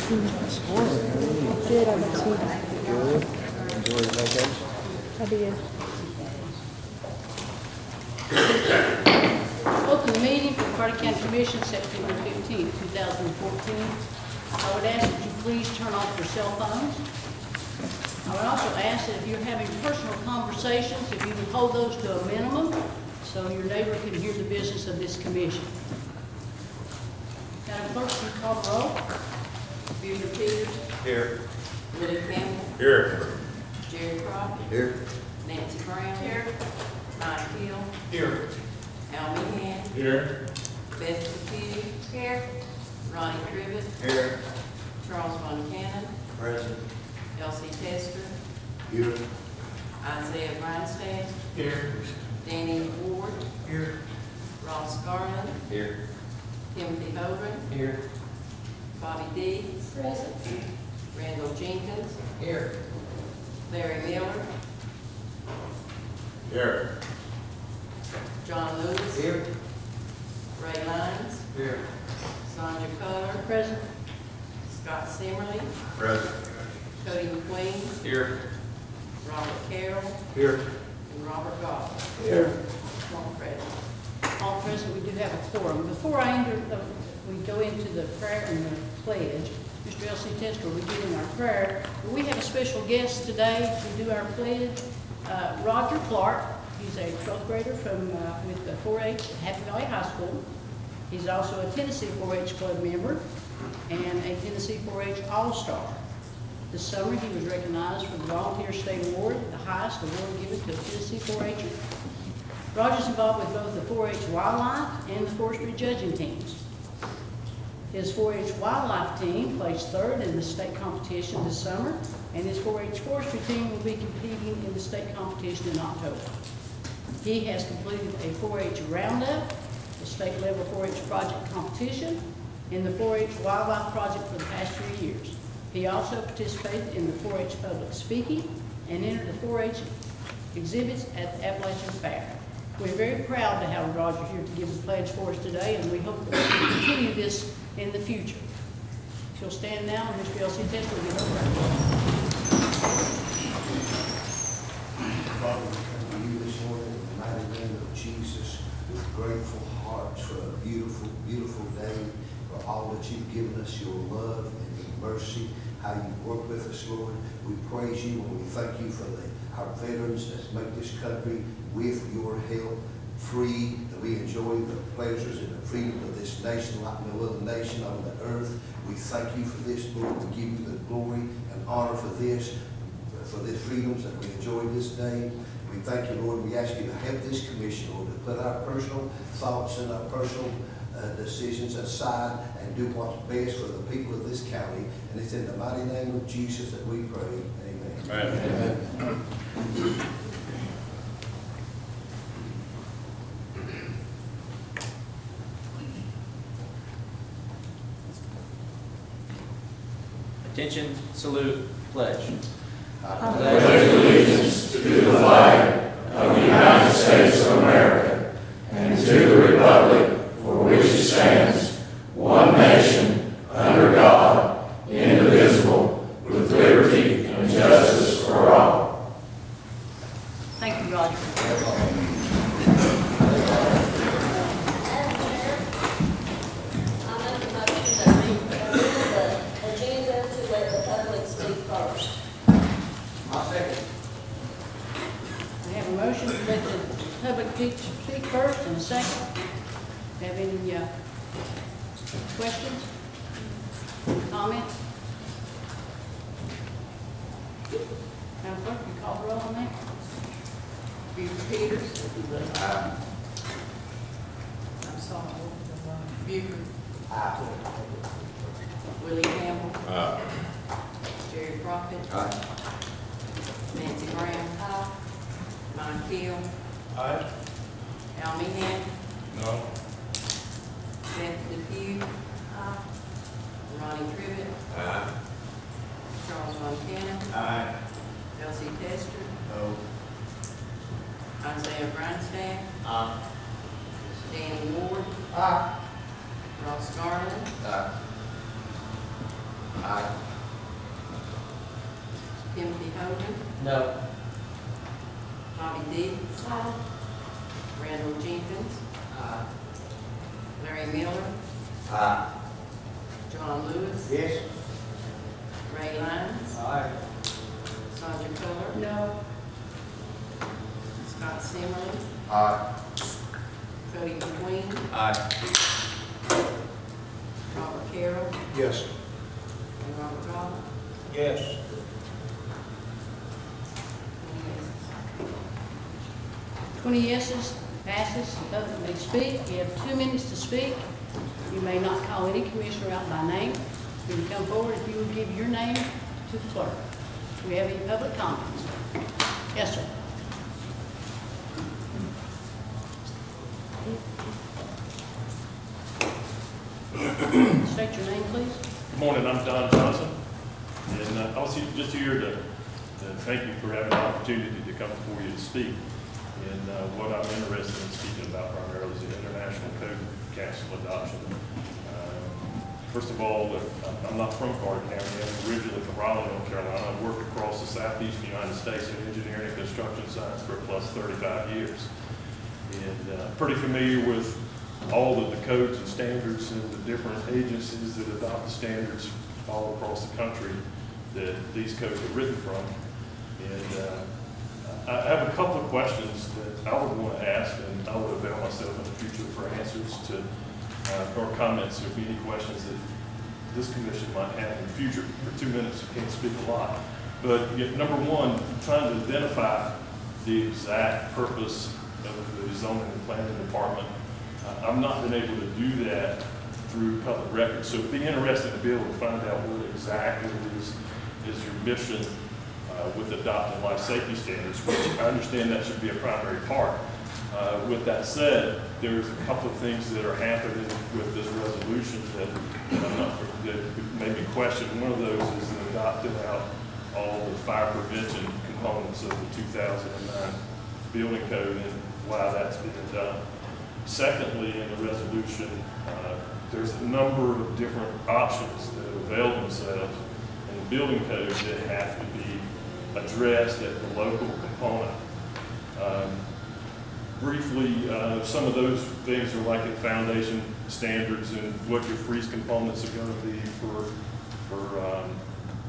Did I got two? Good. Enjoy your vacation. I did. Open the meeting for the Carter County Commission, September 15th, 2014. I would ask that you please turn off your cell phones. I would also ask that if you're having personal conversations, if you would hold those to a minimum so your neighbor can hear the business of this commission. Madam Clerk, will you call the roll? Bueller Peters. Here. Willie Campbell. Here. Jerry Crockett. Here. Nancy Brown. Here. Mike Hill. Here. Al Meehan. Here. Beth Petty. Here. Ronnie Tribbett. Here. Charles Von Cannon. Present. Elsie Tester. Here. Isaiah Grindstaff. Here. Danny Ward. Here. Ross Garland. Here. Timothy Hogan. Here. Bobby Dees. Present. Randall Jenkins. Here. Larry Miller. Here. John Lewis. Here. Ray Lyons. Here. Sonia Culler. Present. Scott Simmerly. Present. Cody McQueen. Here. Robert Carroll. Here. And Robert Goff. Here. One present. All present, we do have a quorum. Before we go into the prayer and the pledge, Mr. L.C. Tester will be giving our prayer. We have a special guest today to do our pledge. Roger Clark. He's a 12th grader with the 4-H at Happy Valley High School. He's also a Tennessee 4-H club member and a Tennessee 4-H All-Star. This summer, he was recognized for the Volunteer State Award, the highest award given to a Tennessee 4-H'er. Roger's involved with both the 4-H Wildlife and the Forestry judging teams. His 4-H Wildlife team placed third in the state competition this summer, and his 4-H Forestry team will be competing in the state competition in October. He has completed a 4-H Roundup, the state level 4-H project competition, and the 4-H Wildlife project for the past 3 years. He also participated in the 4-H public speaking and entered the 4-H exhibits at the Appalachian Fair. We're very proud to have Roger here to give the pledge for us today, and we hope that we can continue this in the future. She'll stand now, and Mr. L.C. Tester will give her prayer. Father, we come to you this morning in the mighty name of Jesus with grateful hearts for a beautiful, beautiful day, for all that you've given us, your love and your mercy, how you work with us, Lord. We praise you and we thank you for our veterans that make this country with your help free, that we enjoy the pleasures and the freedom of this nation like no other nation on the earth. We thank you for this, Lord. We give you the glory and honor for these freedoms that we enjoy this day. We thank you, Lord. We ask you to help this commission, Lord, to put our personal thoughts and our personal decisions aside and do what's best for the people of this county. And it's in the mighty name of Jesus that we pray. Amen. Amen. Attention, salute, pledge. I pledge allegiance to the flag of the United States of America and to the republic for which it stands, one nation, under God, indivisible, with liberty and justice for all. Thank you, Roger. Motion to let the public speak first and a second. Have any questions? Comments? Madam Clerk, you call the roll on that? Bueller Peters. I'm sorry. Bueller. Willie Campbell. Jerry Crockett. Nancy Brown. Mike Hill. Aye. Al Meehan. No. Beth Depew. Ronnie Tribbett. Aye. Charles Von Cannon. Aye. Elsie Tester. No. Isaiah Grindstaff. Aye. Danny Ward. Aye. Ross Garland. Aye. Aye. Timothy Hogan, No. Bobby Dees. Randall Jenkins, Aye. Larry Miller, Aye. John Lewis, Yes. Ray Lyons, Aye. Sonia Coler, No. Scott Semley, Aye. Cody McQueen, Aye. Robert Carroll, Yes. and Robert Goff. Yes. 20 yeses, passes, the public may speak. You have 2 minutes to speak. You may not call any commissioner out by name. When you come forward, if you will give your name to the clerk. Do we have any public comments? Yes, sir. State your name, please. Good morning, I'm Don Johnson, and I was just here to thank you for having the opportunity to come before you to speak. And what I'm interested in speaking about primarily is the International Code Council adoption. First of all, I'm not from Carter County. I'm originally from Raleigh, North Carolina. I've worked across the southeast United States in engineering and construction science for plus 35 years. And pretty familiar with all of the codes and standards and the different agencies that adopt the standards all across the country that these codes are written from. And I have a couple of questions that I would want to ask, and I would avail myself in the future for answers to, or comments, or any questions that this commission might have in the future. For 2 minutes, you can't speak a lot. But number one, trying to identify the exact purpose of the zoning and planning department. I've not been able to do that through public records, so it'd be interesting to be able to find out what exactly is your mission with adopting life safety standards, which I understand that should be a primary part. With that said, there's a couple of things that are happening with this resolution that made me question. One of those is adopting out all the fire prevention components of the 2009 building code and why that's being done. Secondly, in the resolution, there's a number of different options that avail themselves in the building code that have to be addressed at the local component. Briefly, some of those things are like in foundation standards and what your freeze components are going to be for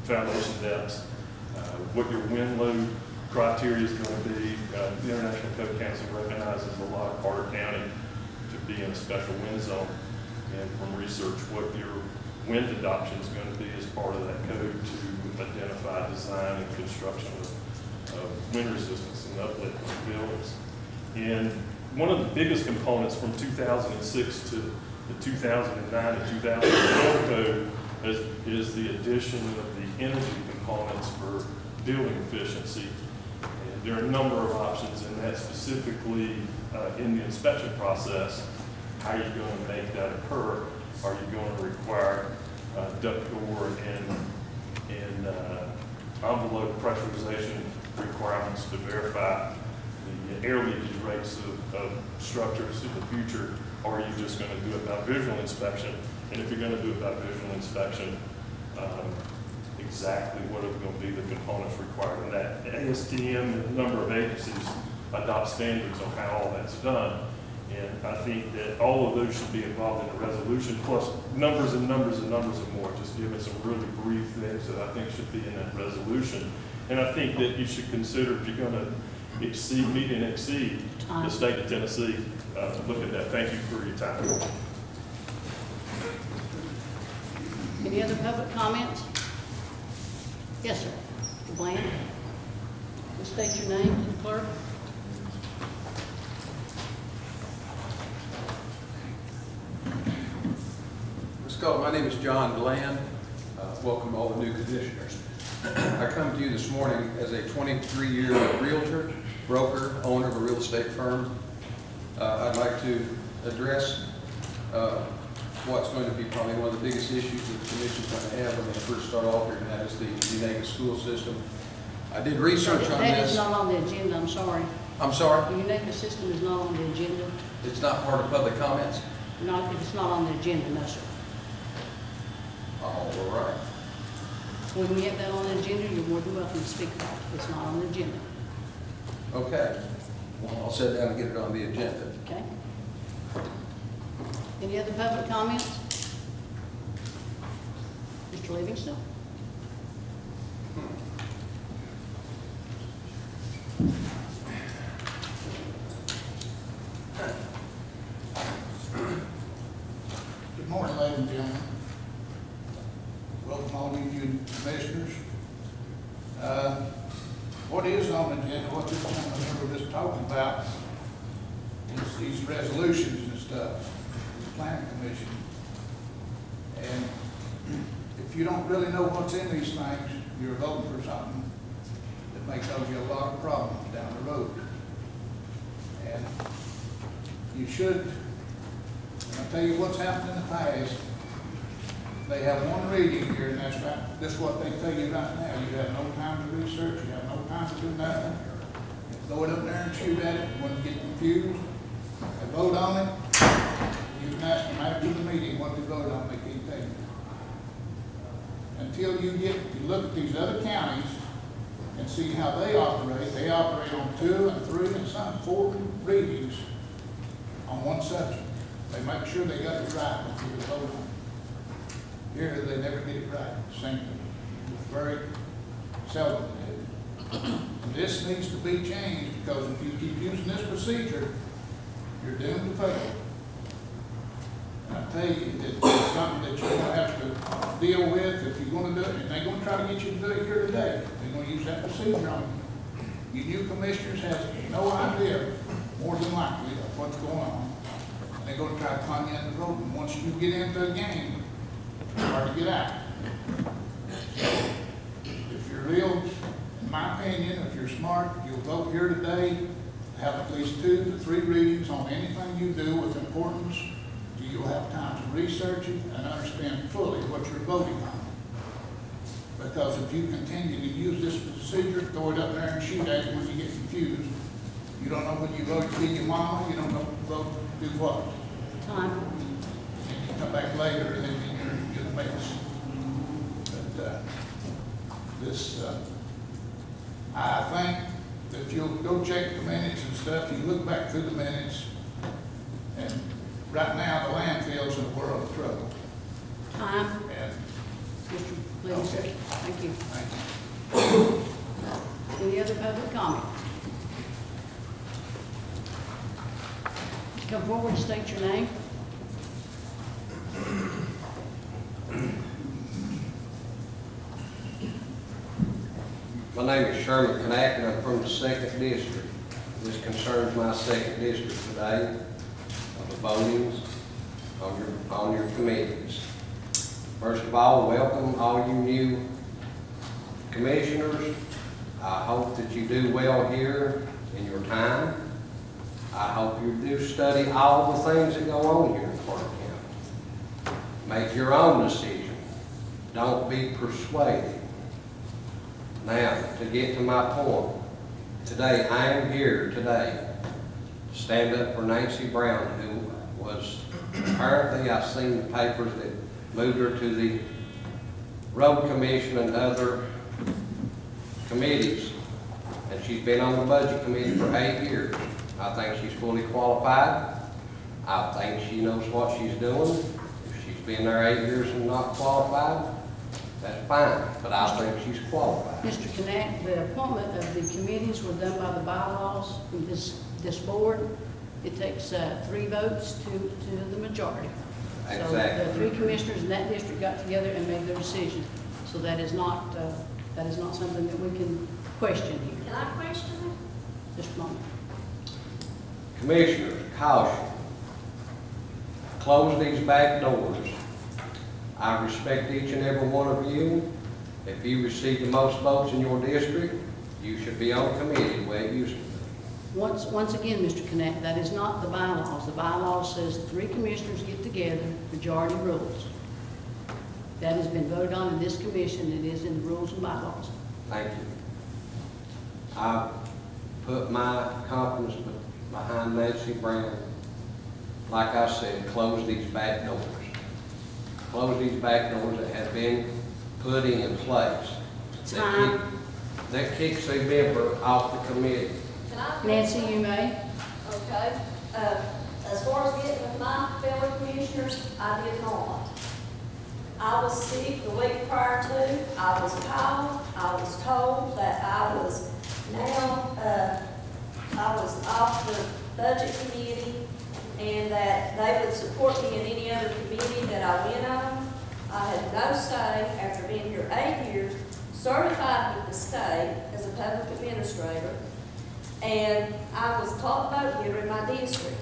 foundation depths, what your wind load criteria is going to be. The International Code Council recognizes a lot of Carter County to be in a special wind zone, and from research, what your wind adoption is going to be as part of that code to identify design and construction of wind resistance and uplift of buildings. And one of the biggest components from 2006 to the 2009 and 2012 code is the addition of the energy components for building efficiency. And there are a number of options in that, specifically in the inspection process. How are you going to make that occur? Are you going to require duct door and envelope pressurization requirements to verify the air leakage rates of structures in the future? Or are you just going to do it by visual inspection? And if you're going to do it by visual inspection, exactly what are going to be the components required in that? ASTM and a number of agencies adopt standards on how all that's done. And I think that all of those should be involved in the resolution, plus numbers and numbers and numbers and more, just giving some really brief things that I think should be in that resolution. And I think that you should consider, if you're going to meet and exceed the state of Tennessee, look at that. Thank you for your time. Any other public comments? Yes, sir. Mr. Bland, please state your name to the clerk. My name is John Bland. Welcome all the new commissioners. I come to you this morning as a 23-year realtor, broker, owner of a real estate firm. I'd like to address what's going to be probably one of the biggest issues that the commission's going to have when they first start off here, and that is the Unega school system. I did research on this. That is not on the agenda, I'm sorry. I'm sorry? The Unega system is not on the agenda. It's not part of public comments? Not, it's not on the agenda, no, sir. All right. When we have that on the agenda, you're more than welcome to speak about it. It's not on the agenda, Okay. Well, I'll sit down and get it on the agenda. okay? Any other public comments? Mr. Livingston? Good morning, ladies and gentlemen. Welcome all of you commissioners. What is on the agenda, what this gentleman was just talking about, is these resolutions and stuff, the planning commission. And if you don't really know what's in these things, you're voting for something that may cause you a lot of problems down the road. And you should, I'll tell you what's happened in the past. They have one reading here, and that's right, that's what they tell you right now. You have no time to research, you have no time to do nothing. You throw it up there and shoot at it, when you get confused, they vote on it. You can ask them after the meeting what they vote on, they can't tell you. Until you look at these other counties and see how they operate on 2 and 3 and some 4 readings on one subject. They make sure they got it right before they vote on it. Here, they never get it right. Same thing. Very seldom they do. And this needs to be changed, because if you keep using this procedure, you're doomed to fail. And I tell you, it's something that you're gonna have to deal with if you're gonna do it, and they're gonna try to get you to do it here today. They're gonna use that procedure on you. You new commissioners have no idea, more than likely, of what's going on. And they're gonna try to con you in the road, and once you get into a game, it's hard to get out. If you're real, in my opinion, if you're smart, you'll vote here today, have at least 2 to 3 readings on anything you do with importance. You'll have time to research it and understand fully what you're voting on. Because if you continue to use this procedure, throw it up there and shoot at it when you get confused, you don't know when you vote to be your mama, you don't know when you vote to do what. Time. And you come back later and then you're in a mess. But I think that if you'll go check the minutes and stuff, you look back through the minutes, and right now the landfill's in a world of trouble. Time. And Mr. Livingston, Okay. thank you. thank you. Any other public comment? Come forward and state your name. My name is Sherman Knack, and I'm from the 2nd District. This concerns my 2nd District today, of the votings on your committees. First of all, welcome all you new commissioners. I hope that you do well here in your time. I hope you do study all the things that go on here in Clark County. Make your own decision. Don't be persuaded. Now, to get to my point, today, I am here today to stand up for Nancy Brown, who was, apparently I've seen the papers that moved her to the Road Commission and other committees, and she's been on the Budget Committee for 8 years. I think she's fully qualified. I think she knows what she's doing. If she's been there 8 years and not qualified, that's fine, but I think she's qualified. Mr. Knack, the appointment of the committees were done by the bylaws from this board. It takes 3 votes to the majority. Exactly. So the 3 commissioners in that district got together and made their decision. So that is not something that we can question here. Can I question it? Just a moment. Commissioners, caution. Close these back doors. I respect each and every one of you. If you receive the most votes in your district, you should be on committee the way it used to be. Once again, Mr. Knack, that is not the bylaws. The bylaws says 3 commissioners get together, majority rules. That has been voted on in this commission. It is in the rules and bylaws. Thank you. I put my confidence behind Nancy Brown. Like I said, close these back doors. Close these back doors that have been put in place Time. that kicks a member off the committee? Can I? Nancy, you may. Okay. As far as getting with my fellow commissioners, I did not. I was sick the week prior to, I was called, I was told that I was now, I was off the budget committee and that they would support me in any other committee that I went on. I had no say after being here 8 years, certified with the state as a public administrator, and I was top vote getter in my district.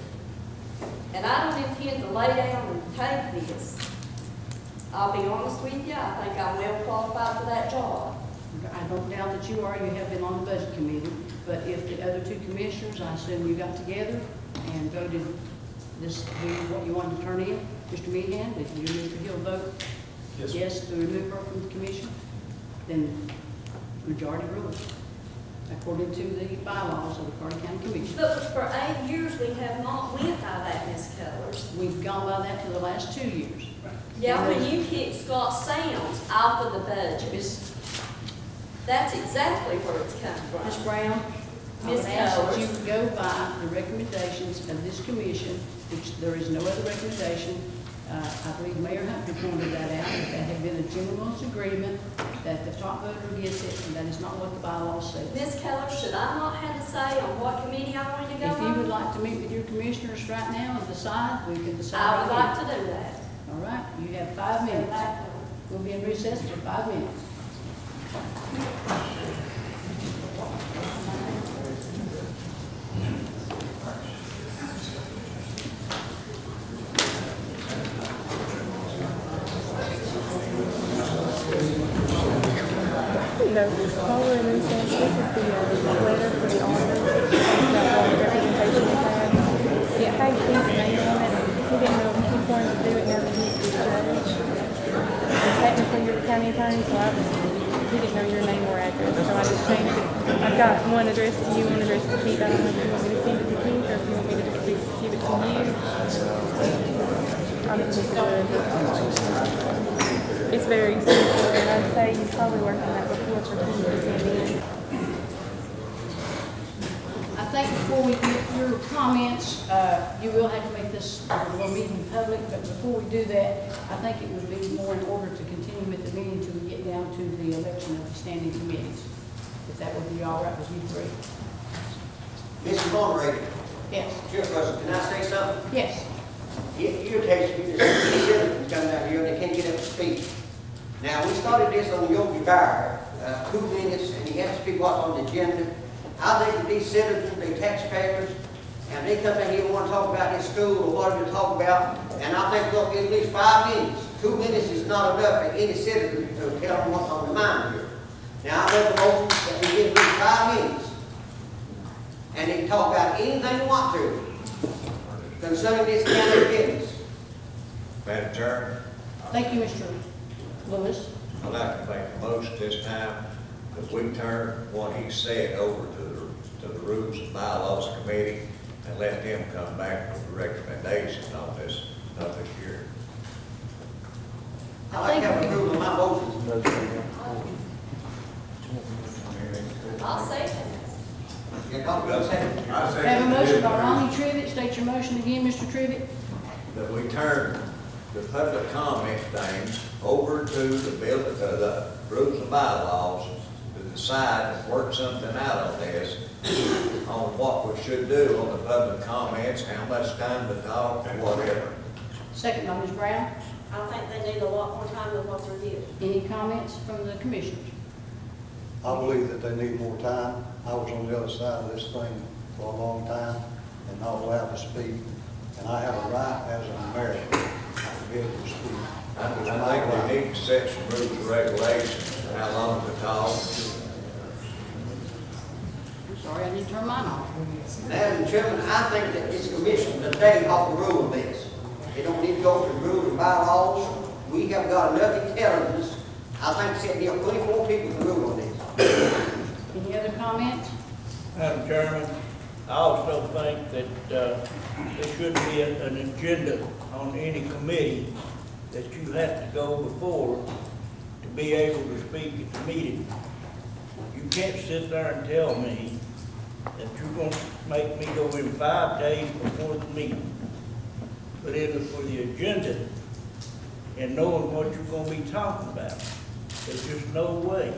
And I don't intend to lay down and take this. I'll be honest with you, I think I'm well qualified for that job. I don't doubt that you are. You have been on the budget committee. But if the other two commissioners, I assume you got together and voted this to be what you wanted to turn in. Mr. Meehan, did you and Mr. Hill vote yes to remove her from the commission? Then majority rules, according to the bylaws of the Carter County Commission. But for 8 years, we have not went by that, Ms. Cullors. We've gone by that for the last 2 years. Yeah, when you kicked Scott Sounds off of the budget, that's exactly where it's come from. Ms. Brown, I would Ms. ask that you Cullors. go by the recommendations of this commission, which there is no other recommendation. I believe Mayor Humphrey pointed that out, that there had been a gentleman's agreement that the top voter gets it, and that is not what the bylaws say. Ms. Cullors, should I not have a say on what committee I wanted to go If you would on? like to meet with your commissioners right now and decide, we can decide. I would like then. to do that. All right, you have 5 minutes. We'll be in recess for 5 minutes. No, while we're in recess, this is the letter for the auditor about what representation we have. It had his name on it. He didn't know if he wanted to do it now that he's the judge. And technically, you're the county attorney, so he didn't know your name or address, so I just changed it. I've got one address to you, one address to Keith. I don't know if you want me to send it to Keith or if you want me to just give it to you. I'm just it's very simple, and I'd say you probably worked on that before for Keith to send in. I think before we get your comments, you will have to make this a meeting public, but before we do that, I think it would be more in order to continue with the meeting until we get down to the election of the standing committees. If that would be all right with you three. Mr. Moderator, Yes. Chairperson, can I say something? Yes. It irritates me that some citizens come out here and they can't get up to speak. Now, we started this on Yogi Bear, 2 minutes, and you have to speak what's on the agenda. I think that these citizens, they taxpayers, and they come in here and want to talk about this school or whatever to talk about, and I think, look, at least 5 minutes. 2 minutes is not enough for any citizen to tell them what's on their mind here. Now, I make a motion that we give them 5 minutes, and they can talk about anything they want to concerning this county business. Madam Chairman, Thank you, Mr. Lewis. I'd like to make a motion this time that we turn what he said over to the Rules and Bylaws Committee and let them come back with a recommendation on this hearing. I like to have approval of my motion. I'll say that. Have a motion by Ronnie Trivett. State your motion again, Mr. Trivett. That we turn the public comment things over to the Rules and Bylaws to decide and work something out on this, on what we should do on the public comments, how much time to talk, and whatever. Second by Ms. Brown. I think they need a lot more time than what they're given. Any comments from the commissioners? I believe that they need more time. I was on the other side of this thing for a long time and not allowed to speak. And I have a right as an American to be able to speak. I think we need to set some rules and regulations for how long to talk. I'm sorry, I need to turn mine off. Madam Chairman, I think that this commission today ought to rule this. They don't need to go through rules and bylaws. We have got enough intelligence. I think sitting here 24 people to rule on this. Any other comments? Madam Chairman, I also think that there should be an agenda on any committee that you have to go before to be able to speak at the meeting. You can't sit there and tell me that you're gonna make me go in 5 days before the meeting, put in for the agenda, and knowing what you're gonna be talking about. There's just no way.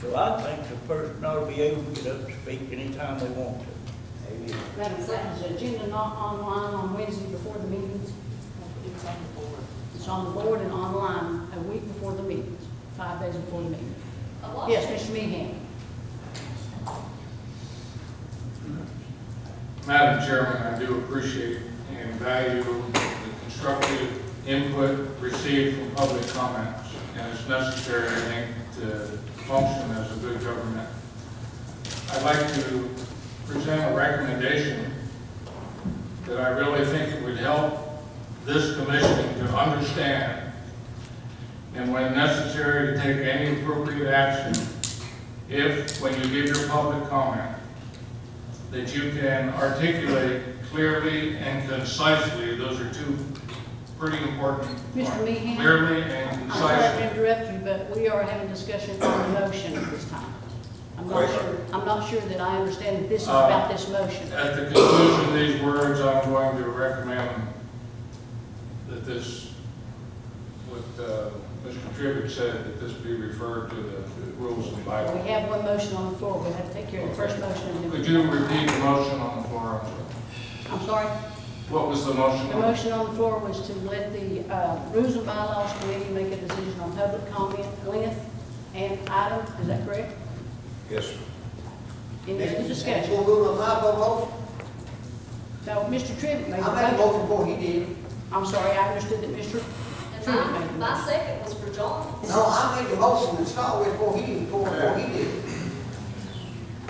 So I think the person ought to be able to get up and speak anytime they want to. Madam Clerk, is the agenda not online on Wednesday before the meetings? It's on the board. It's on the board and online a week before the meetings, 5 days before the meeting. A lot. Yes, Mr. Meehan. Madam Chairman, I do appreciate and value the constructive input received from public comments, and it's necessary, I think, to function as a good government. I'd like to present a recommendation that I really think it would help this commission to understand, and when necessary, to take any appropriate action if, when you give your public comment, that you can articulate clearly and concisely. Those are two pretty important points. Mr. Meehan? Clearly and I'm sorry to concisely. interrupt you, but we are having discussion on the motion at this time. I'm not sure that I understand that this is about this motion. At the conclusion of these words, I'm going to recommend that this, what Mr. Tribbitt said, that this be referred to the rules and bylaws. We have one motion on the floor. We have to take care of the first motion. And then Could you repeat the motion on the floor? I'm sorry? What was the motion? The motion on the floor was to let the Rules and Bylaws Committee make a decision on public comment, length, and item. Is that correct? Yes, sir. Any other discussion? We'll rule on my vote. No, Mr. Tribbitt made the I made a motion before he did. I'm sorry, I understood that Mr. Tribbitt made the My motion. second was for John. No, I made the motion to start with before he did.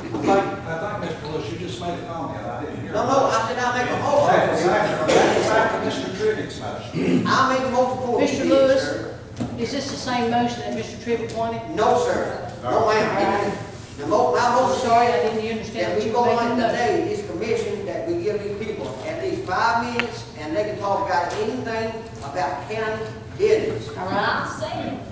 I think, Mr. Lewis, you just made a comment, I didn't hear. No, I said I make a motion. That's after Mr. Tribbitt's motion. I made the motion before he Mr. did, Lewis, sir. is this the same motion that Mr. Tribbitt wanted? No, sir. No, ma'am. My I'm motion sorry, I is didn't understand that what we you go were on making the motion. today, this commission, that we give these people at least 5 minutes, and they can talk about anything about county business. All I'm right. saying.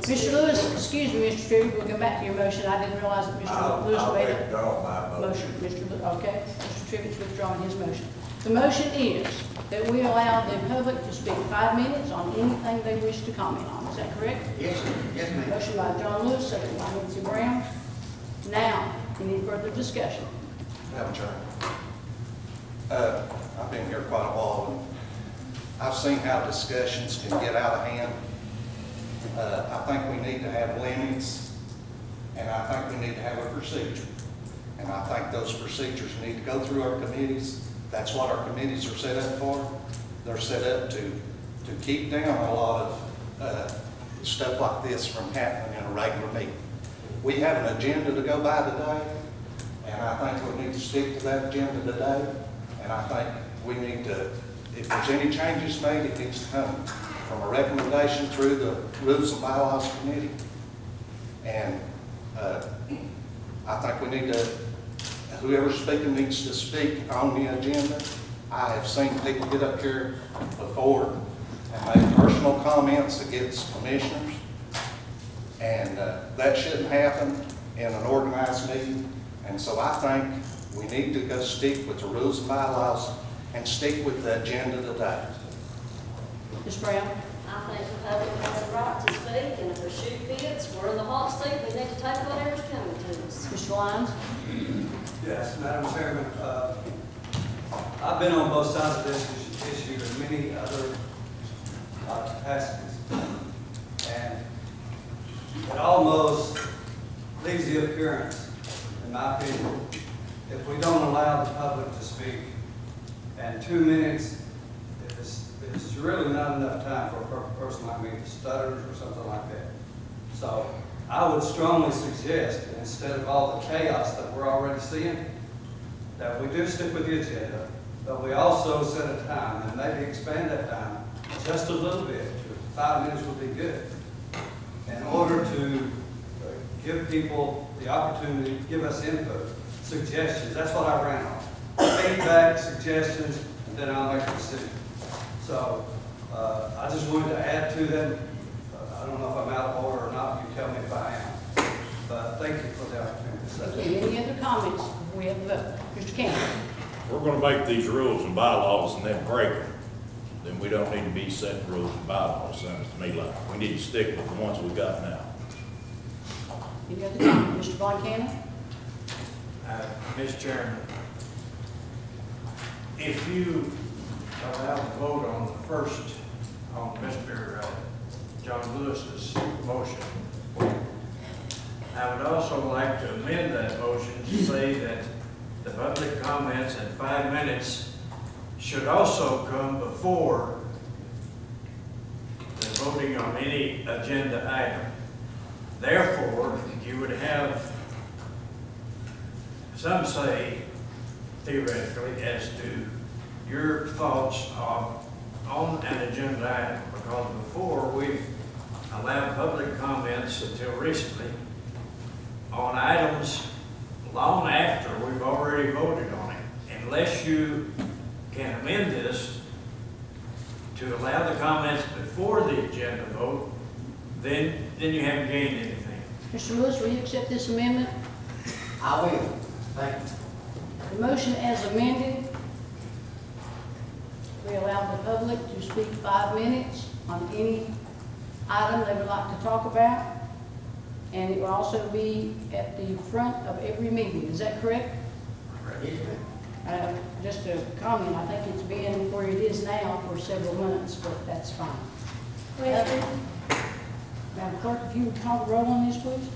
Mr. Lewis, excuse me, Mr. Tribbitt, we'll come back to your motion. I didn't realize that Mr. Lewis I'll made it. withdraw my motion. Motion, okay, Mr. Tribbitt's withdrawing his motion. The motion is that we allow the public to speak 5 minutes on anything they wish to comment on. Is that correct? Yes, sir. Yes, ma'am. Motion by John Lewis, second by Nancy Brown. Now, any further discussion? Madam Chair, I've been here quite a while, and I've seen how discussions can get out of hand. I think we need to have limits, and I think we need to have a procedure. And I think those procedures need to go through our committees. That's what our committees are set up for. They're set up to keep down a lot of stuff like this from happening in a regular meeting. We have an agenda to go by today, and I think we need to stick to that agenda today. And I think we need to, if there's any changes made, it needs to come from a recommendation through the Rules and Bylaws Committee. And I think we need to, whoever's speaking needs to speak on the agenda. I have seen people get up here before and make personal comments against commissioners. And that shouldn't happen in an organized meeting. And so I think we need to go stick with the rules and bylaws and stick with the agenda today. Ms. Brown? I think the public has a right to speak, and if the shoe fits, we're in the hot seat, we need to take whatever's coming to us. Mr. Lyons? Yes, Madam Chairman, I've been on both sides of this issue in many other capacities. And it almost leaves the appearance, in my opinion, if we don't allow the public to speak, and 2 minutes is really not enough time for a person like me to stutter or something like that. So I would strongly suggest that instead of all the chaos that we're already seeing, that we do stick with the agenda, but we also set a time and maybe expand that time just a little bit. 5 minutes would be good in order to give people the opportunity to give us input, suggestions. That's what I ran on. Feedback, suggestions, and then I'll make a decision. So I just wanted to add to that. I don't know if I'm out of order or not, you tell me if I am. But thank you for the opportunity to say that. Okay, any other comments before we have a vote? Mr. Campbell? We're gonna make these rules and bylaws and then break them. Then we don't need to be setting rules and bylaws, sounds to me like. We need to stick with the ones we got now. Any other comments? Mr. Von Cannon? Mr. Chairman, if you allow the vote on the first, on Mr. John Lewis's motion, I would also like to amend that motion to say that the public comments at 5 minutes should also come before the voting on any agenda item. Therefore, you would have some say, theoretically, as to your thoughts on an agenda item, because before we've allowed public comments until recently on items long after we've already voted on it. Unless you can amend this to allow the comments before the agenda vote, then you haven't gained anything. Mr. Lewis, will you accept this amendment? I will. Thank you. The motion as amended, we allow the public to speak 5 minutes on any item they would like to talk about. And it will also be at the front of every meeting. Is that correct? Yes, ma'am. Just a comment, I think it's been where it is now for several months, but that's fine. Madam Clerk, if you would call the roll on this, please.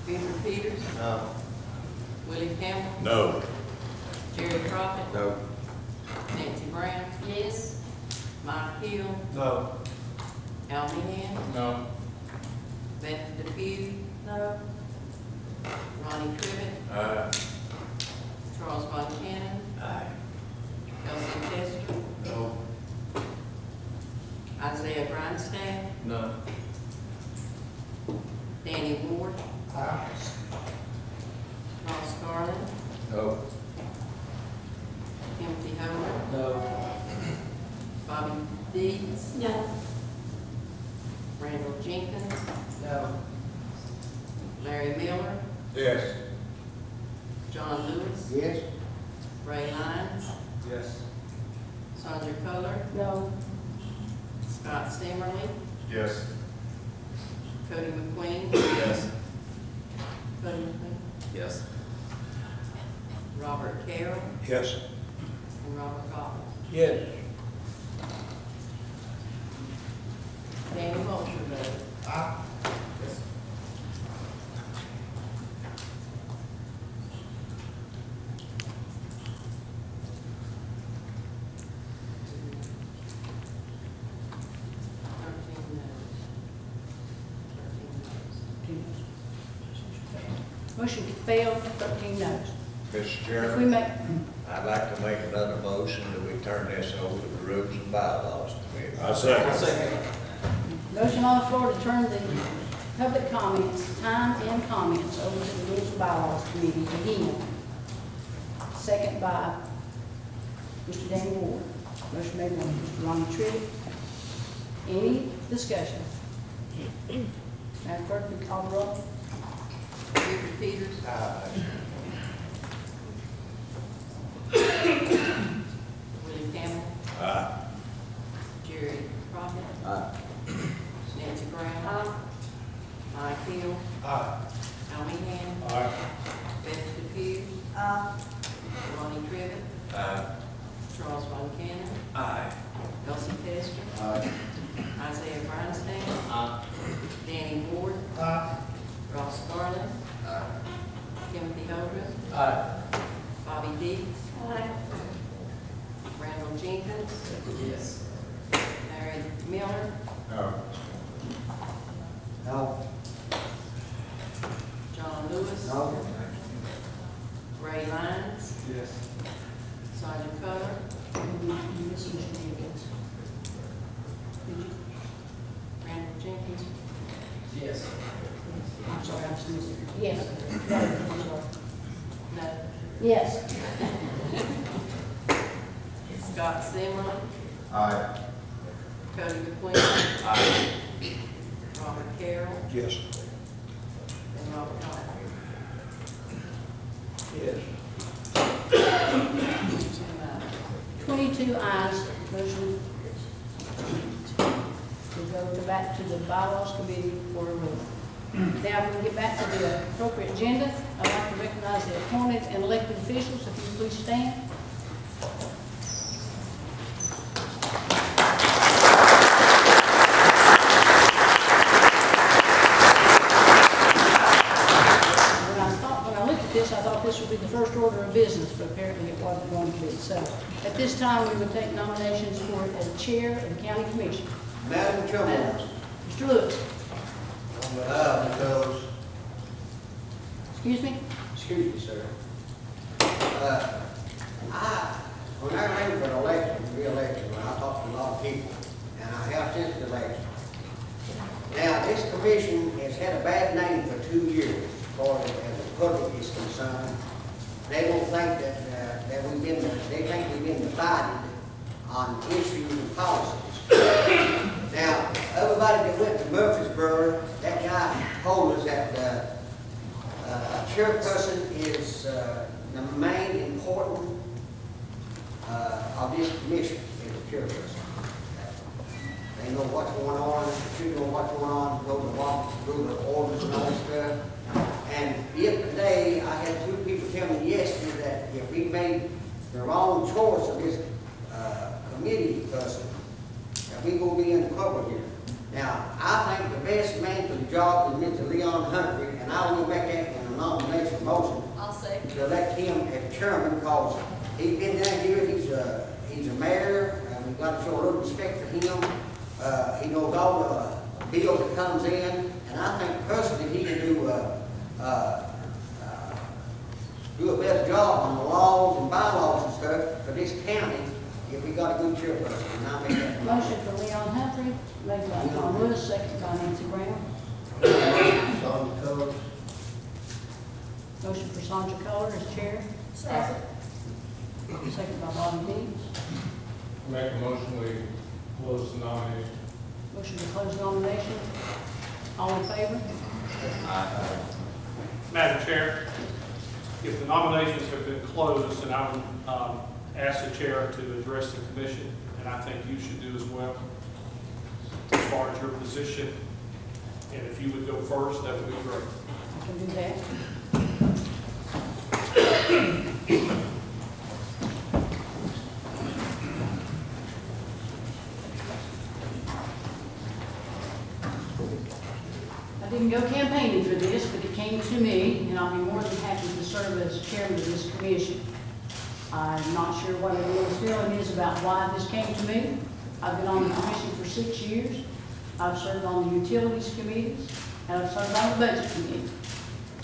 Peter Peters. No. Willie Campbell. No. Jerry Crockett. No. Nancy Brown. Yes. Mike Hill. No. Al Meehan. No. Beth Depew. No. Ronnie Tribbett. Aye. Charles Von Cannon. Aye. Elsie Tester. No. Isaiah Grindstaff. No. Danny Ward. Aye. Ross Garland. No. Timothy Homer. No. Bobby Dees. No. Randall Jenkins. No. Larry Miller. Yes. John Lewis. Yes? Ray Lyons. Yes. Sandra Kohler. No. Scott Simmerly. Yes. Cody McQueen. Yes. Cody McQueen. Yes. Robert Carroll. Yes. And Robert Goff. Yes. Danny Vulture voted. Aye. Motion failed, 13 noes. Mr. If we Chairman, make, I'd like to make another motion that we turn this over to the Rules and Bylaws Committee. I second. motion on the floor to turn the public comments, time and comments over to the Rules and Bylaws Committee again. Second by Mr. Danny Ward. Motion made by Mr. Ronnie Tribbett. Any discussion? Madam Clerk, will you call the roll? Peter Peters. Willie Campbell. Aye. Jerry Crockett. Aye. Nancy Brown. Mike Hill. Aye. Al Meehan. Aye. Beth Depew. Ronnie Tribbett. Aye. Charles Von Cannon. Aye. Elsie Tester. Aye. Isaiah Grindstaff. Aye. Danny Ward. Aye. Ross Garland. Timothy Holdren. Aye. Bobby Dees. Randall Jenkins. Yes. Larry Miller. No. No? John Lewis. No? Ray Lyons. Yes. Sandra Kohler. You missed Mr. Jenkins. Did you? Randall Jenkins. Yes. I'm sorry, I just missed it. Yes. No, I'm sorry. No. Yes. Scott Simmerly. Aye. Cody McQueen. Robert Carroll, Yes. and Robert Goff. Yes. 22 ayes, motion to go back to the bylaws committee for a vote. Now we get back to the appropriate agenda. I'd like to recognize the appointed and elected officials. If you please stand. When I looked at this, I thought this would be the first order of business, but apparently it wasn't going to be. So at this time, we would take nominations for a chair of the county commission. Madam Chairman. Mr. Lewis. Because, Excuse me? excuse me, sir. When I ran for election, re-election, I talked to a lot of people, and I have since the election. Now, this commission has had a bad name for 2 years, as far as the public is concerned. They don't think that we've been, they think we've been divided on issues and policies. Now, everybody that went to Murfreesboro, that guy told us that a chairperson is the main important of this commission, is a chairperson. They know what's going on, should know what's going on, know the orders and all this stuff. And if today, I had 2 people tell me yesterday that if we made the wrong choice of this committee person, that we gonna be in trouble here. Now, I think the best man for the job is Mr. Leon Humphrey, and I will make that in a nomination motion. I'll say. To elect him as chairman, because he's been down here, he's a mayor, and we've got to show a little respect for him. He knows all the bills that comes in, and I think personally he can do a better job on the laws and bylaws and stuff for this county if we got a good chairperson. And I make that Motion for Leon Humphrey, made by Tom Lewis, seconded by Nancy Brown. Sandra Cullors. Motion for Sandra Cullors as chair. Second. Seconded by Bobby Dees. Make a motion, we close the nomination. Motion to close nomination. All in favor? Madam Chair, if the nominations have been closed, then I would ask the chair to address the commission, and I think you should do as well, as far as your position. And if you would go first, that would be great. I can do that. I didn't go campaigning for this, but it came to me, and I'll be more than happy to serve as chairman of this commission. I'm not sure what everyone's feeling is about why this came to me. I've been on the commission for 6 years. I've served on the utilities committees, and I've served on the budget committee.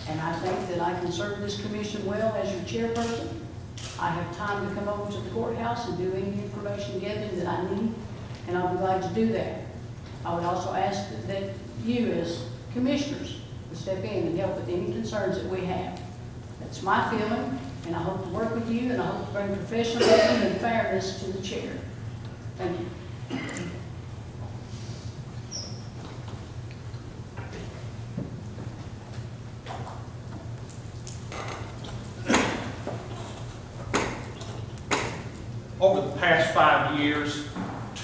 And I think that I can serve this commission well as your chairperson. I have time to come over to the courthouse and do any information gathering that I need, and I'll be glad to do that. I would also ask that you as commissioners would step in and help with any concerns that we have. That's my feeling, and I hope to work with you, and I hope to bring professionalism and fairness to the chair. Thank you. Over the past 5 years,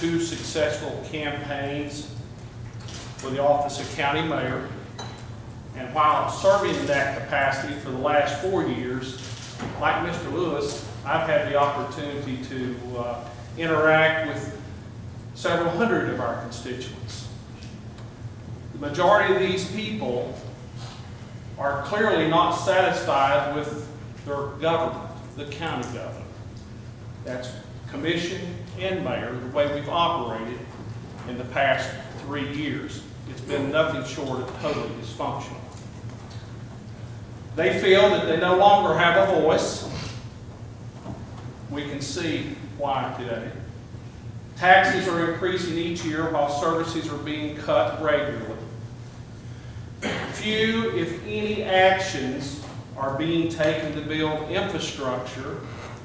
2 successful campaigns for the office of county mayor. And while serving in that capacity for the last 4 years, like Mr. Lewis, I've had the opportunity to interact with several hundred of our constituents. The majority of these people are clearly not satisfied with their government, the county government. That's commission and mayor, the way we've operated in the past 3 years. It's been nothing short of totally dysfunctional. They feel that they no longer have a voice. We can see why today. Taxes are increasing each year while services are being cut regularly. Few, if any, actions are being taken to build infrastructure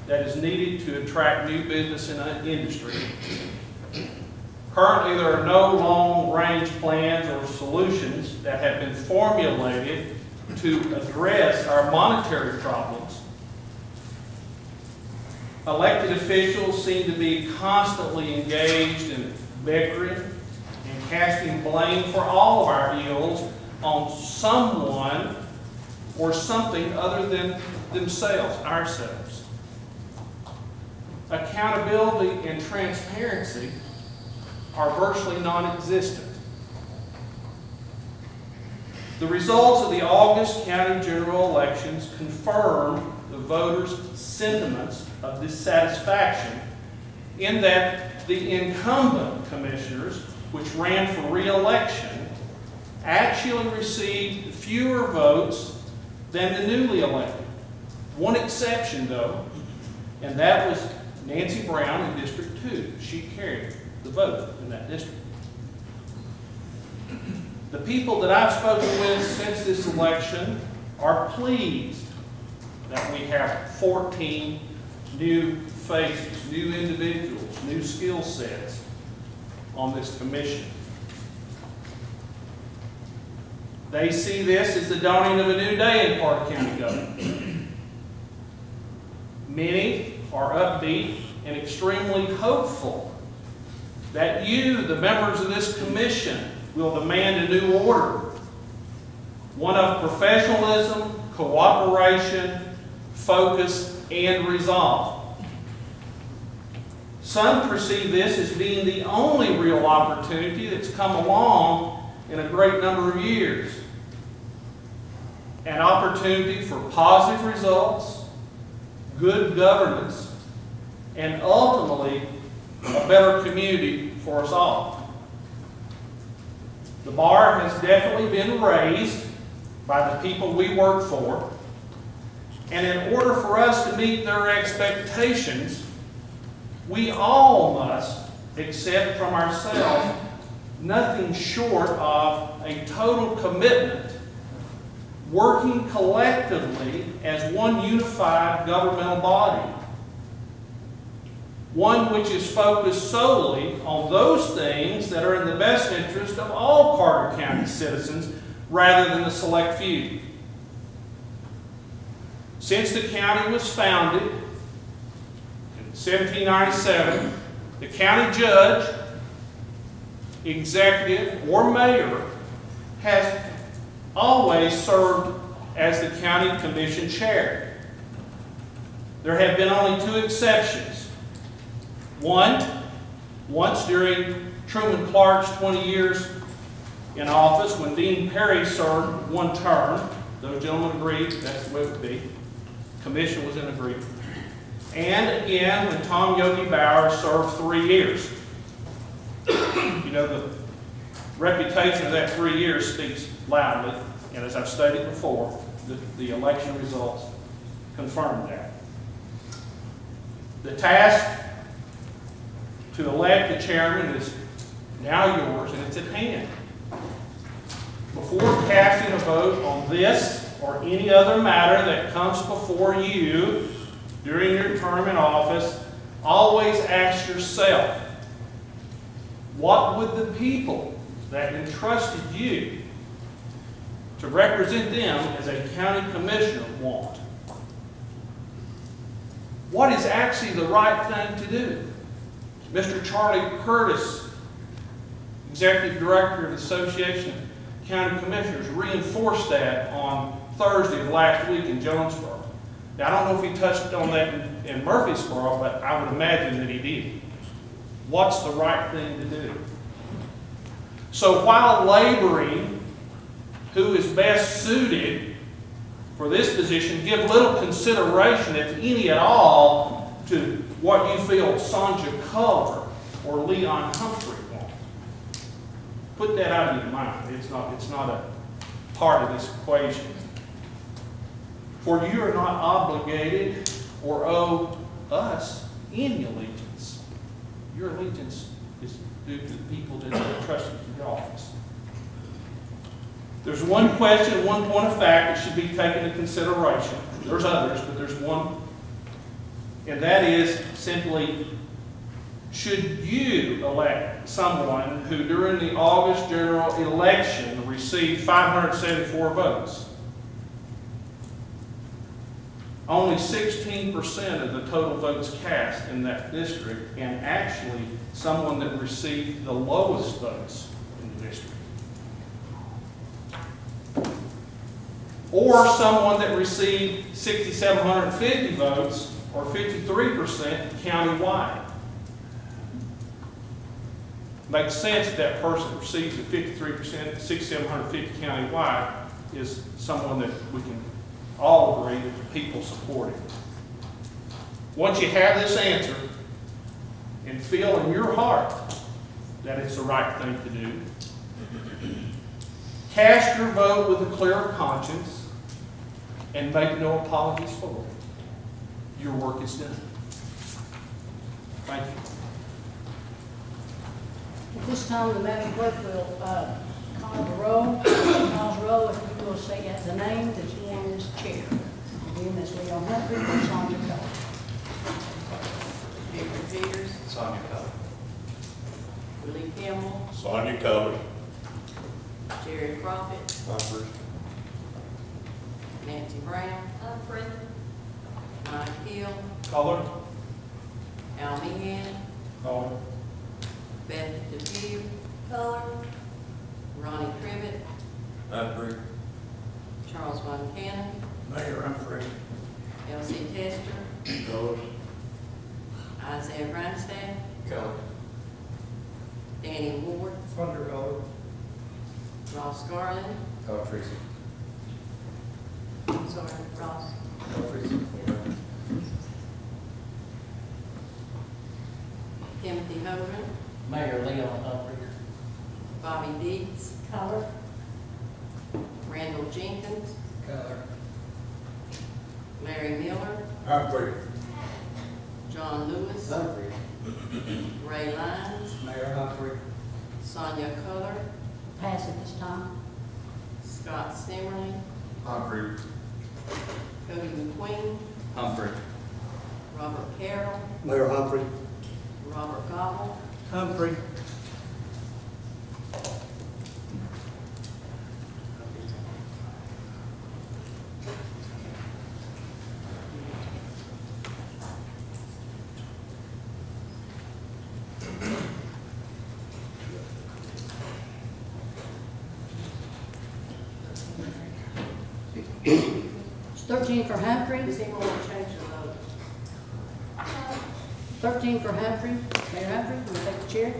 that is needed to attract new business and industry. Currently, there are no long-range plans or solutions that have been formulated to address our monetary problems. Elected officials seem to be constantly engaged in bickering and casting blame for all of our ills on someone or something other than themselves, ourselves. Accountability and transparency are virtually non-existent. The results of the August county general elections confirm the voters' sentiments of dissatisfaction in that the incumbent commissioners, which ran for re-election, actually received fewer votes than the newly elected. One exception, though, and that was Nancy Brown in District 2. She carried the vote in that district. The people that I've spoken with since this election are pleased that we have 14 new faces, new individuals, new skill sets on this commission. They see this as the dawning of a new day in Clark County government. Many are upbeat and extremely hopeful that you, the members of this commission, will demand a new order, one of professionalism, cooperation, focus, and resolve. Some perceive this as being the only real opportunity that's come along in a great number of years. An opportunity for positive results, good governance, and ultimately a better community for us all. The bar has definitely been raised by the people we work for, and in order for us to meet their expectations, we all must accept from ourselves nothing short of a total commitment, working collectively as one unified governmental body. One which is focused solely on those things that are in the best interest of all Carter County citizens rather than the select few. Since the county was founded in 1797, the county judge, executive, or mayor has always served as the county commission chair. There have been only two exceptions. One, once during Truman Clark's 20 years in office, when Dean Perry served one term. Those gentlemen agreed that's the way it would be. Commission was in agreement. And again, when Tom Yogi Bauer served 3 years. You know, the reputation of that 3 years speaks loudly, and as I've stated before, the election results confirmed that. The task to elect the chairman is now yours, and it's at hand. Before casting a vote on this or any other matter that comes before you during your term in office, always ask yourself, what would the people that entrusted you to represent them as a county commissioner want? What is actually the right thing to do? Mr. Charlie Curtis, Executive Director of the Association of County Commissioners, reinforced that on Thursday of last week in Jonesboro. Now, I don't know if he touched on that in Murfreesboro, but I would imagine that he did. What's the right thing to do? So while laboring who is best suited for this position, give little consideration, if any at all, to what you feel Sonja Culver or Leon Humphrey want. Put that out of your mind. It's not a part of this equation. For you are not obligated or owe us any allegiance. Your allegiance is due to the people that are trusted in your office. There's one question, one point of fact that should be taken into consideration. There's others, but there's one. And that is simply, should you elect someone who during the August general election received 574 votes. Only 16% of the total votes cast in that district, and actually someone that received the lowest votes in the district. Or someone that received 6,750 votes, or 53% countywide. Makes sense that that person receives at 53%, 6,750 countywide is someone that we can all agree that the people support it. Once you have this answer and feel in your heart that it's the right thing to do, cast your vote with a clear conscience and make no apologies for it. Your work is done. Thank you. At this time, the Madam Clerk will call the roll. Calls roll, if you will say the name that you want as chair. Again, that's Leo Humphrey and Sonia Cole. Victor Peters, Sonia Cole. Willie Campbell, Sonia Cole. Jerry Crockett, Humphrey. Nancy Brown, Humphrey. Mike Hill, Caller. Al Meehan, Caller. Beth DePew, Color. Ronnie Crivitt, Humphrey. Charles Von Cannon, Mayor Humphrey. Elsie Tester, Color. Isaiah Grindstaff, Color. Danny Ward, Undercolor. Ross Garland, Humphrey. sorry, Ross, Humphrey. Timothy Hogan, Mayor Leon Humphrey. Bobby Deeds, Color. Randall Jenkins, Color. Larry Miller, Humphrey. John Lewis, Humphrey. Ray Lyons, Mayor Humphrey. Sonia Culler, Pass at this time. Scott Simmerly, Humphrey. Cody McQueen, Humphrey. Robert Carroll, Mayor Humphrey. Robert Gobble, Humphrey. It's 13 for Humphrey. does anyone want to change their vote? 13 for Humphrey. Mayor Humphrey, will you take the chair?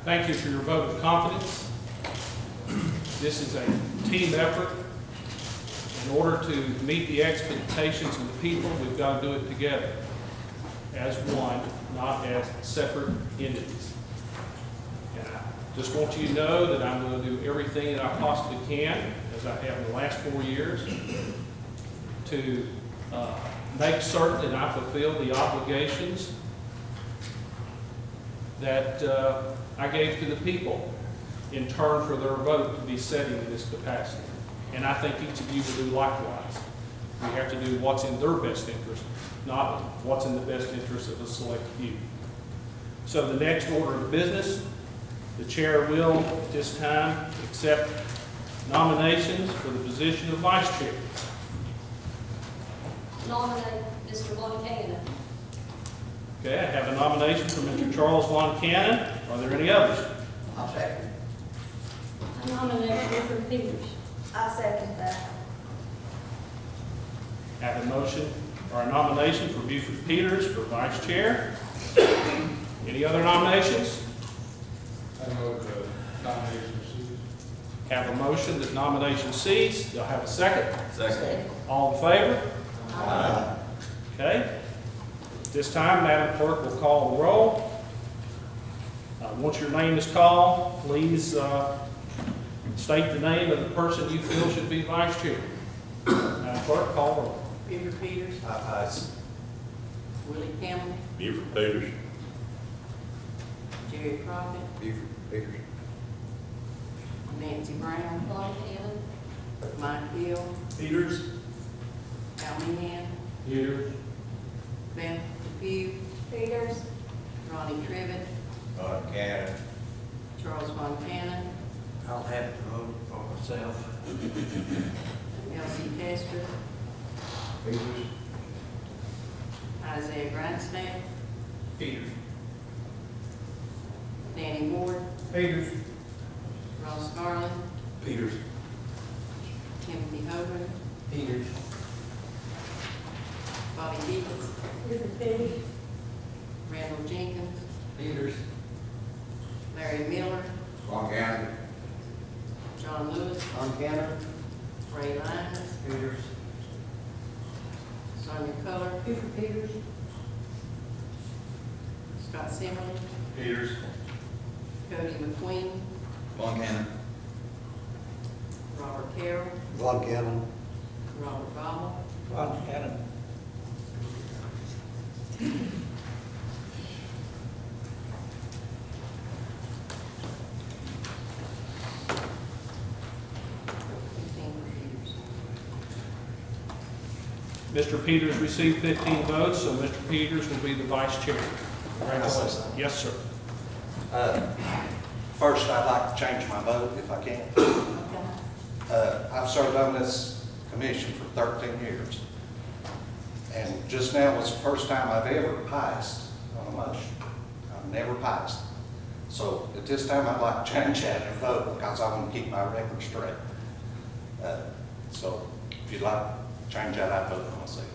Thank you for your vote of confidence. This is a team effort. In order to meet the expectations of the people, we've got to do it together as one, not as separate entities. And I just want you to know that I'm going to do everything that I possibly can, as I have in the last 4 years, to make certain that I fulfill the obligations that I gave to the people in turn for their vote to be setting in this capacity. And I think each of you will do likewise. We have to do what's in their best interest, not what's in the best interest of a select few. So the next order of business, the chair will, at this time, accept nominations for the position of vice chair. Nominate Mr. Von Cannon. Okay, I have a nomination for Mr. Charles Von Cannon. Are there any others? I'll second. I nominate Buford Peters. I second that. Have a motion or a nomination for Buford Peters for vice chair. Any other nominations? I move the nomination cease. Have a motion that nomination cease. You'll have a second. Second. All in favor? Aye. Okay. This time, Madam Clerk will call the roll. Once your name is called, please state the name of the person you feel should be vice chair. Madam Clerk, call the roll. Buford Peters, Aye. Willie Campbell, Buford Peters. Jerry Crockett, Buford Peters. Nancy Brown, Lonnie Cannon. Mike Hill, Peters. Al Meehan, Peters. Beth Depew, Peters. Ronnie Trivet, Cannon. Charles Montana, I'll have to vote for myself. Elsie Tester, Peters. Isaiah Grindstaff, Peters. Danny Moore, Peters. Ross Garland, Peters. Timothy Hogan, Peters. Bobby Deacons, Buford Peters. Randall Jenkins, Peters. Larry Miller, Cannon. John Lewis, Cannon. Ray Lyons, Peters. Sonia Culler, Buford Peters. Scott Simmerly, Peters. Cody McQueen, Cannon. Robert Carroll, Von Cannon. Robert Gobble, Von Cannon. Mr. Peters received 15 votes, so Mr. Peters will be the vice chair. Congratulations. Yes, sir. First, I'd like to change my vote if I can. I've served on this commission for 13 years. And just now was the first time I've ever passed on a motion. I've never passed. So at this time, I'd like to change that and vote because I want to keep my record straight. So if you'd like to change that, I'd vote for myself.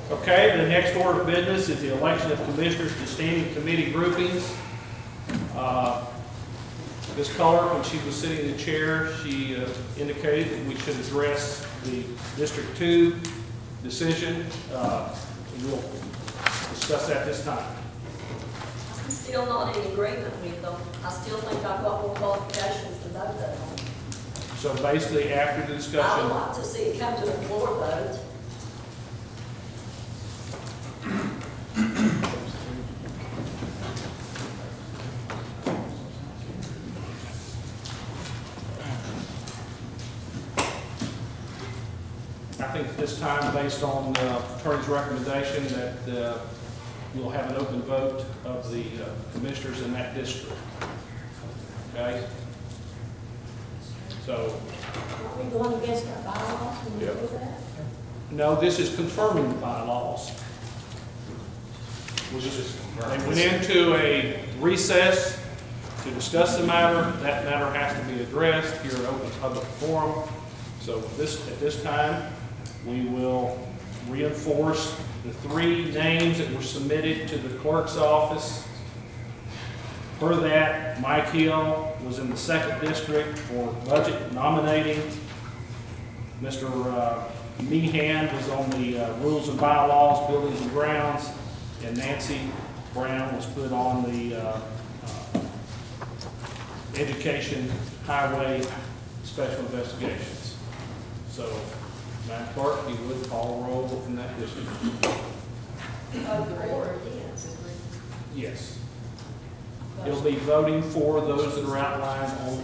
Okay, the next order of business is the election of commissioners to standing committee groupings. Ms. Culler, when she was sitting in the chair, she indicated that we should address the District 2 decision. We'll discuss that this time. I'm still not in agreement with them. I still think I've got more qualifications to vote that on. So basically, after the I discussion, would like to see it come to a floor vote. I think at this time, based on the attorney's recommendation, that we'll have an open vote of the commissioners in that district. Okay? So, Are we going against our bylaws when we Yep. do that? no, this is confirming the bylaws. They went into a recess to discuss the matter. That matter has to be addressed here in open public forum. So at this time, we will reinforce the 3 names that were submitted to the clerk's office. Per that, Mike Hill was in the 2nd district for budget nominating. Mr. Meehan was on the rules and bylaws, buildings and grounds, and Nancy Brown was put on the education, highway, special investigations. So, Madam Clerk, you would call a roll from that district. Yes. It'll be voting for those that are outlined on.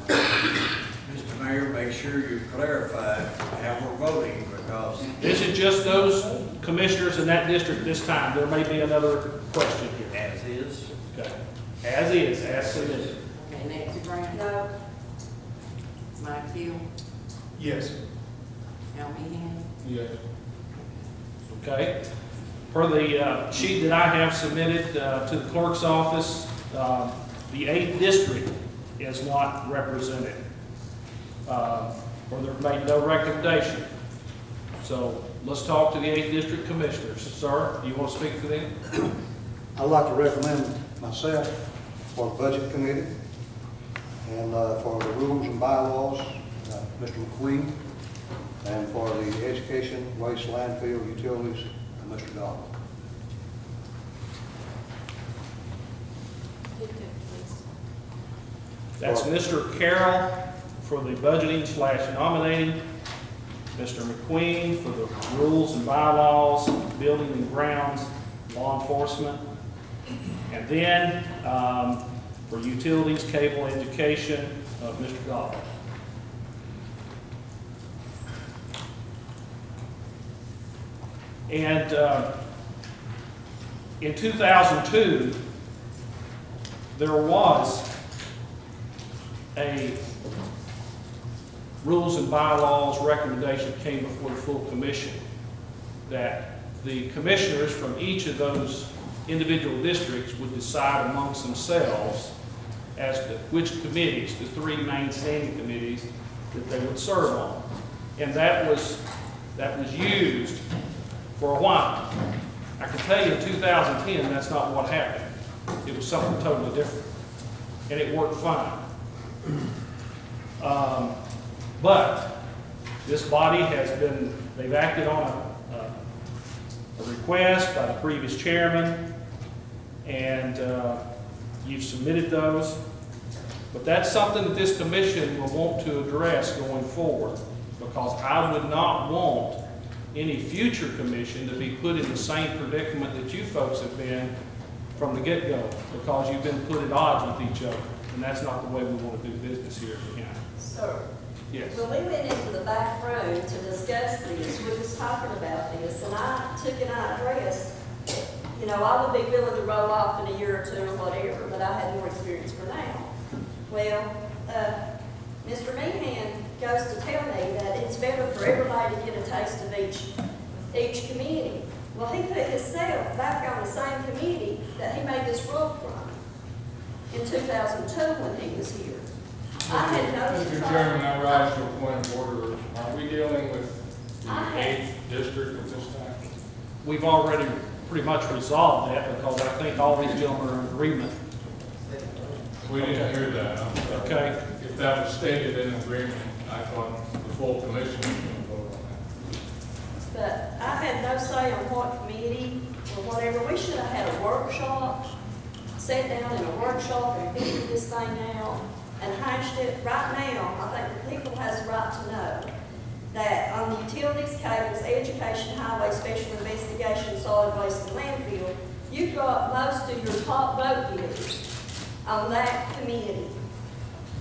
Mr. Mayor, make sure you clarify how we're voting because. This is just those commissioners in that district this time. There may be another question here. As is. Okay. As is, as submitted. okay, Nancy Brown, No. Mike Hill, Yes. Al Meehan. Yes. Okay. Per the sheet that I have submitted to the clerk's office, the 8th district is not represented, or they've made no recommendation. So let's talk to the 8th district commissioners. Sir, do you want to speak for them? I'd like to recommend myself for the budget committee, and for the rules and bylaws, Mr. McQueen, and for the education, waste, landfill, utilities, Mr. Goff. That's Mr. Carroll for the budgeting / nominating, Mr. McQueen for the rules and bylaws, building and grounds, law enforcement, and then for utilities, cable, education, Mr. Goff. And in 2002, there was a rules and bylaws recommendation came before the full commission that the commissioners from each of those individual districts would decide amongst themselves as to which committees, the 3 main standing committees, that they would serve on. And that was used for a while. I can tell you in 2010, that's not what happened. It was something totally different. And it worked fine. But this body they've acted on a request by the previous chairman, and you've submitted those. But that's something that this commission will want to address going forward, because I would not want any future commission to be put in the same predicament that you folks have been from the get-go, because you've been put at odds with each other, and that's not the way we want to do business here at the county. Sir. Yes. When we went into the back room to discuss this, we was talking about this, and I took and I addressed, you know, I would be willing to roll off in a year or 2 or whatever, but I had more experience for now. Well, Mr. Meehan goes to tell me that it's better for everybody to get a taste of each committee. Well, he put himself back on the same committee that he made this rule from in 2002 when he was here. I had no. Mr. Chairman, I rise to a point of order. Are we dealing with the 8th district at this time? We've already pretty much resolved that, because I think all these gentlemen are in agreement. We didn't hear that. I'm sorry. Okay. If that was stated in agreement, I thought the full commission was going to vote on that. But I had no say on what committee or whatever. We should have had a workshop, sat down in a workshop and figured this thing out and hashed it. Right now, I think the people has the right to know that on the utilities, cables, education, highway, special investigation, solid waste, and landfill, you've got most of your top vote getters on that committee.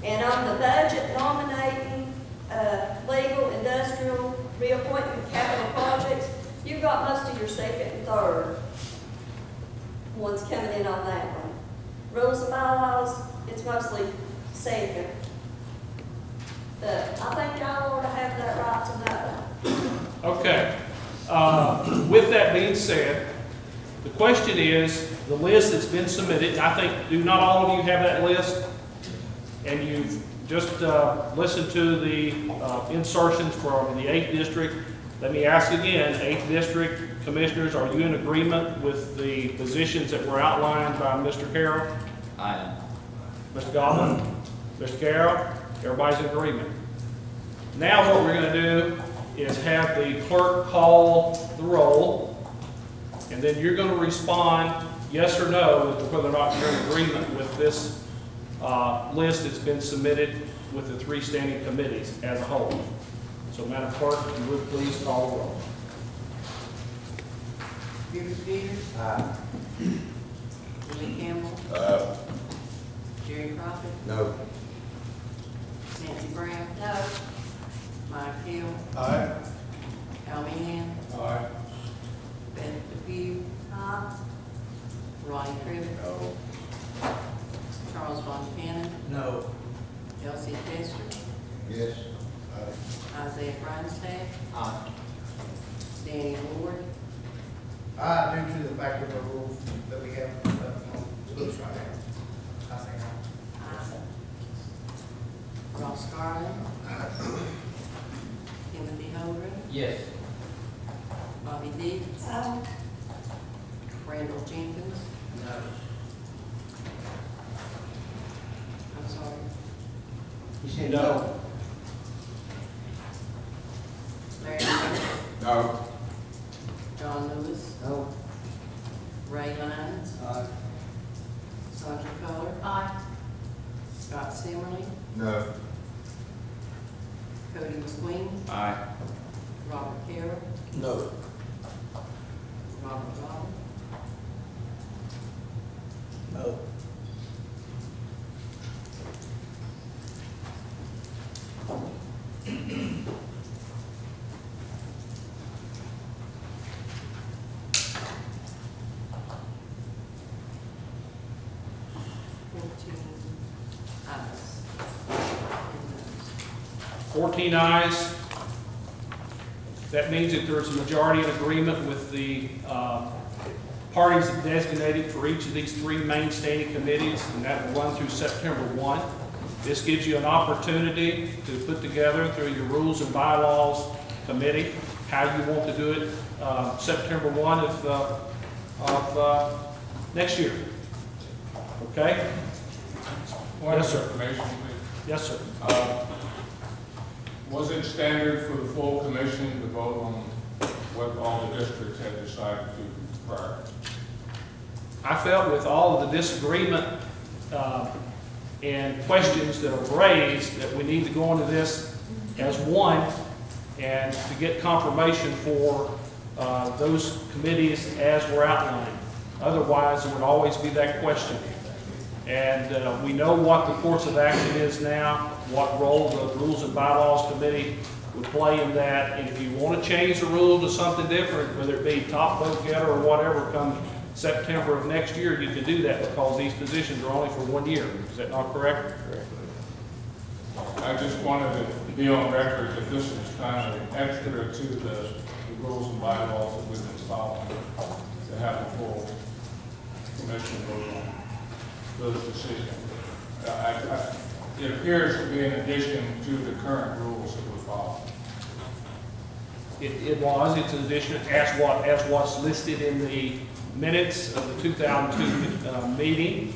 And on the budget, nominating, legal, industrial, reappointment, capital projects, you've got most of your second and third ones coming in on that one. Rules and bylaws, it's mostly second. But I think y'all ought to have that right to know. Okay. With that being said, the question is, the list that's been submitted, and I think, do not all of you have that list? And you've just listened to the insertions from the 8th district. Let me ask again, 8th district commissioners, are you in agreement with the positions that were outlined by Mr. Carroll? I am. Mr. Goblin? Mr. Carroll? Everybody's in agreement. Now what we're going to do is have the clerk call the roll, and then you're going to respond yes or no as to whether or not you're in agreement with this list that's been submitted with the 3 standing committees as a whole. So, Madam Clerk, if you would please call the roll. Buford Peters. Aye. Willie Campbell. Jerry Crockett. No. Nancy Brown. No. Mike Hill. Aye. Al Meehan. Aye. Beth Depew. Ronnie Crivitt. No. Charles Von Cannon. No. Elsie Tester. Yes. Isaiah Breinstadt. Aye. Danny Ward, Due to the fact of the rules that we have on the books right now, I think Ross Garland, Timothy Holden, Yes. Bobby Dees, Randall Jenkins, No. I'm sorry, You said No. Larry Miller, No. John Lewis, No. Ray Lyons, Sandra Culler, Scott Simmerly, No. Cody McQueen, Aye. Robert Carroll, No. Robert Goff, No. ayes. 14 ayes. That means that there's a majority in agreement with the parties designated for each of these three main standing committees, and that will run through September 1. This gives you an opportunity to put together through your rules and bylaws committee how you want to do it September 1 of next year. Okay? One Yes, sir. information, please. Yes, sir. Was it standard for the full commission to vote on what all the districts had decided to prior? I felt with all of the disagreement and questions that are raised that we need to go into this as one and to get confirmation for those committees as were outlined. Otherwise, there would always be that question. And we know what the course of action is now, what role the Rules and Bylaws Committee would play in that. And if you want to change the rule to something different, whether it be top vote getter or whatever, come September of next year, you can do that because these positions are only for 1 year. Is that not correct? I just wanted to be on record that this is kind of extra to the rules and bylaws that we've been following, to have a full commission vote on those decisions. It appears to be in addition to the current rules that we follow. It was. It's an addition as what's listed in the minutes of the 2002 meeting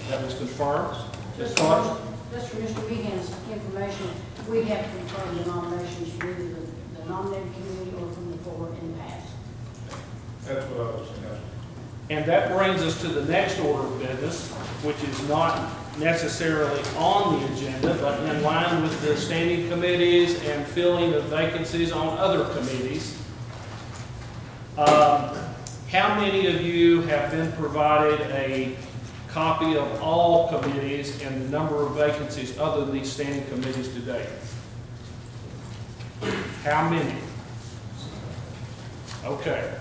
that was confirmed. Just for Mr. Behan's information, we have confirmed the nominations from either the nominating committee or from the floor in the past. That's what I was suggesting. And that brings us to the next order of business, which is not necessarily on the agenda, but in line with the standing committees and filling of vacancies on other committees. How many of you have been provided a copy of all committees and the number of vacancies other than these standing committees today? How many? Okay.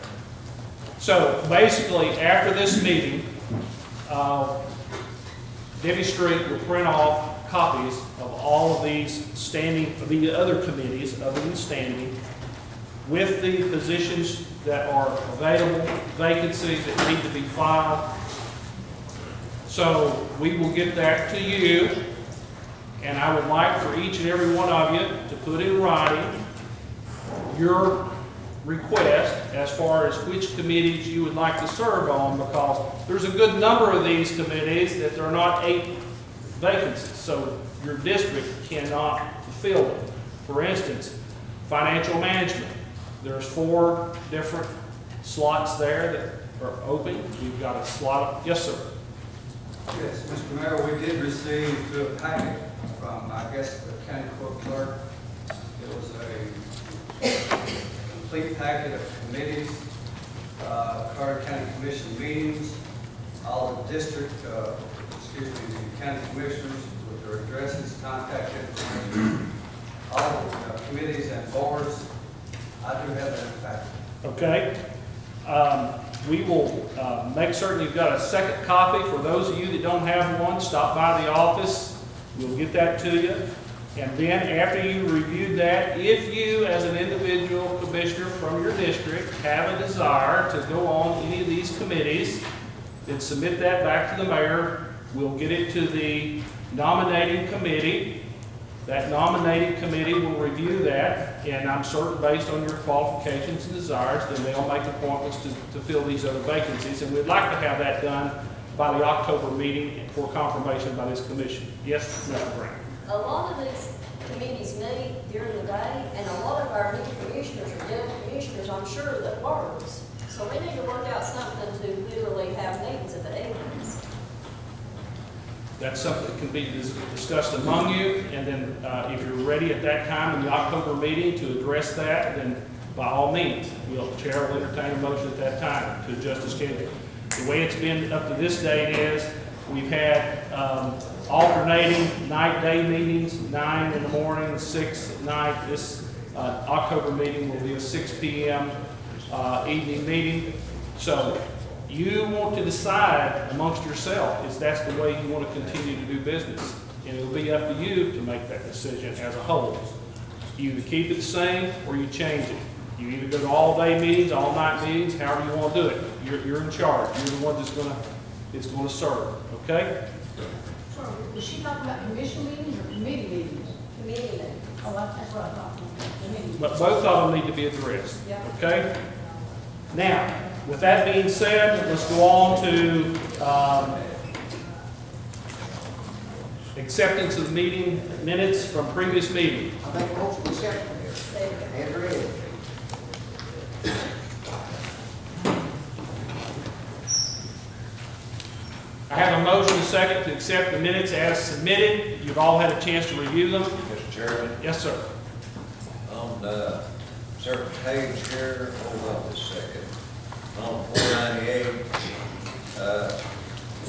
So basically, after this meeting, Debbie Street will print off copies of all of these standing, the other committees other than standing, with the positions that are available, vacancies that need to be filed. So we will get that to you, and I would like for each and every one of you to put in writing your request as far as which committees you would like to serve on, because there's a good number of these committees that there are not 8 vacancies, so your district cannot fulfill them. For instance, financial management. There's 4 different slots there that are open. We've got a slot. Yes, sir. Yes, Mr. Mayor, we did receive through a packet from, I guess, the county court clerk. It was a complete packet of committees, Carter County Commission meetings, all the district, the county commissioners with their addresses, contact information, all the committees and boards. I do have that in fact. Okay. We will make certain you've got a second copy. For those of you that don't have one, stop by the office. We'll get that to you. And then after you reviewed that, if you, as an individual commissioner from your district, have a desire to go on any of these committees, then submit that back to the mayor. We'll get it to the nominating committee. That nominating committee will review that, and I'm certain based on your qualifications and desires, then they'll make appointments to fill these other vacancies. And we'd like to have that done by the October meeting for confirmation by this commission. Yes, Mr. Brown? A lot of these committees meet during the day, and a lot of our new commissioners or young commissioners, I'm sure, that works. So we need to work out something to literally have meetings at the evenings. That's something that can be discussed among you, and then if you're ready at that time in the October meeting to address that, then by all means, Chair will entertain a motion at that time to adjust the schedule. The way it's been up to this date is we've had alternating night-day meetings, 9 in the morning, 6 at night. This October meeting will be a 6 p.m. Evening meeting. So you want to decide amongst yourself if that's the way you want to continue to do business. And it'll be up to you to make that decision as a whole. You either keep it the same or you change it. You either go to all-day meetings, all-night meetings, however you want to do it. You're in charge. You're the one that's going to serve. Okay? Sorry, was she talking about commission meetings or committee meetings? Committee meetings. Oh, that's what I thought. But both of them need to be addressed. Yeah. Okay? Now, with that being said, let's go on to acceptance of the meeting minutes from previous meeting. I make a motion to accept them. As read. I have a motion and a second to accept the minutes as submitted. You've all had a chance to review them. Mr. Chairman, Yes, sir. on certain page here, hold on just a second. On 498,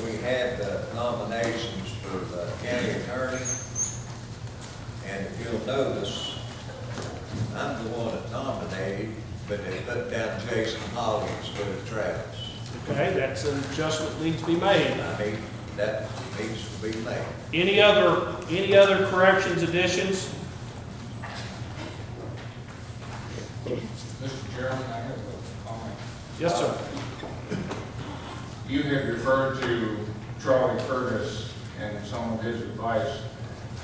we had the nominations for the county attorney. And if you'll notice, I'm the one that nominated, but they put down Jason Holly instead of Travis. Okay, that's an adjustment that needs to be made. I mean, that needs to be made. Any other corrections, additions? Mr. Chairman, I have a comment. Yes, sir. You had referred to Charlie Curtis and some of his advice,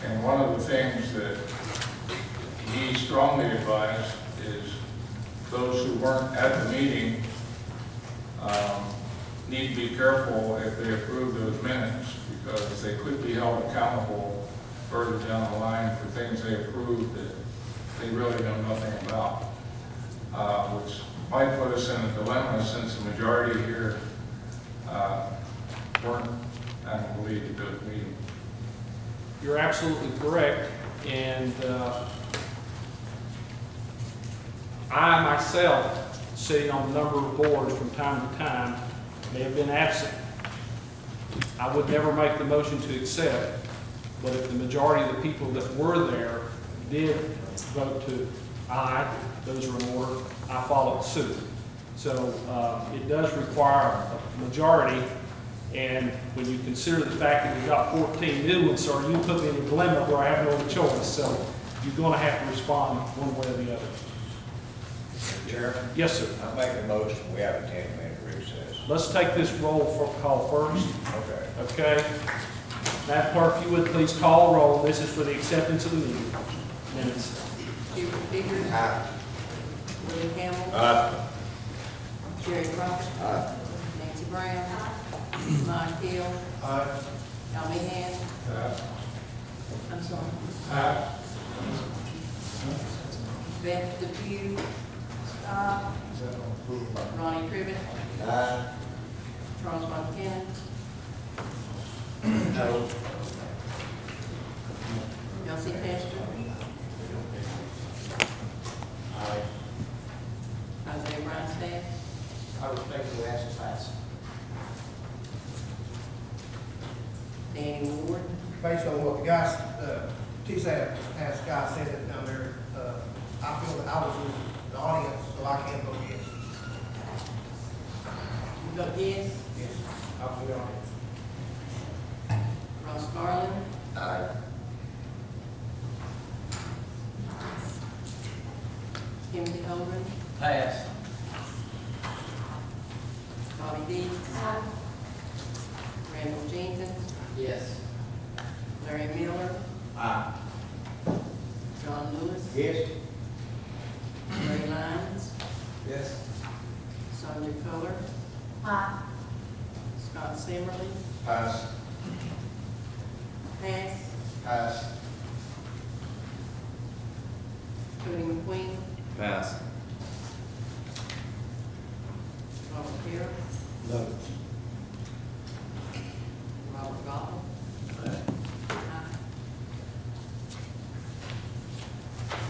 and one of the things that he strongly advised is those who weren't at the meeting need to be careful if they approve those minutes, because they could be held accountable further down the line for things they approved that they really know nothing about, which might put us in a dilemma since the majority here weren't, I don't believe, at the meeting. You're absolutely correct. And I myself, sitting on a number of boards from time to time, may have been absent. I would never make the motion to accept, but if the majority of the people that were there did vote to aye, those are in order, I followed suit. So it does require a majority, and when you consider the fact that we've got 14 new ones, sir, you put me in a dilemma where I have no other choice, so you're going to have to respond one way or the other. Mr. Chairman? Yes, sir. I make a motion, we have a 10-minute recess. Let's take this roll call first. Okay. Okay. Madam Clerk, if you would please call roll. This is for the acceptance of the meeting minutes. Hubert Biggers. Aye. Willie Campbell. Aye. Jerry Roberts. Aye. Nancy Brown. Mike Hill. Aye. Tommy Hand. I'm sorry. Aye. Beth Depew. Ronnie Cribbett. Aye. Charles Montana. No. Elsie Tester. Aye. Isaiah Bryanstaff. I respectfully ask to pass. Danny Ward. Based on what the guys, TSAT asked Guy said it down there, I feel that I was in the audience, so I can't vote yes. You vote yes. Yes, I was in the audience. Ross Garland. Aye. Holdren, Pass. Bobby Dees, Randall Jenkins, Yes. Larry Miller, Aye. John Lewis, Yes. Ray Lyons, Yes. Sonia Coler, Scott Simmerly, Pass. Pass, Pass. Cody McQueen, Pass. Robert Carroll, No. Robert Goff.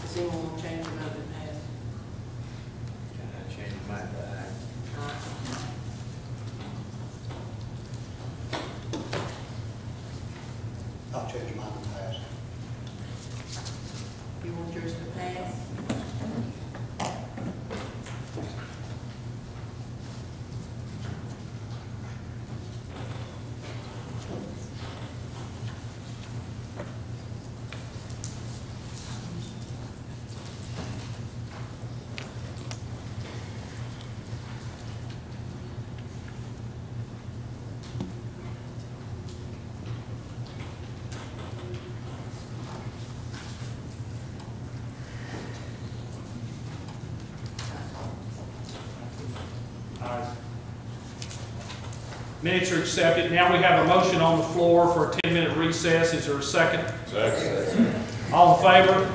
Does anyone want to change their vote to pass? Can I change my mind? I'll change mine to pass. You want yours to pass? Minutes are accepted. Now we have a motion on the floor for a 10-minute recess. Is there a second? Second. All in favor?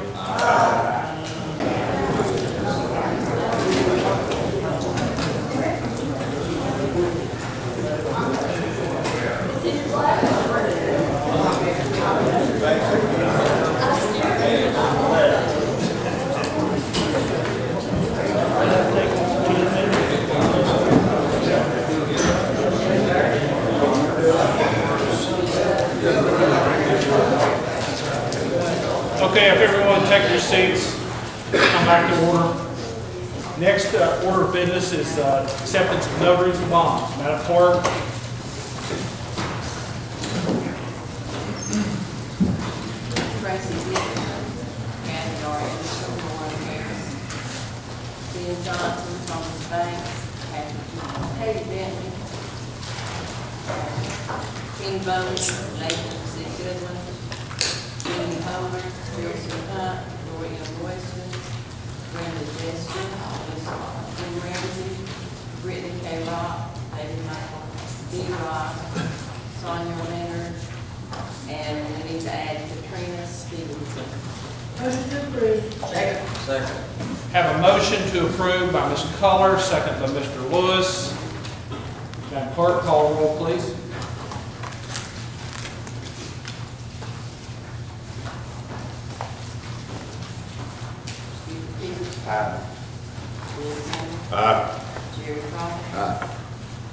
Okay, if everyone take your seats, come back to order. Next order of business is acceptance of notaries and bonds. Madam Clerk. Tracy Dixon, Kathy Arrington, Lauren Harris, Ben Johnson, Thomas Banks, Katie Bentley, King Bowman, Nathan C. Goodwin, Jenny Homer, Wilson Hunt, Gloria Royston, Brenda Jester, Jim Ramsey, Brittany K. Rock, David Michael D. Rock, Sonia Leonard, and we need to add Katrina Stevenson. Motion to approve. Second. Have a motion to approve by Ms. Culler, second by Mr. Lewis. Madam Clerk, call the roll, please. Steve Peters, Aye. Bill Campbell, Aye. Jerry Crawford, Aye.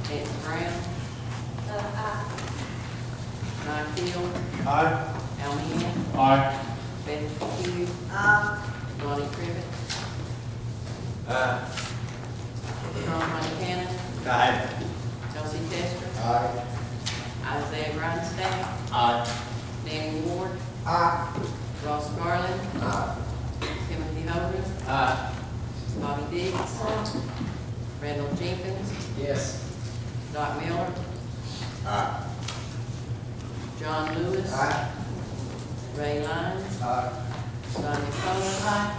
Nancy Brown, Ryan Field, Aye. Al Meehan, Aye. Beth Hughes, Lonnie Crivitt, Aye. Ron Montana, Aye. Chelsea Tester, Aye. Isaiah Grindstaff, Aye. Danny Ward, Aye. Ross Garland, Aye. Timothy Hogan, Aye. Bobby Diggs, Randall Jenkins, Yes. Doc Miller, Aye. John Lewis, Ray Lyons, Sonia Coler,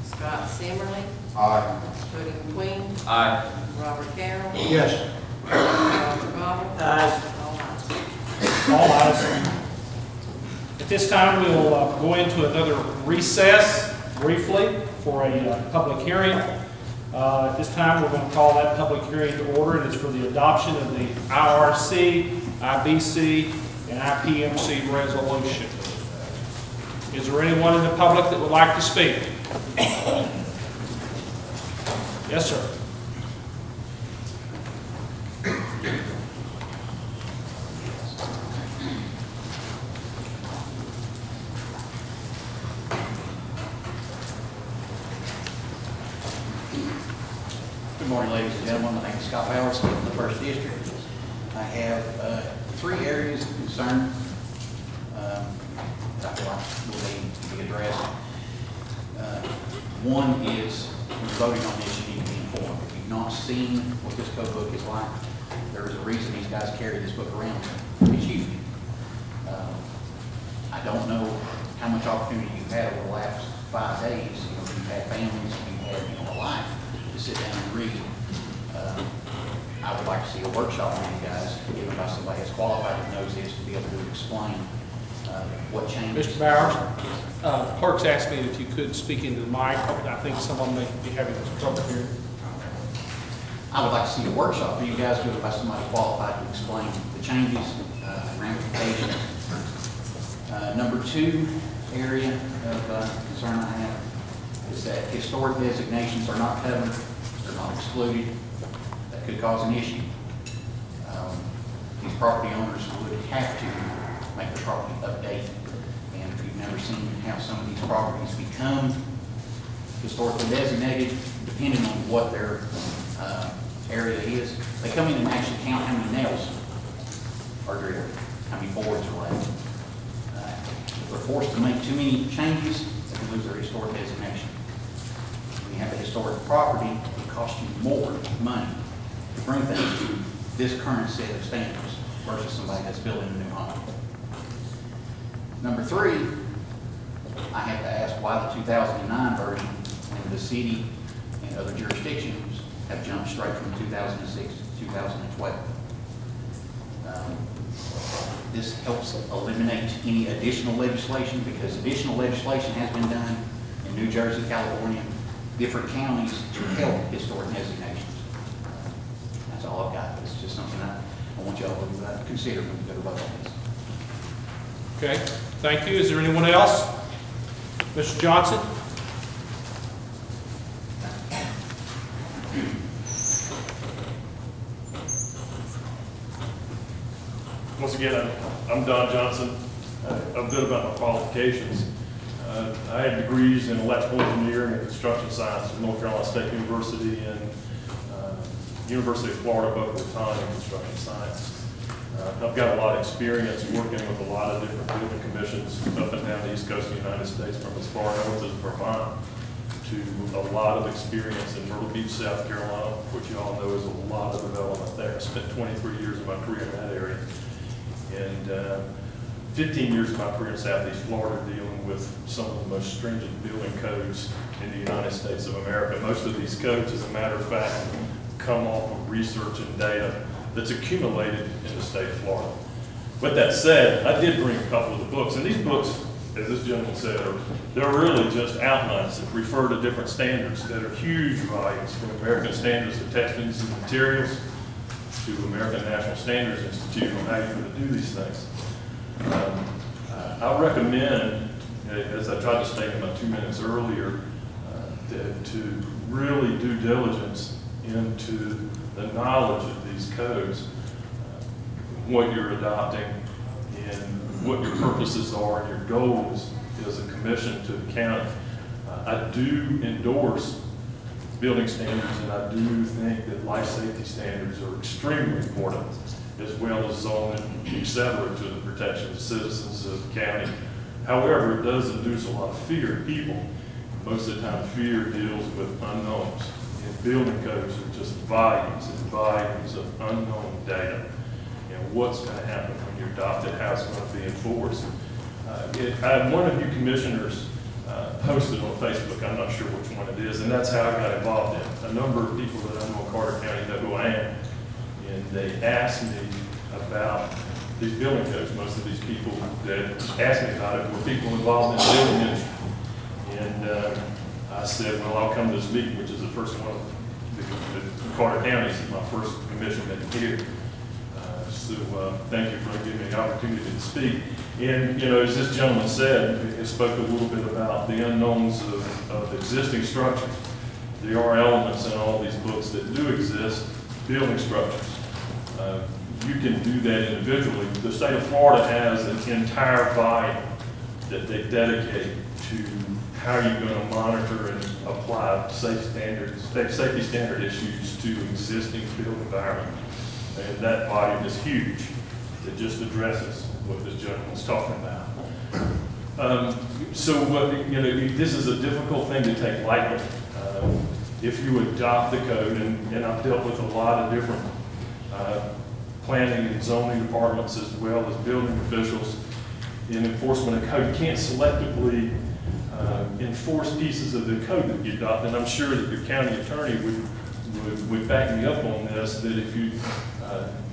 Scott Simmerly, Aye. Cody McQueen, Aye. Robert Carroll, Yes. Roger Goff, Aye. all ayes. All ayes. At this time, we will go into another recess briefly for a public hearing. At this time, we're going to call that public hearing to order, and it's for the adoption of the IRC, IBC, and IPMC resolution. Is there anyone in the public that would like to speak? Yes, sir. Good morning, ladies and gentlemen. My name is Scott Bowers, from the First District. I have 3 areas of concern that I feel like will need to be addressed. One is, when voting on this, you need to be informed. If you've not seen what this code book is like, there is a reason these guys carry this book around. It's huge. I don't know how much opportunity you've had over the last 5 days. You know, you've had families, you've had, you know, a life to sit down and read. I would like to see a workshop with you guys, given by somebody that's qualified that knows this, to be able to explain what changes. Mr. Bowers, the clerk's asked me if you could speak into the mic. I think someone may be having trouble here. I would like to see a workshop for you guys, given by somebody qualified to explain the changes, ramifications. Number 2 area of concern I have is that historic designations are not covered, they're not excluded. That could cause an issue. These property owners would have to make the property update. And if you've never seen how some of these properties become historically designated, depending on what their area is, they come in and actually count how many nails are drilled, how many boards are laid. If they're forced to make too many changes, they can lose their historic designation. When you have a historic property, it costs you more money to bring things to this current set of standards versus somebody that's building a new home. Number 3, I have to ask why the 2009 version in the city and other jurisdictions have jumped straight from 2006 to 2012. This helps eliminate any additional legislation, because additional legislation has been done in New Jersey, California, different counties to help historic designations. That's all I've got. It's just something I want y'all to consider when you go to vote on this. Okay, thank you. Is there anyone else? Mr. Johnson? Once again, I'm Don Johnson. A bit about my qualifications. I have degrees in electrical engineering and construction science from North Carolina State University and University of Florida Boca Raton in construction science. I've got a lot of experience working with a lot of different building commissions up and down the east coast of the United States, from as far north as Vermont to a lot of experience in Myrtle Beach, South Carolina, which you all know is a lot of development there. I spent 23 years of my career in that area. And 15 years of my career in Southeast Florida dealing with some of the most stringent building codes in the United States of America. Most of these codes, as a matter of fact, come off of research and data that's accumulated in the state of Florida. With that said, I did bring a couple of the books, and these books, as this gentleman said, they're really just outlines that refer to different standards that are huge volumes, from American Standards of Textbooks and Materials to American National Standards Institute on how you're going to do these things. I recommend, as I tried to state in my 2 minutes earlier, to really do diligence into the knowledge of these codes, what you're adopting, and what your purposes are and your goals as a commission to the county. I do endorse building standards, and I do think that life safety standards are extremely important, as well as zoning, et cetera, to the protection of citizens of the county. However, it does induce a lot of fear in people. Most of the time, fear deals with unknowns. And building codes are just volumes and volumes of unknown data. And what's going to happen when you adopt it, how it's going to be enforced. One of you commissioners posted on Facebook, I'm not sure which one it is, and that's how I got involved in it. A number of people that I know in Carter County know who I am, and they asked me about these building codes. Most of these people that asked me about it were people involved in the building industry. And I said, well, I'll come to this meeting, which is the first one in Carter County. This is my first commission meeting here. So thank you for giving me the opportunity to speak. And, you know, as this gentleman said, he spoke a little bit about the unknowns of existing structures. There are elements in all these books that do exist, building structures. You can do that individually. The state of Florida has an entire volume that they dedicate to how you're going to monitor and apply safety standard issues to existing built environment. And that volume is huge. It just addresses what this gentleman's talking about. So what, this is a difficult thing to take lightly. If you adopt the code, and I've dealt with a lot of different planning and zoning departments as well as building officials in enforcement of code, you can't selectively enforce pieces of the code that you adopt. And I'm sure that your county attorney would back me up on this, that if you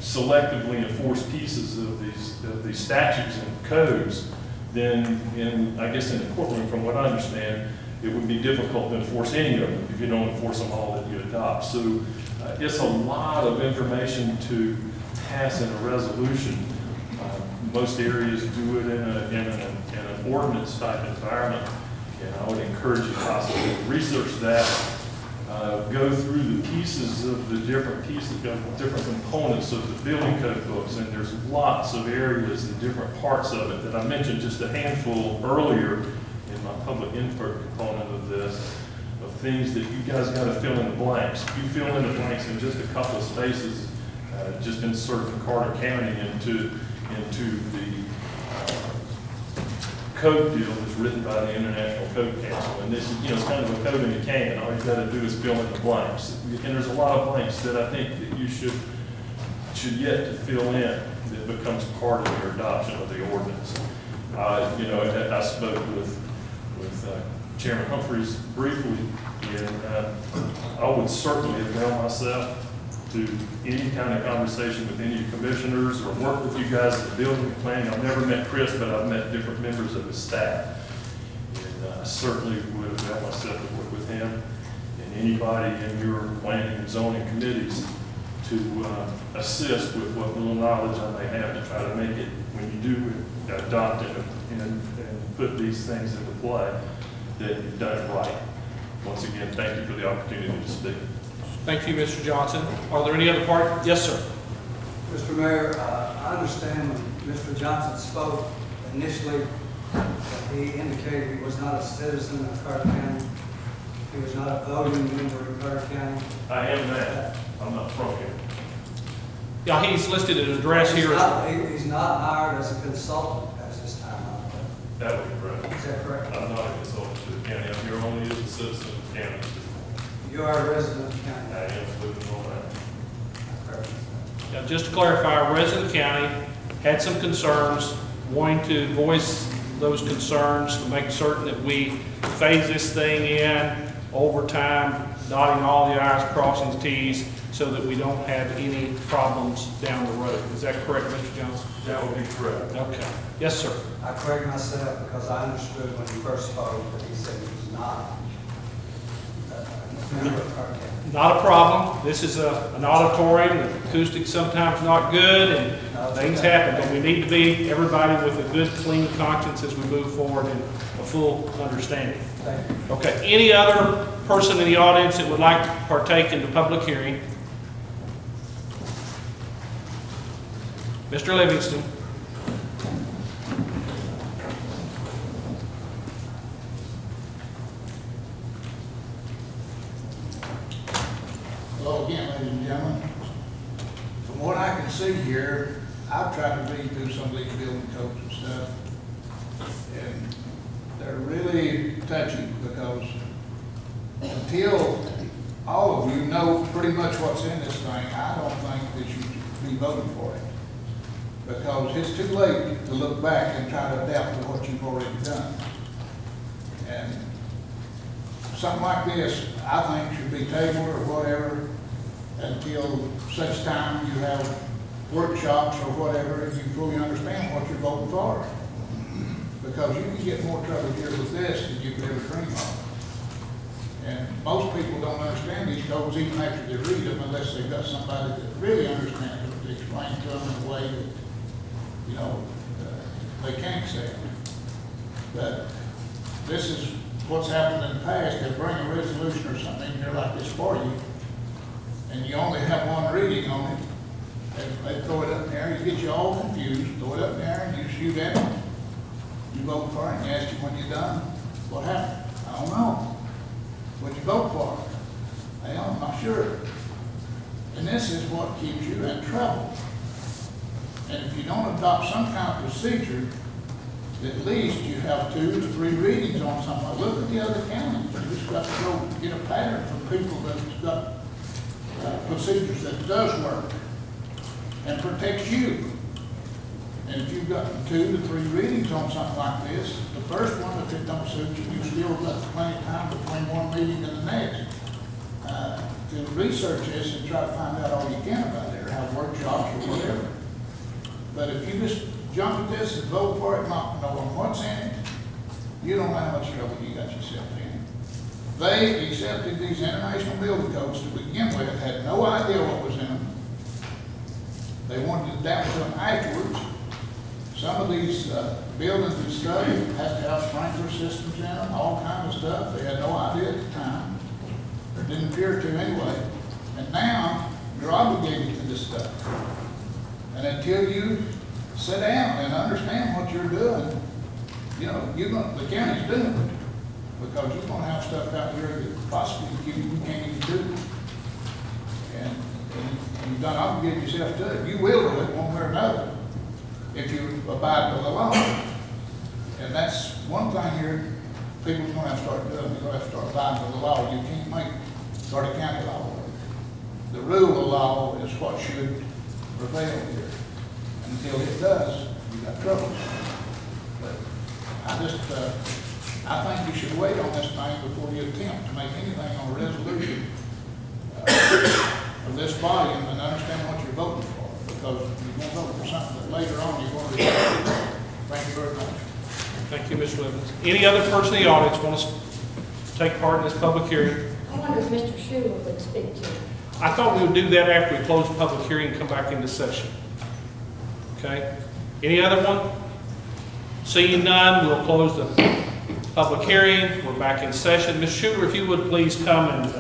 selectively enforce pieces of these statutes and codes, then I guess in the courtroom, from what I understand, it would be difficult to enforce any of them if you don't enforce them all that you adopt. So it's a lot of information to pass in a resolution. Most areas do it in an ordinance type environment, and I would encourage you possibly to research that. Go through the pieces of the different components of the building code books, and there's lots of areas and different parts of it that I mentioned just a handful earlier in my public input component of this, of things that you guys got to fill in the blanks. If you fill in the blanks in just a couple of spaces, just insert from Carter County into the code deal that's written by the International Code Council. And this is, it's kind of a code in a can. All you've got to do is fill in the blanks. And there's a lot of blanks that I think that you should yet to fill in that becomes part of your adoption of the ordinance. I spoke with Chairman Humphreys briefly, and I would certainly avail myself to any kind of conversation with any commissioners or work with you guys at the building and planning. I've never met Chris, but I've met different members of his staff. And I certainly would avail myself to work with him and anybody in your planning and zoning committees to assist with what little knowledge I may have to try to make it, when you do adopt it and put these things into play, that you've done it right. Once again, thank you for the opportunity to speak. Thank you, Mr. Johnson. Are there any other part? Yes, sir. Mr. Mayor, I understand when Mr. Johnson spoke initially that he indicated he was not a citizen of Carter County. He was not a voting member of Carter County. I am that. I'm not from here. Yeah, he's listed an address here. He's not hired as a consultant at this time. That would be correct. Is that correct? I'm not a consultant to the county. I'm here only as a citizen of the county. You are a resident of the county. I am living on that. Now, just to clarify, a resident of the county had some concerns, wanting to voice those concerns to make certain that we phase this thing in over time, dotting all the I's, crossing the T's, so that we don't have any problems down the road. Is that correct, Mr. Johnson? That would be correct. Okay. Yes, sir. I correct myself because I understood when he first spoke that he said he was not a member of Carter County. Not a problem. This is an auditorium. The acoustics sometimes not good, and things happen. But we need to be everybody with a good, clean conscience as we move forward and a full understanding. Thank you. Okay. Any other person in the audience that would like to partake in the public hearing? Mr. Livingston. Hello again, ladies and gentlemen. From what I can see here, I've tried to read through some of these building codes and stuff, and they're really touchy because until all of you know pretty much what's in this thing, I don't think that you should be voting for it. Because it's too late to look back and try to adapt to what you've already done. And something like this, I think, should be tabled or whatever until such time you have workshops or whatever and you fully understand what you're voting for. Because you can get more trouble here with this than you could ever dream of. And most people don't understand these codes even after they read them unless they've got somebody that really understands them to explain to them in a way that, they can't say it. But this is what's happened in the past. They bring a resolution or something in here like this for you, and you only have one reading on it. They throw it up in there, you get you all confused, throw it up in there, and you shoot at it. You vote for it, and you ask you when you're done, what happened? I don't know. What'd you vote for? I'm not sure. And this is what keeps you in trouble. And if you don't adopt some kind of procedure at least you have 2 to 3 readings on something. Look at the other counties. You just got to go get a pattern from people that's got procedures that does work and protects you. And if you've gotten 2 to 3 readings on something like this, the first one, if it don't suit you, you still got plenty of time between one meeting and the next to research this and try to find out all you can about it, or have workshops or whatever. But if you just jump at this and vote for it, not knowing what's in it, you don't know how much trouble you got yourself in. They accepted these international building codes to begin with, had no idea what was in them. They wanted to adapt to them afterwards. Some of these buildings and stuff have to have sprinkler systems in them, all kinds of stuff. They had no idea at the time. Or didn't appear to anyway. And now you're obligated to this stuff. And until you sit down and understand what you're doing, you know, the county's doing it. Because you're going to have stuff out here that possibly you can't even do. And you've done obligated yourself to it. You will do it one way or another if you abide by the law. And that's one thing here people's going to have to start doing. They're going to have to start abiding by the law. You can't make Carter County law work. The rule of law is what should prevail here. Until it does, you got trouble. But I think you should wait on this thing before you attempt to make anything on a resolution of this body and understand what you're voting for. Because you're going to vote for something that later on you're going to regret. Thank you very much. Thank you, Mr. Evans. Any other person in the audience want to take part in this public hearing? I wonder if Mr. Schuler would speak to it. I thought we would do that after we close the public hearing and come back into session. Okay? Any other one? Seeing none, we'll close the public hearing. We're back in session. Ms. Schuler, if you would please come and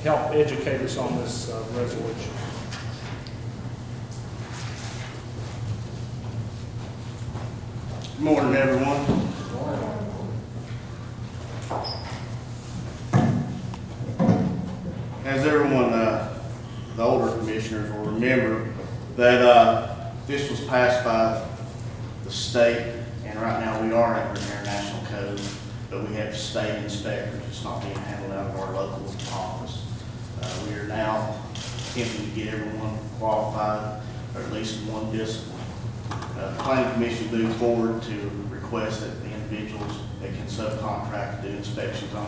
help educate us on this resolution. Good morning, everyone. As everyone, the older commissioners will remember, that this was passed by the state, and right now we are under international code, but we have state inspectors. It's not being handled out of our local office. We are now attempting to get everyone qualified, or at least in one discipline. The Planning Commission moved forward to request that the individuals that can subcontract to do inspections on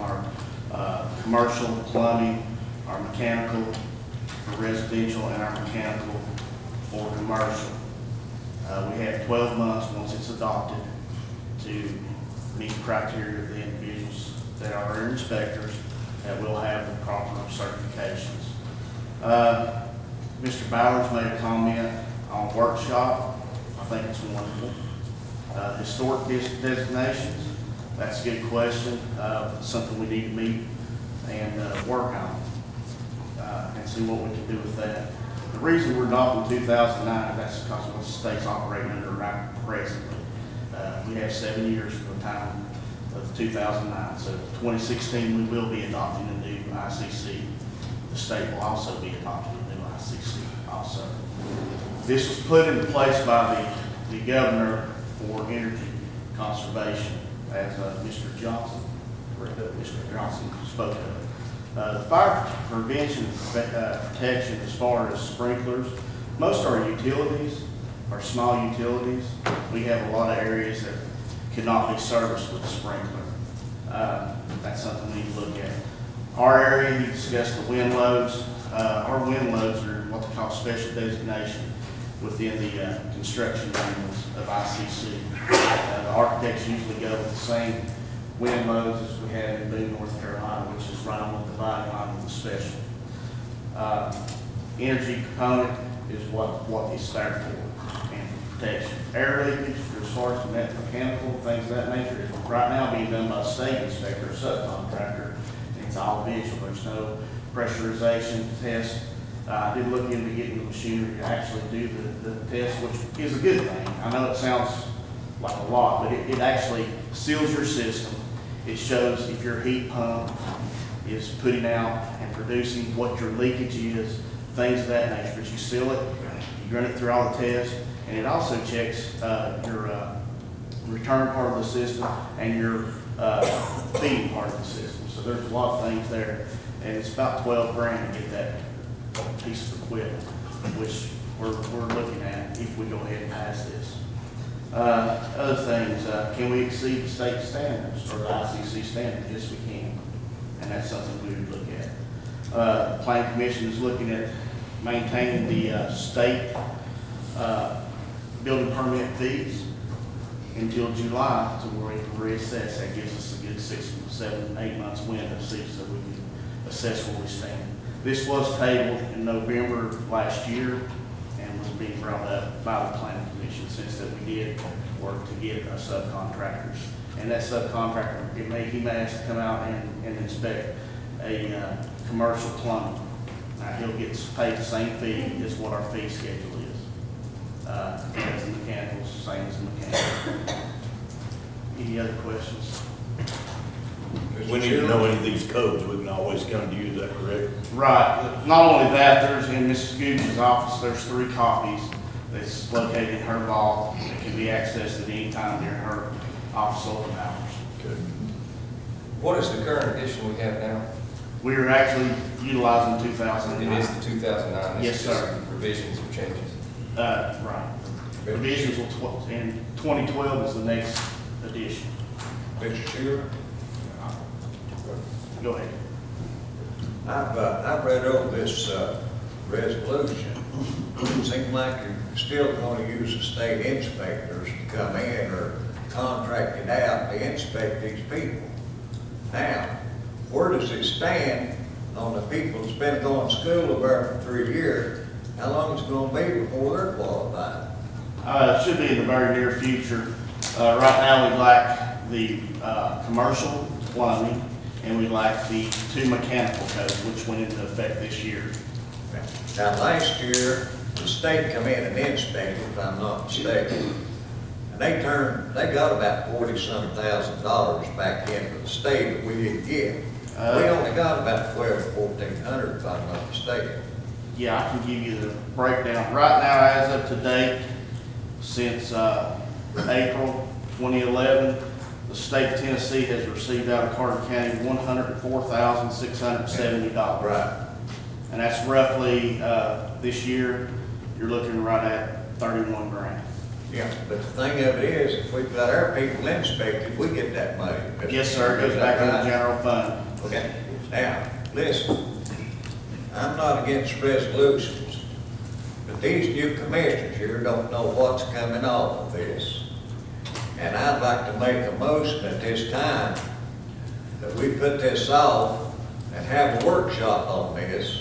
our commercial, plumbing, our mechanical for residential, and our mechanical for commercial. We have 12 months once it's adopted to meet the criteria of the individuals that are our inspectors that will have the proper certifications. Mr. Bowers made a comment on workshop. I think it's wonderful. Historic designations, that's a good question. Something we need to meet and work on and see what we can do with that. The reason we're adopting 2009, that's because of what the state's operating under right presently. We have 7 years from the time of 2009. So 2016, we will be adopting a new ICC. The state will also be adopting a new ICC also. This was put into place by the governor for energy conservation, as Mr. Johnson spoke of. The fire prevention protection as far as sprinklers, most of our utilities are small utilities. We have a lot of areas that cannot be serviced with a sprinkler. That's something we need to look at. Our area, you discussed the wind loads. Our wind loads are what they call special designation within the construction manuals of ICC. The architects usually go with the same wind loads as we have in Boone, North Carolina, which is right on the dividing line with the special. Energy component is what they stand for, and protection. Air leakage, as far as mechanical things of that nature, is right now being done by a state inspector, or subcontractor. It's all visual. There's no pressurization test. I did look into getting the machinery to actually do the test, which is a good thing. I know it sounds like a lot, but it actually seals your system. It shows if your heat pump is putting out and producing what your leakage is, things of that nature. But you seal it, you run it through all the tests, and it also checks your return part of the system and your feeding part of the system. So there's a lot of things there, and it's about 12 grand to get that piece of equipment, which we're looking at if we go ahead and pass this. Other things, can we exceed the state standards or the ICC standards? Yes, we can, and that's something we would look at. The Planning Commission is looking at maintaining the state building permit fees until July to where we can reassess. That gives us a good 6, 7, 8 months window to see so we can assess where we stand. This was tabled in November of last year and was being brought up by the Planning Commission since that we did work to get our subcontractors. And that subcontractor, he may have to come out and inspect a commercial plumbing. Now, he'll get paid the same fee as what our fee schedule is. As the mechanicals, same as the mechanical. Any other questions? We need to know any of these codes, we can always come to you, is that correct? Right. Not only that, there's in Mrs. Gooch's office, there's 3 copies that's located in her vault that can be accessed at any time during her office open hours. Good. What is the current edition we have now? We are actually utilizing 2009. It is the 2009? Yes, sir. Revisions or changes? Right. Revisions will, in 2012 is the next edition. Mr. Shearer? Go ahead. I've read over this resolution. It seems like you're still going to use the state inspectors to come in or contract it out to inspect these people. Now, where does it stand on the people that's been going to school there for 3 years? How long is it going to be before they're qualified? It should be in the very near future. Right now, we lack the commercial plumbing, and we lack the 2 mechanical codes, which went into effect this year. Now, last year, the state come in and inspected, if I'm not mistaken, and they got about $40,000 back into the state that we didn't get. We only got about 1,200 or 1,400, if I'm not mistaken. Yeah, I can give you the breakdown. Right now, as of today, since April 2011, the state of Tennessee has received out of Carter County $104,670. Right. And that's roughly, this year, you're looking right at 31 grand. Yeah, but the thing of it is, if we've got our people inspected, we get that money. Yes, sir, it goes back in the general fund. Okay, now, listen, I'm not against resolutions, but these new commissioners here don't know what's coming off of this. And I'd like to make a motion at this time that we put this off and have a workshop on this.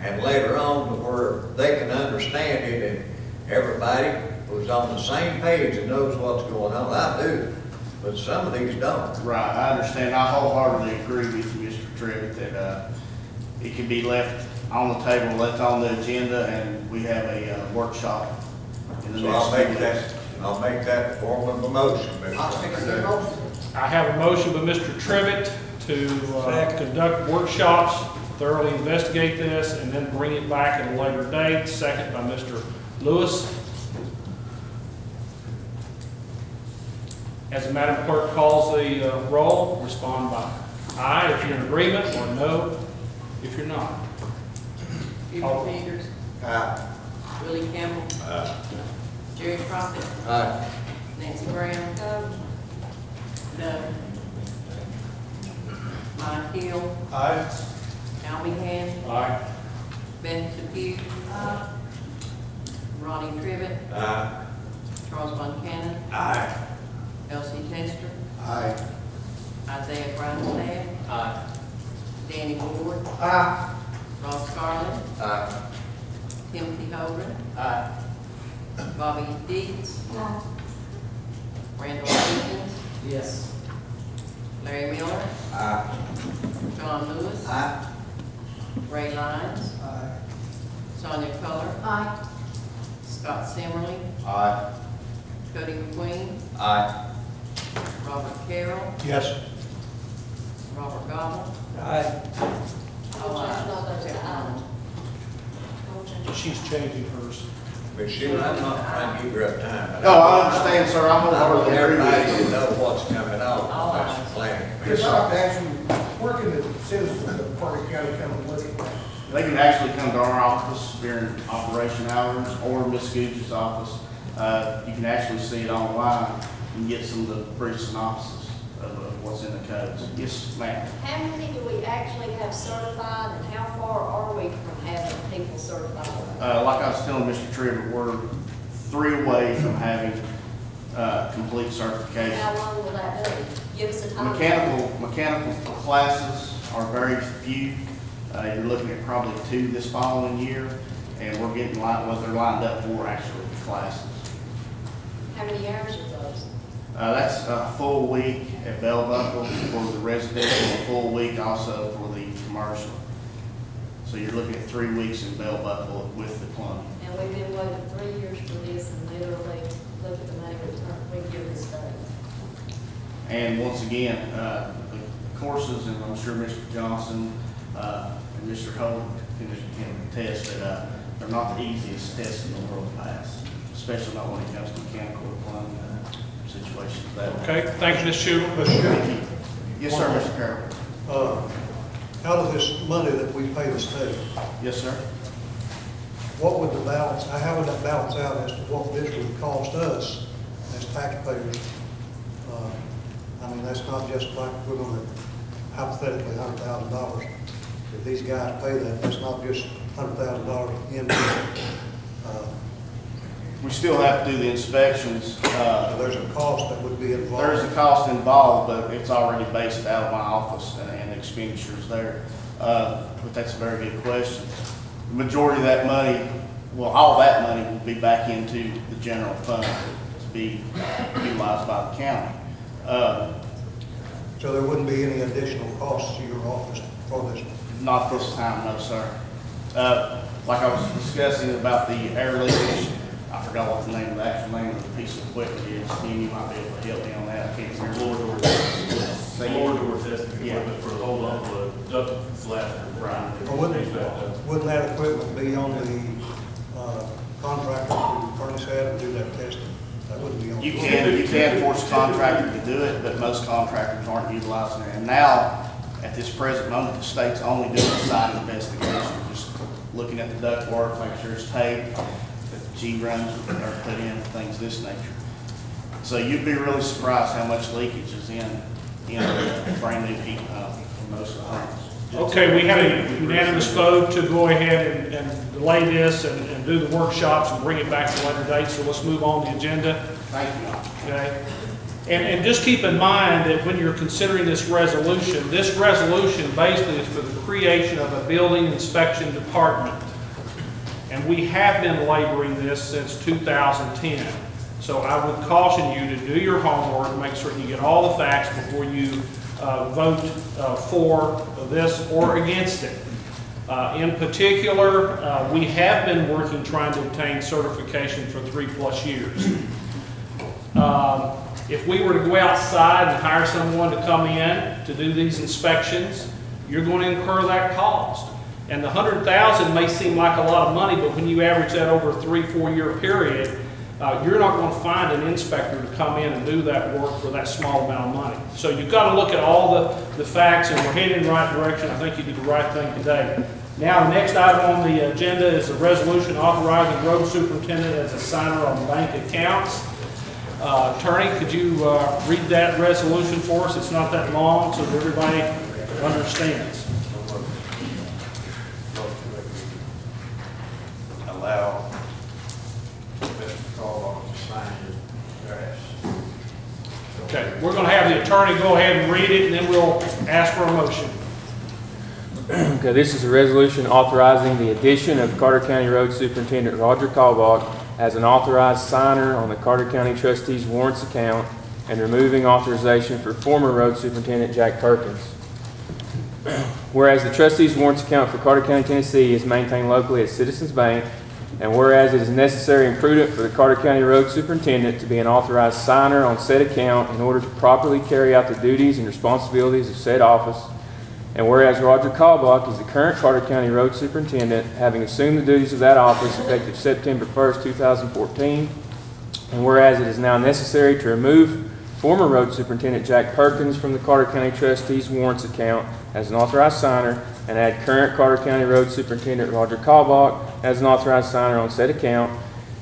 And later on, where they can understand it and everybody was on the same page and knows what's going on. I do, but some of these don't. Right, I understand. I wholeheartedly agree with you, Mr. Trevor, that it can be left on the table, left on the agenda, and we have a workshop in the So next I'll make that the form of a motion, Mr. I have a motion by Mr. Trivett to conduct workshops, thoroughly investigate this, and then bring it back at a later date. Second by Mr. Lewis. As the Madam Clerk calls the roll, respond by aye if you're in agreement, or no if you're not. Hubert Peters. Aye. Willie Campbell. Aye. Jerry Crockett. Aye. Nancy Brown. No. Mike Hill. Aye. Al Meehan. Aye. Beth Depew. Ronnie Trivett. Aye. Charles Buchanan. Aye. Elsie Tester. Aye. Isaiah Brightstaff. Aye. Danny Ward. Aye. Ross Garland. Aye. Timothy Hogan. Aye. Bobby Dees. Aye. Randall Stevens. Yes. Larry Miller. Aye. John Lewis. Aye. Ray Lyons. Aye. Sonia Culler. Aye. Scott Simmerly. Aye. Cody McQueen. Aye. Robert Carroll. Yes. Robert Goble. Aye. All ayes, except one. She's changing hers. But Sheila, I'm not trying to give her up time. but No, I understand, sir. I'm I want wholeheartedly agree with everybody you. to know what's coming out of this planning. Chris, I'd like to ask you, where can the citizens of Carter County come and look at that? They can actually come to our office during operation hours or Ms. Gooch's office. You can actually see it online and get some of the brief synopsis of what's in the codes. Yes, ma'am. How many do we actually have certified, and how far are we from having people certified? Like I was telling Mr. Trivett, we're 3 away from having complete certification. How long will that be? Give us a time. Mechanical classes are very few. You're looking at probably 2 this following year, and we're getting they're lined up for actually classes. How many hours are those? That's a full week at Bell Buckle for the residential, a full week also for the commercial. So you're looking at 3 weeks in Bell Buckle with the plumbing. And we've been waiting 3 years for this, and literally, look at the money we give this day. And once again, the courses, and I'm sure Mr. Johnson and Mr. Holt can attest that they're not the easiest tests in the world to pass, especially not when it comes to mechanical or plumbing situations. Okay, thank you, Mr. Shula. Thank you. Yes, sir, Mr. Carroll. Out of this money that we pay the state, Yes, sir. what would the balance, how would that balance out as to what this would cost us as taxpayers? I mean, that's not just like we're going to hypothetically $100,000. If these guys pay that, that's not just $100,000 in. We still have to do the inspections. So there's a cost that would be involved. There's a cost involved, but it's already based out of my office and the expenditures there. But that's a very good question. The majority of that money, well, all that money will be back into the general fund to be utilized by the county. So there wouldn't be any additional costs to your office for this? Not this time, no, sir. Like I was discussing about the air leakage, I forgot what the name of the actual name of the piece of equipment is. Steve, you might be able to help me on that. I can't remember. Floor door testing equipment for the whole of the duct flap. Right. Or wouldn't that equipment be on the contractor to furnish that and do that testing? That wouldn't be on. You can force a contractor to do it, but most contractors aren't utilizing it. And now, at this present moment, the state's only doing a site investigation, just looking at the duct work, making sure it's taped, that the G-runs are put in, things of this nature. So you'd be really surprised how much leakage is in a brand new heat pump in most of the homes. Okay, we have a unanimous vote to go ahead and delay this and do the workshops and bring it back to a later date, so let's move on the agenda. Thank you. Okay? And just keep in mind that when you're considering this resolution basically is for the creation of a building inspection department. And we have been laboring this since 2010. So I would caution you to do your homework, make sure you get all the facts before you vote for this or against it. In particular, we have been working trying to obtain certification for 3+ years. If we were to go outside and hire someone to come in to do these inspections, you're going to incur that cost. And the $100,000 may seem like a lot of money, but when you average that over a 3-4 year period, you're not going to find an inspector to come in and do that work for that small amount of money. So you've got to look at all the facts, and we're heading in the right direction. I think you did the right thing today. Now, the next item on the agenda is a resolution authorizing road superintendent as a signer on bank accounts. Attorney, could you read that resolution for us? It's not that long, so that everybody understands. Allow Mr. Caldwell to sign his grass. Okay, we're going to have the attorney go ahead and read it, and then we'll ask for a motion. Okay, this is a resolution authorizing the addition of Carter County Road Superintendent Roger Caldwell as an authorized signer on the Carter County Trustees Warrants account and removing authorization for former Road Superintendent Jack Perkins. Whereas the Trustees Warrants account for Carter County, Tennessee is maintained locally at Citizens Bank, and whereas it is necessary and prudent for the Carter County Road Superintendent to be an authorized signer on said account in order to properly carry out the duties and responsibilities of said office, And whereas Roger Kalbach is the current Carter County Road Superintendent, having assumed the duties of that office effective September 1st, 2014, and whereas it is now necessary to remove former Road Superintendent Jack Perkins from the Carter County Trustees warrants account as an authorized signer and add current Carter County Road Superintendent Roger Kalbach as an authorized signer on said account,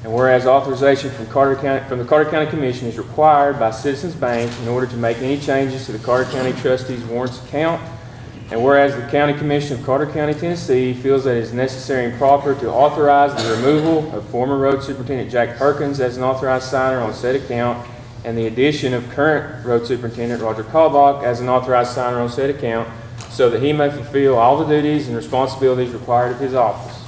and whereas authorization from the Carter County Commission is required by Citizens Bank in order to make any changes to the Carter County Trustees warrants account, and whereas the County Commission of Carter County, Tennessee feels that it is necessary and proper to authorize the removal of former Road Superintendent Jack Perkins as an authorized signer on said account, and the addition of current Road Superintendent Roger Kalbach as an authorized signer on said account, so that he may fulfill all the duties and responsibilities required of his office.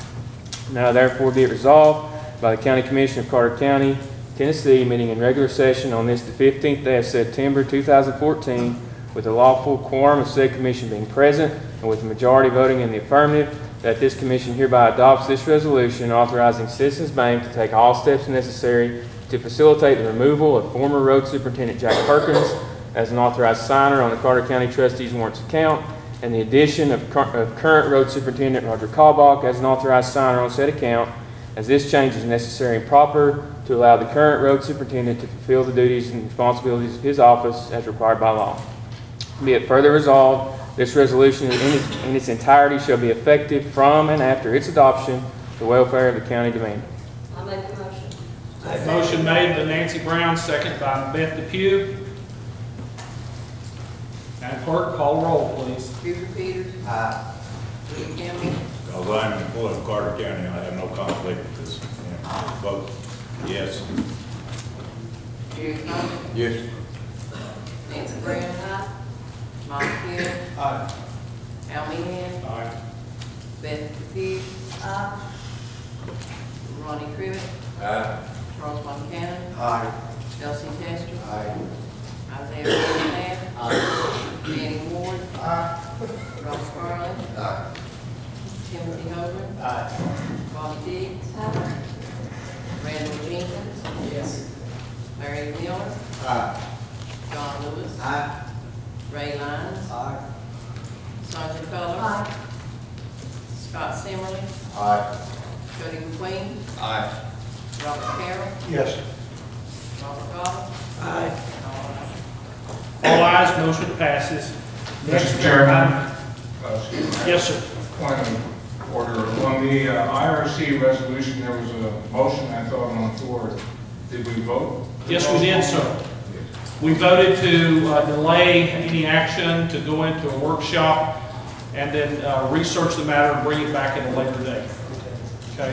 Now therefore be it resolved by the County Commission of Carter County, Tennessee, meeting in regular session on this the 15th day of September 2014, with a lawful quorum of said commission being present and with the majority voting in the affirmative, that this commission hereby adopts this resolution authorizing Citizens Bank to take all steps necessary to facilitate the removal of former Road Superintendent Jack Perkins as an authorized signer on the Carter County Trustees warrants account, and the addition of current Road Superintendent Roger Kalbach as an authorized signer on said account, as this change is necessary and proper to allow the current Road Superintendent to fulfill the duties and responsibilities of his office as required by law. Be it further resolved, this resolution in its entirety shall be effective from and after its adoption, the welfare of the county demanded. I make the motion. Motion made by Nancy Brown, second by Beth Depew. Madam Clerk, call roll, please. Buford Peters. Aye. William Campbell. Because I'm an employee of Carter County, I have no conflict with this. Vote yes. Jerry Conlon. Yes. Nancy Brown. Aye. Mike Hill. Aye. Al Meehan. Aye. Beth Depew. Ronnie Crivitt. Aye. Charles Montana. Aye. Elsie Testor. Aye. Isaiah Brennan. Danny Ward. Ross Garland. Aye. Timothy Hogan. Aye. Bonnie Diggs. Randall Jenkins. Yes. Larry Miller. Aye. John Lewis. Aye. Ray Lyons. Aye. Sonia Coler. Scott Simmerly. Aye. Jody McQueen. Aye. Robert Carroll. Yes. Robert Goff. Aye. All ayes, motion passes. Mr. Chairman. Yes, sir. Point of order. On the IRC resolution, there was a motion I thought on the floor. Did we vote? Yes, we did, sir. We voted to delay any action, to go into a workshop, and then research the matter and bring it back at a later date. Okay?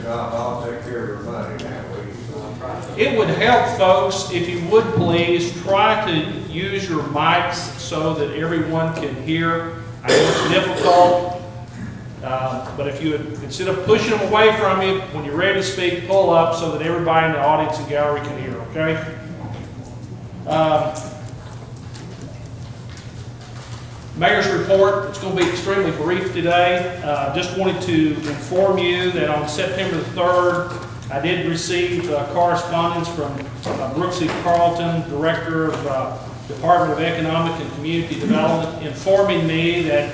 I'll take care of everybody now. It would help, folks, if you would please try to use your mics so that everyone can hear. I know it's difficult, but if you would, instead of pushing them away from you, when you're ready to speak, pull up so that everybody in the audience and gallery can hear, okay? Mayor's report, it's going to be extremely brief today. Just wanted to inform you that on September the 3rd, I did receive correspondence from Brooks E. Carlton, Director of Department of Economic and Community Development, informing me that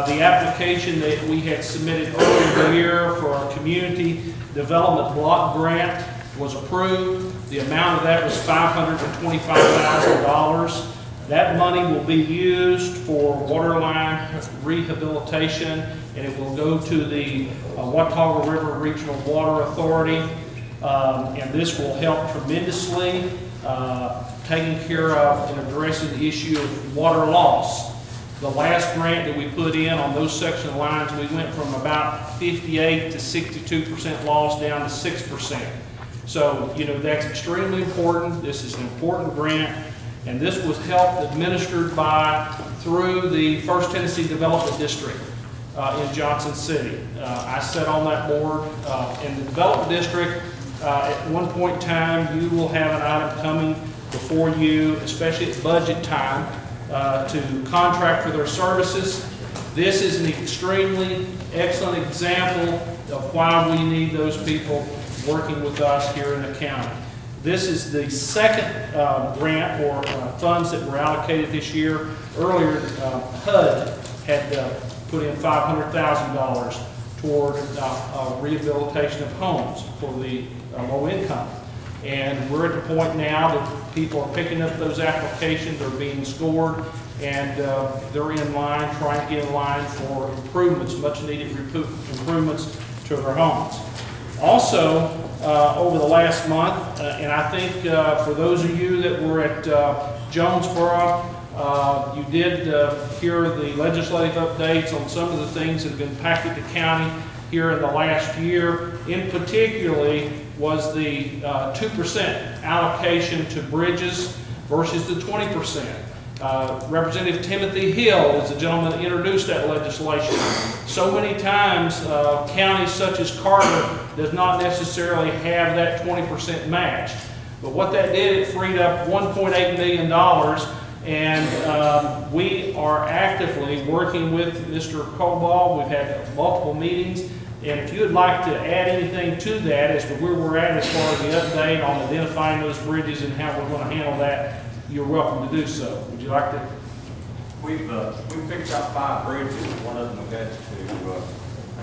the application that we had submitted earlier in the year for our Community Development Block Grant was approved. The amount of that was $525,000. That money will be used for waterline rehabilitation, and it will go to the Watauga River Regional Water Authority. And this will help tremendously taking care of and addressing the issue of water loss. The last grant that we put in on those section lines, we went from about 58 to 62% loss down to 6%. So, you know, that's extremely important. This is an important grant. And this was help administered through the First Tennessee Development District in Johnson City. I sat on that board. In the Development District, at one point in time, you will have an item coming before you, especially at budget time, to contract for their services. This is an extremely excellent example of why we need those people working with us here in the county. This is the second grant or funds that were allocated this year. Earlier, HUD had put in $500,000 toward rehabilitation of homes for the low income. And we're at the point now that people are picking up those applications, they're being scored, and they're in line, trying to get in line for improvements, much needed improvements to their homes. Also, over the last month, and I think for those of you that were at Jonesboro, you did hear the legislative updates on some of the things that have impacted the county here in the last year. In particularly was the 2% allocation to bridges versus the 20%. Representative Timothy Hill is the gentleman that introduced that legislation. So many times, counties such as Carter does not necessarily have that 20% match. But what that did, it freed up $1.8 million, and we are actively working with Mr. Cobalt. We've had multiple meetings, and if you would like to add anything to that as to where we're at as far as the update on identifying those bridges and how we're going to handle that, you're welcome to do so. Would you like to? We've picked out 5 bridges. One of them we've got to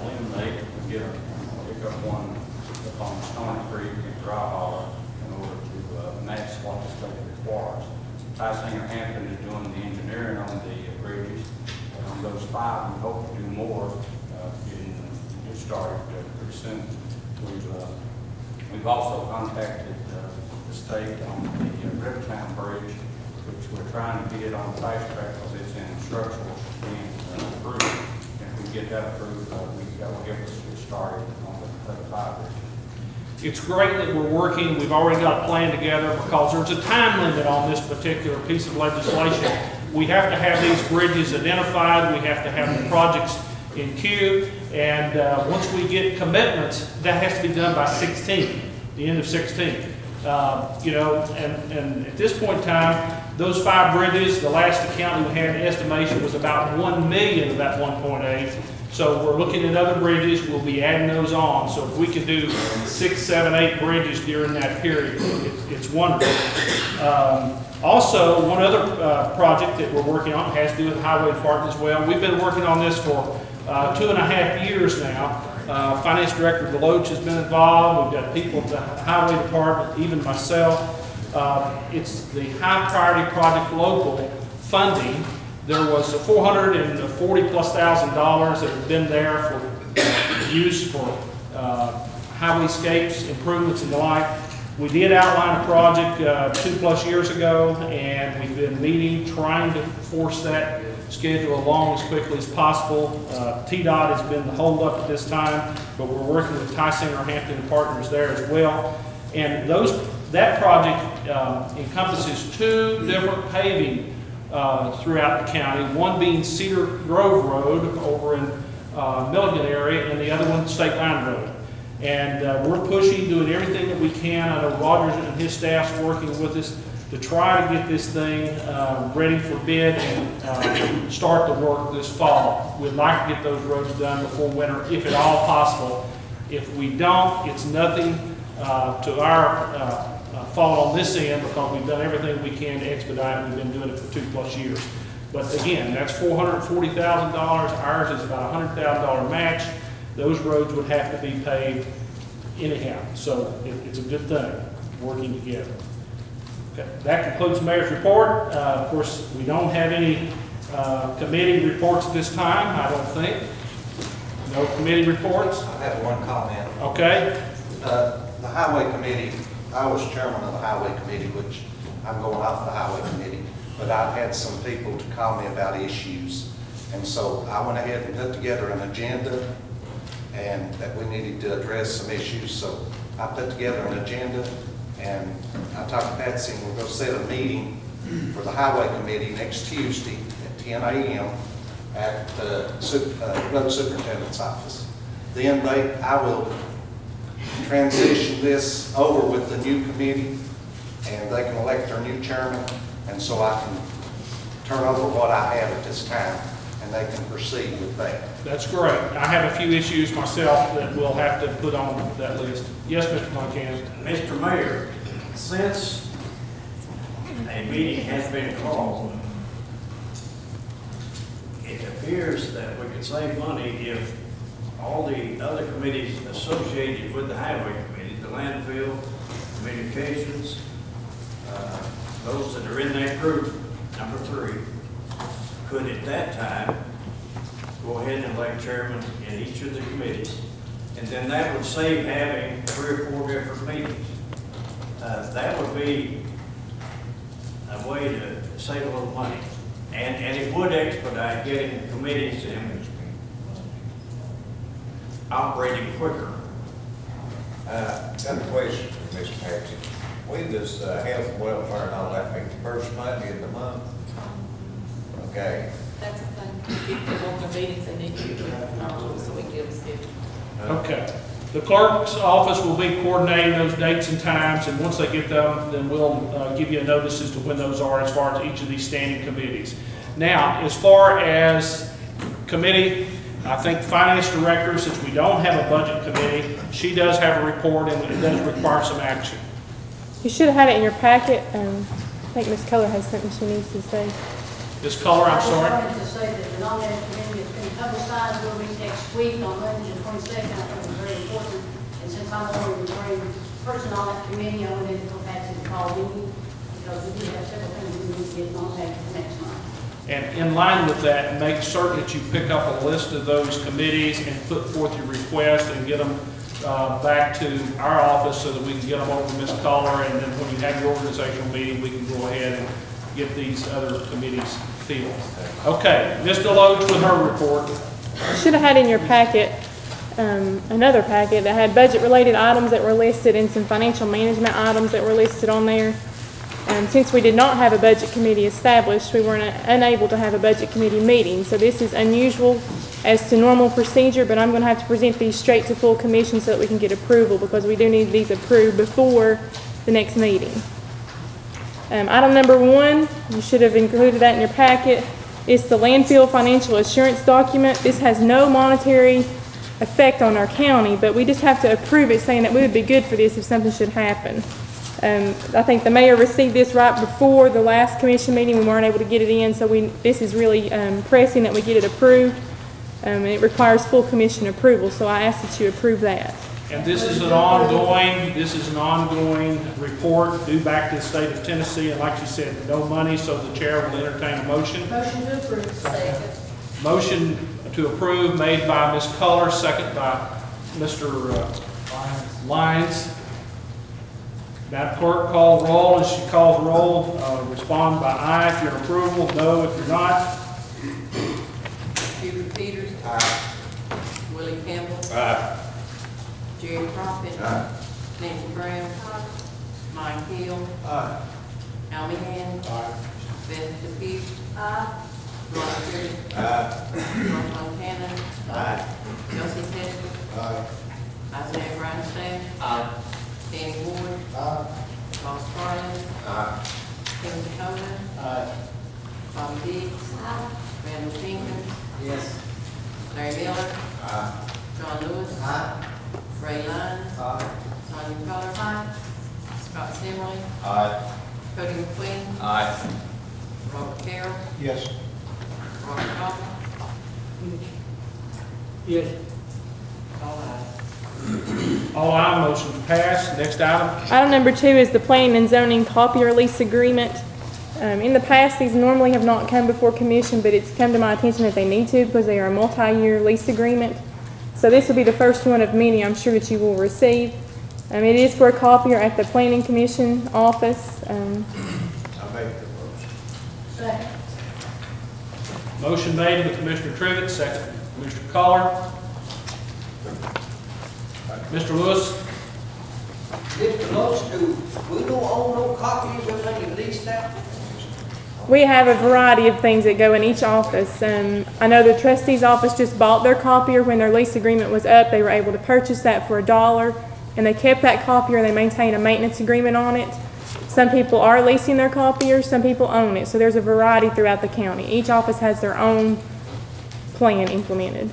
eliminate. We pick up one up on Stony Creek and Dry Hollow in order to match what the state requires. Ty Singer Hampton is doing the engineering on the bridges. And on those 5, we hope to do more, get started pretty soon. We've also contacted the state on the Rivertown Bridge, which we're trying to get on fast track because it's in structural being approved. And if we get that approved, that will get us started on the 5 bridge. It's great that we're working. We've already got a plan together because there's a time limit on this particular piece of legislation. We have to have these bridges identified. We have to have the projects in queue. And once we get commitments, that has to be done by 16, the end of 16. You know, and at this point in time, those 5 bridges, the last accounting we had, estimation was about 1 million of that 1.8. So we're looking at other bridges. We'll be adding those on. So if we can do 6, 7, 8 bridges during that period, it's wonderful. Also, one other project that we're working on has to do with the highway department as well. We've been working on this for 2.5 years now. Finance Director Deloach has been involved. We've got people at the highway department, even myself. It's the high priority project local funding. There was $440+ thousand that had been there for use for highwayscapes, improvements and the like. We did outline a project 2+ years ago, and we've been meeting, trying to force that schedule along as quickly as possible. TDOT has been the holdup at this time, but we're working with Ty Singer Hampton and partners there as well. And that project encompasses 2 different paving throughout the county, one being Cedar Grove Road over in Milligan area, and the other one State Line Road. And we're pushing, doing everything that we can. I know Rogers and his staff's working with us to try to get this thing ready for bid and start the work this fall. We'd like to get those roads done before winter, if at all possible. If we don't, it's nothing to our fault on this end, because we've done everything we can to expedite it. We've been doing it for 2+ years. But again, that's $440,000. Ours is about a $100,000 match. Those roads would have to be paved anyhow. So it's a good thing, working together. Okay. That concludes the mayor's report. Of course, we don't have any committee reports at this time, I don't think. No committee reports? I have one comment. Okay. The Highway Committee, I was chairman of the Highway Committee, which I'm going off the Highway Committee, but I've had some people to call me about issues. And so I went ahead and put together an agenda, and that we needed to address some issues. So I put together an agenda, and I talked to Patsy, and we're going to set a meeting for the Highway Committee next Tuesday at 10 a.m. at the Road Superintendent's office. Then I will transition this over with the new committee, and they can elect their new chairman, and so I can turn over what I have at this time, and they can proceed with that. That's great. I have a few issues myself that we'll have to put on that list. Yes, Mr. Montana. Mr. Mayor, since a meeting has been called, it appears that we could save money if all the other committees associated with the highway committee, the landfill, communications, those that are in that group, number 3, could at that time go ahead and elect chairman in each of the committees. And then that would save having 3 or 4 different meetings. That would be a way to save a little money. And it would expedite getting committees and operating quicker. Got a question for Mr. Patrick. When does health and welfare and all that meet? The first Monday of the month? Okay. That's a thing. People want their meetings, they need to get it, so we give a schedule. Okay. The clerk's office will be coordinating those dates and times, and once they get them, then we'll give you a notice as to when those are as far as each of these standing committees. Now, as far as committee, I think finance director, since we don't have a budget committee, she does have a report and it does require some action. You should have had it in your packet. I think Ms. Keller has something she needs to say. Ms. Keller, I'm sorry. I just wanted to say that the nominating committee has been publicized. We'll meet next week on Monday the 22nd. I think it's very important. And since I'm the only recurring person on that committee, I wanted to go back to the call meeting because we do have several things we need to get nominated for next month. And in line with that, make certain that you pick up a list of those committees and put forth your request and get them back to our office so that we can get them over to Ms. Keller, and then when you have your organizational meeting, we can go ahead and get these other committees filled. Okay, Ms. Deloach with her report. You should have had in your packet another packet that had budget-related items that were listed and some financial management items that were listed on there. Since we did not have a budget committee established, we weren't unable to have a budget committee meeting. So this is unusual as to normal procedure, but I'm going to have to present these straight to full commission so that we can get approval, because we do need these approved before the next meeting. Item number 1, you should have included that in your packet. It's the landfill financial assurance document. This has no monetary effect on our county, but we just have to approve it, saying that we would be good for this if something should happen. I think the mayor received this right before the last commission meeting. We weren't able to get it in, so this is really pressing that we get it approved. And it requires full commission approval, so I ask that you approve that. And this is an ongoing report due back to the state of Tennessee, and like you said, no money, so the chair will entertain a motion. Motion to approve. Second. Motion to approve made by Ms. Keller, second by Mr. Lyons. Madam Clerk, call roll. As she calls roll, respond by aye if you're in approval, no if you're not. Hubert Peters. Aye. Willie Campbell. Aye. Jerry Prophet. Aye. Nancy Brown. Mike Hill. Aye. Al Meehan. Beth Depew. Ron Terry. Aye. Ron Montana. Aye. Josie Hester. Aye. Isaiah Bryanstein. Danny Ward. Ross Garland. Kevin Dakota. Bobby Diggs. Randall Jenkins. Yes. Larry Miller. John Lewis. Ray Lyons. Sonia Coler. Scott Semley. Cody McQueen. Robert Carroll. Yes. Robert Goff. Yes. All ayes. All aye, motion passed. Next item. Item number 2 is the planning and zoning copier lease agreement. In the past, these normally have not come before commission, but it's come to my attention that they need to because they are a multi-year lease agreement. So this will be the first one of many I'm sure that you will receive. It is for a copier at the planning commission office. I make the motion. Second. Motion made by Commissioner Trivett, second by Commissioner Collar. Mr. Lewis? Mr. Lewis, we don't own no copies or anything leased out? We have a variety of things that go in each office. I know the trustee's office just bought their copier when their lease agreement was up. They were able to purchase that for $1, and they kept that copier. They maintain a maintenance agreement on it. Some people are leasing their copier, some people own it. So there's a variety throughout the county. Each office has their own plan implemented.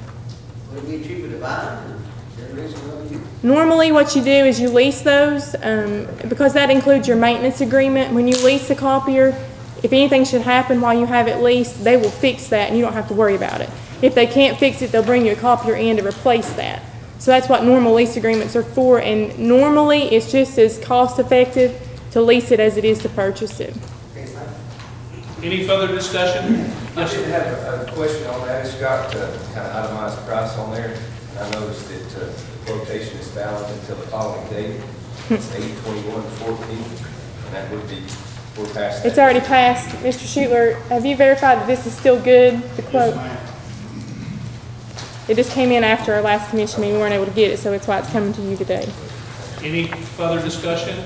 Would it be cheaper to buy them? Is there a reason why you? Normally, what you do is you lease those, because that includes your maintenance agreement. When you lease a copier, if anything should happen while you have it leased, they will fix that and you don't have to worry about it. If they can't fix it, they'll bring you a copier in to replace that. So that's what normal lease agreements are for, and normally it's just as cost effective to lease it as it is to purchase it. Any further discussion? I did have a question on that. It's got kind of itemized price on there. And I noticed that the quotation is valid until the following date. It's 8/21/14, and that would be, we're past that. It's already passed. Mr. Schuler, have you verified that this is still good, the quote? It just came in after our last commission meeting. We weren't able to get it, so it's why it's coming to you today. Any further discussion?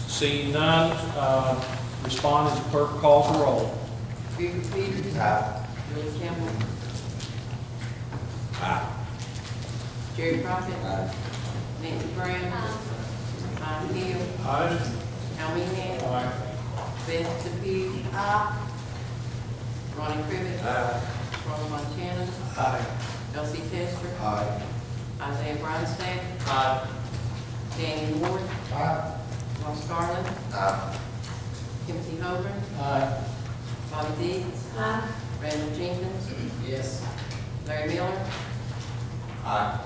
Seeing none, respond as the clerk calls the roll. Buford Peters. Aye. Willie Campbell. Aye. Jerry Crockett. Aye. Nancy Brown. Tom Hill. Aye. Al Meehan. Aye. Beth Depew. Ronnie Crivitt. Aye. Ronald Montana. Aye. Elsie Testor. Aye. Isaiah Bronstein. Aye. Danny Ward. Ross Garland. Aye. Timothy Homer. Aye. Bobby Dees. Randall Jenkins. Yes. Larry Miller. Aye.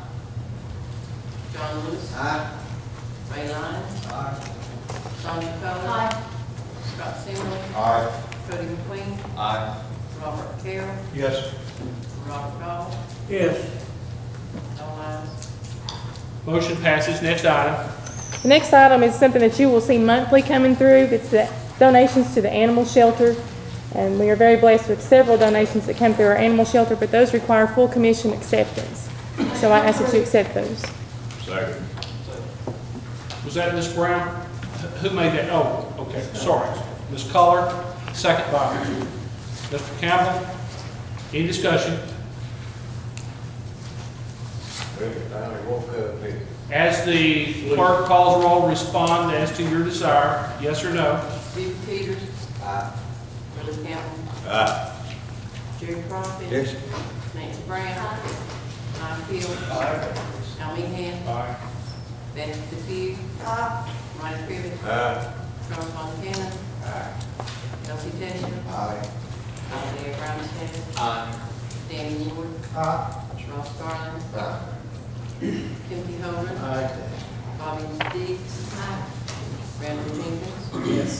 John Lewis. Aye. Ray Lyons. Aye. Sandra Cullen. Scott Singleton. Aye. Cody McQueen. Aye. Robert Carroll. Yes. Robert Goff. Yes. All ayes. Motion passes. Next item. The next item is something that you will see monthly coming through. It's the donations to the animal shelter. And we are very blessed with several donations that come through our animal shelter, but those require full commission acceptance. So I ask that you accept those. Second. Was that Ms. Brown? Who made that? Oh, okay, sorry. Ms. Culler, second by Mr. Campbell. Any discussion? Finally woke up here. As the clerk calls roll, respond as to your desire, yes or no. Buford Peters. Aye. Willie Campbell. Aye. Jerry Crockett. Yes. Nancy Brown. Tom Hill. Al Meehan. Aye. Beth Depew. Ronnie Crivitt. Aye. Charles Montana. Elsie Testor. Aye. Isaiah Bronstein. Aye. Danny Ward. Ross Garland. Aye. Timothy Homer. Bobby Dees. Randall Jenkins. Yes.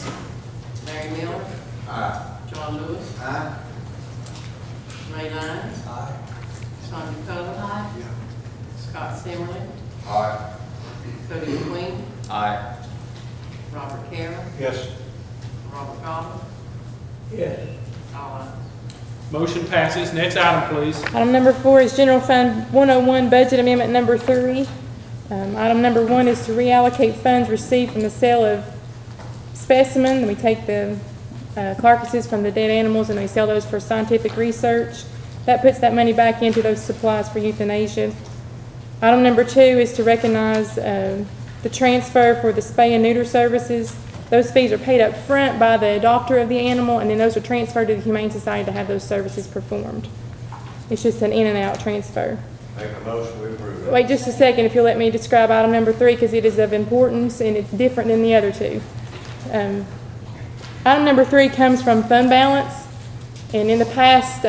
Larry Miller. Aye. John Lewis. Aye. Ray Lyons. Sandra Cullen. Scott Singleton. Aye. Cody McQueen. Aye. Robert Carroll. Yes. Robert Goff. Yes. All ayes. Motion passes. Next item, please. Item number 4 is General Fund 101 Budget Amendment number 3. Item number 1 is to reallocate funds received from the sale of specimen. We take the carcasses from the dead animals and we sell those for scientific research. That puts that money back into those supplies for euthanasia. Item number 2 is to recognize the transfer for the spay and neuter services. Those fees are paid up front by the adopter of the animal, and then those are transferred to the Humane Society to have those services performed. It's just an in and out transfer. Make a motion, we approve it. Wait just a second if you'll let me describe item number 3 because it is of importance and it's different than the other two. Item number 3 comes from fund balance, and in the past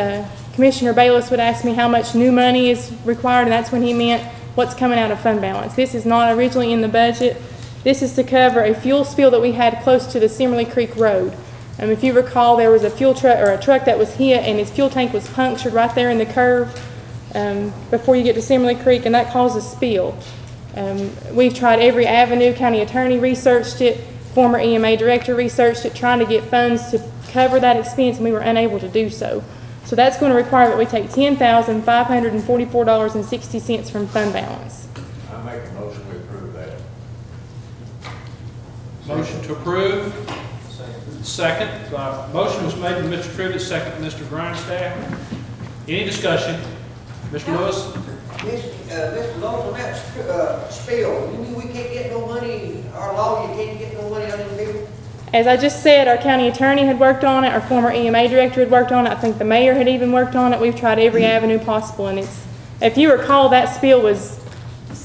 Commissioner Bayless would ask me how much new money is required, and that's when he meant what's coming out of fund balance. This is not originally in the budget. This is to cover a fuel spill that we had close to the Simmerly Creek Road. If you recall, there was a fuel truck or a truck that was hit and his fuel tank was punctured right there in the curve before you get to Simmerly Creek, and that caused a spill. We've tried every avenue. County attorney researched it. Former EMA director researched it, trying to get funds to cover that expense, and we were unable to do so. So that's going to require that we take $10,544.60 from fund balance. I make a motion, we approve that. Motion to approve. Second. Motion was made by Mr. Trivett, second by Mr. Grindstaff. Any discussion? Mr. Lewis? Mr. Lewis, on that spill, you mean we can't get no money, our law, you can't get no money on them people? As I just said, our county attorney had worked on it, our former EMA director had worked on it, I think the mayor had even worked on it. We've tried every avenue possible, and it's, if you recall, that spill was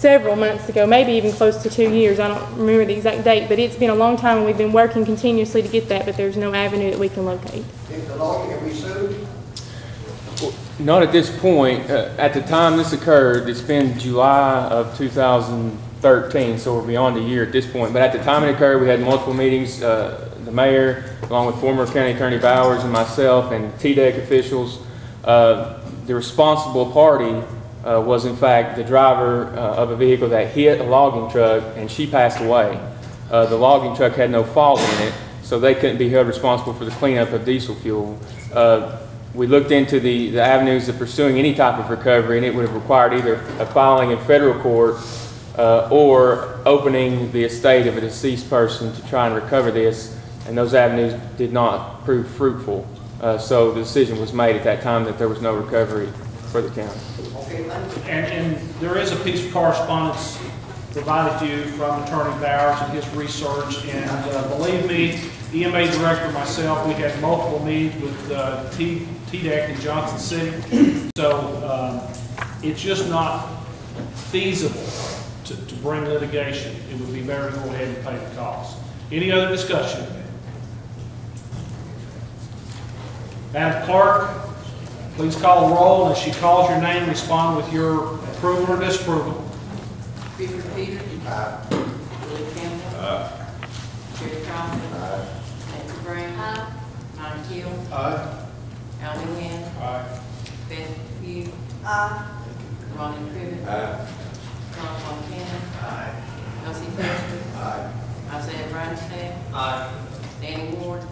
several months ago, maybe even close to 2 years. I don't remember the exact date, but it's been a long time and we've been working continuously to get that, but there's no avenue that we can locate. If the lawyer, have we sued? Not at this point. At the time this occurred, it's been July of 2013, so we're beyond a year at this point. But at the time it occurred, we had multiple meetings, the mayor, along with former County Attorney Bowers and myself and TDEC officials. The responsible party was in fact the driver of a vehicle that hit a logging truck, and she passed away. The logging truck had no fault in it, so they couldn't be held responsible for the cleanup of diesel fuel. We looked into the avenues of pursuing any type of recovery, and it would have required either a filing in federal court or opening the estate of a deceased person to try and recover this, and those avenues did not prove fruitful. So the decision was made at that time that there was no recovery for the county. And there is a piece of correspondence provided to you from Attorney Bowers and his research, and believe me, EMA Director and myself, we had multiple meetings with TDEC in Johnson City. So it's just not feasible to bring litigation. It would be better to go ahead and pay the cost. Any other discussion? Madam Clerk, please call the roll, and as she calls your name, respond with your approval or disapproval. Peter Peters. Willie Campbell. Jerry Crawford. Nancy Brown. Mike Hill. Al Wynn. Beth Pugh. Ronnie Crivitt. Ron Montana. Elsie Testor. Isaiah Bradstead. Danny Ward.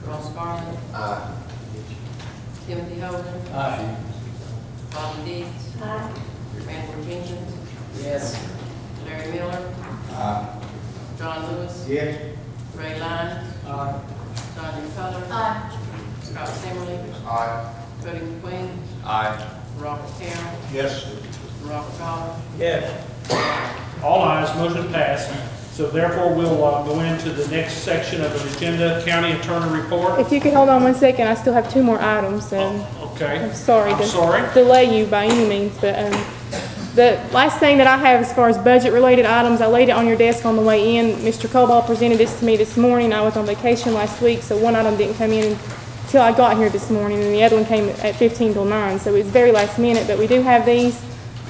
Ross Garland. Timothy Holden. Bobby Dees. Randall Jenkins. Yes. Larry Miller. John Lewis. Yes. Ray Lyons. Sonia Coler. Scott Semmerly. Cody McQueen. Robert Carroll. Yes. Robert Goff. Yes. All ayes, motion passed. So therefore, we'll go into the next section of the agenda, County Attorney Report. If you could hold on 1 second, I still have 2 more items. Okay. I'm sorry I'm to sorry. delay you by any means, but the last thing that I have as far as budget-related items, I laid it on your desk on the way in. Mr. Cobalt presented this to me this morning. I was on vacation last week, so one item didn't come in until I got here this morning, and the other one came at 15 till 9, so it's very last minute, but we do have these.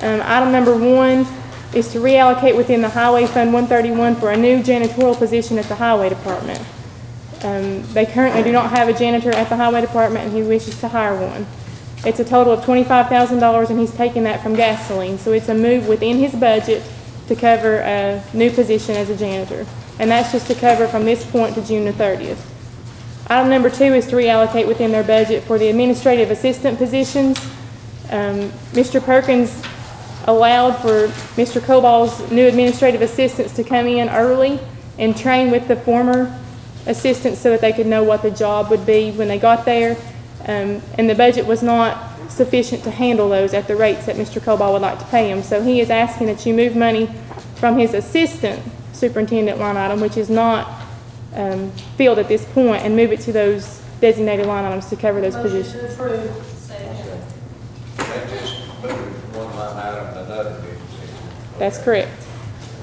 Item number 1 is to reallocate within the Highway Fund 131 for a new janitorial position at the Highway Department. They currently do not have a janitor at the Highway Department, and he wishes to hire one. It's a total of $25,000, and he's taking that from gasoline, so it's a move within his budget to cover a new position as a janitor, and that's just to cover from this point to June the 30th. Item number 2 is to reallocate within their budget for the administrative assistant positions. Mr. Perkins allowed for Mr. Cobalt's new administrative assistants to come in early and train with the former assistants so that they could know what the job would be when they got there. And the budget was not sufficient to handle those at the rates that Mr. Cobalt would like to pay them. So he is asking that you move money from his assistant superintendent line item, which is not filled at this point, and move it to those designated line items to cover those positions. They just moved one line item to another. That's correct.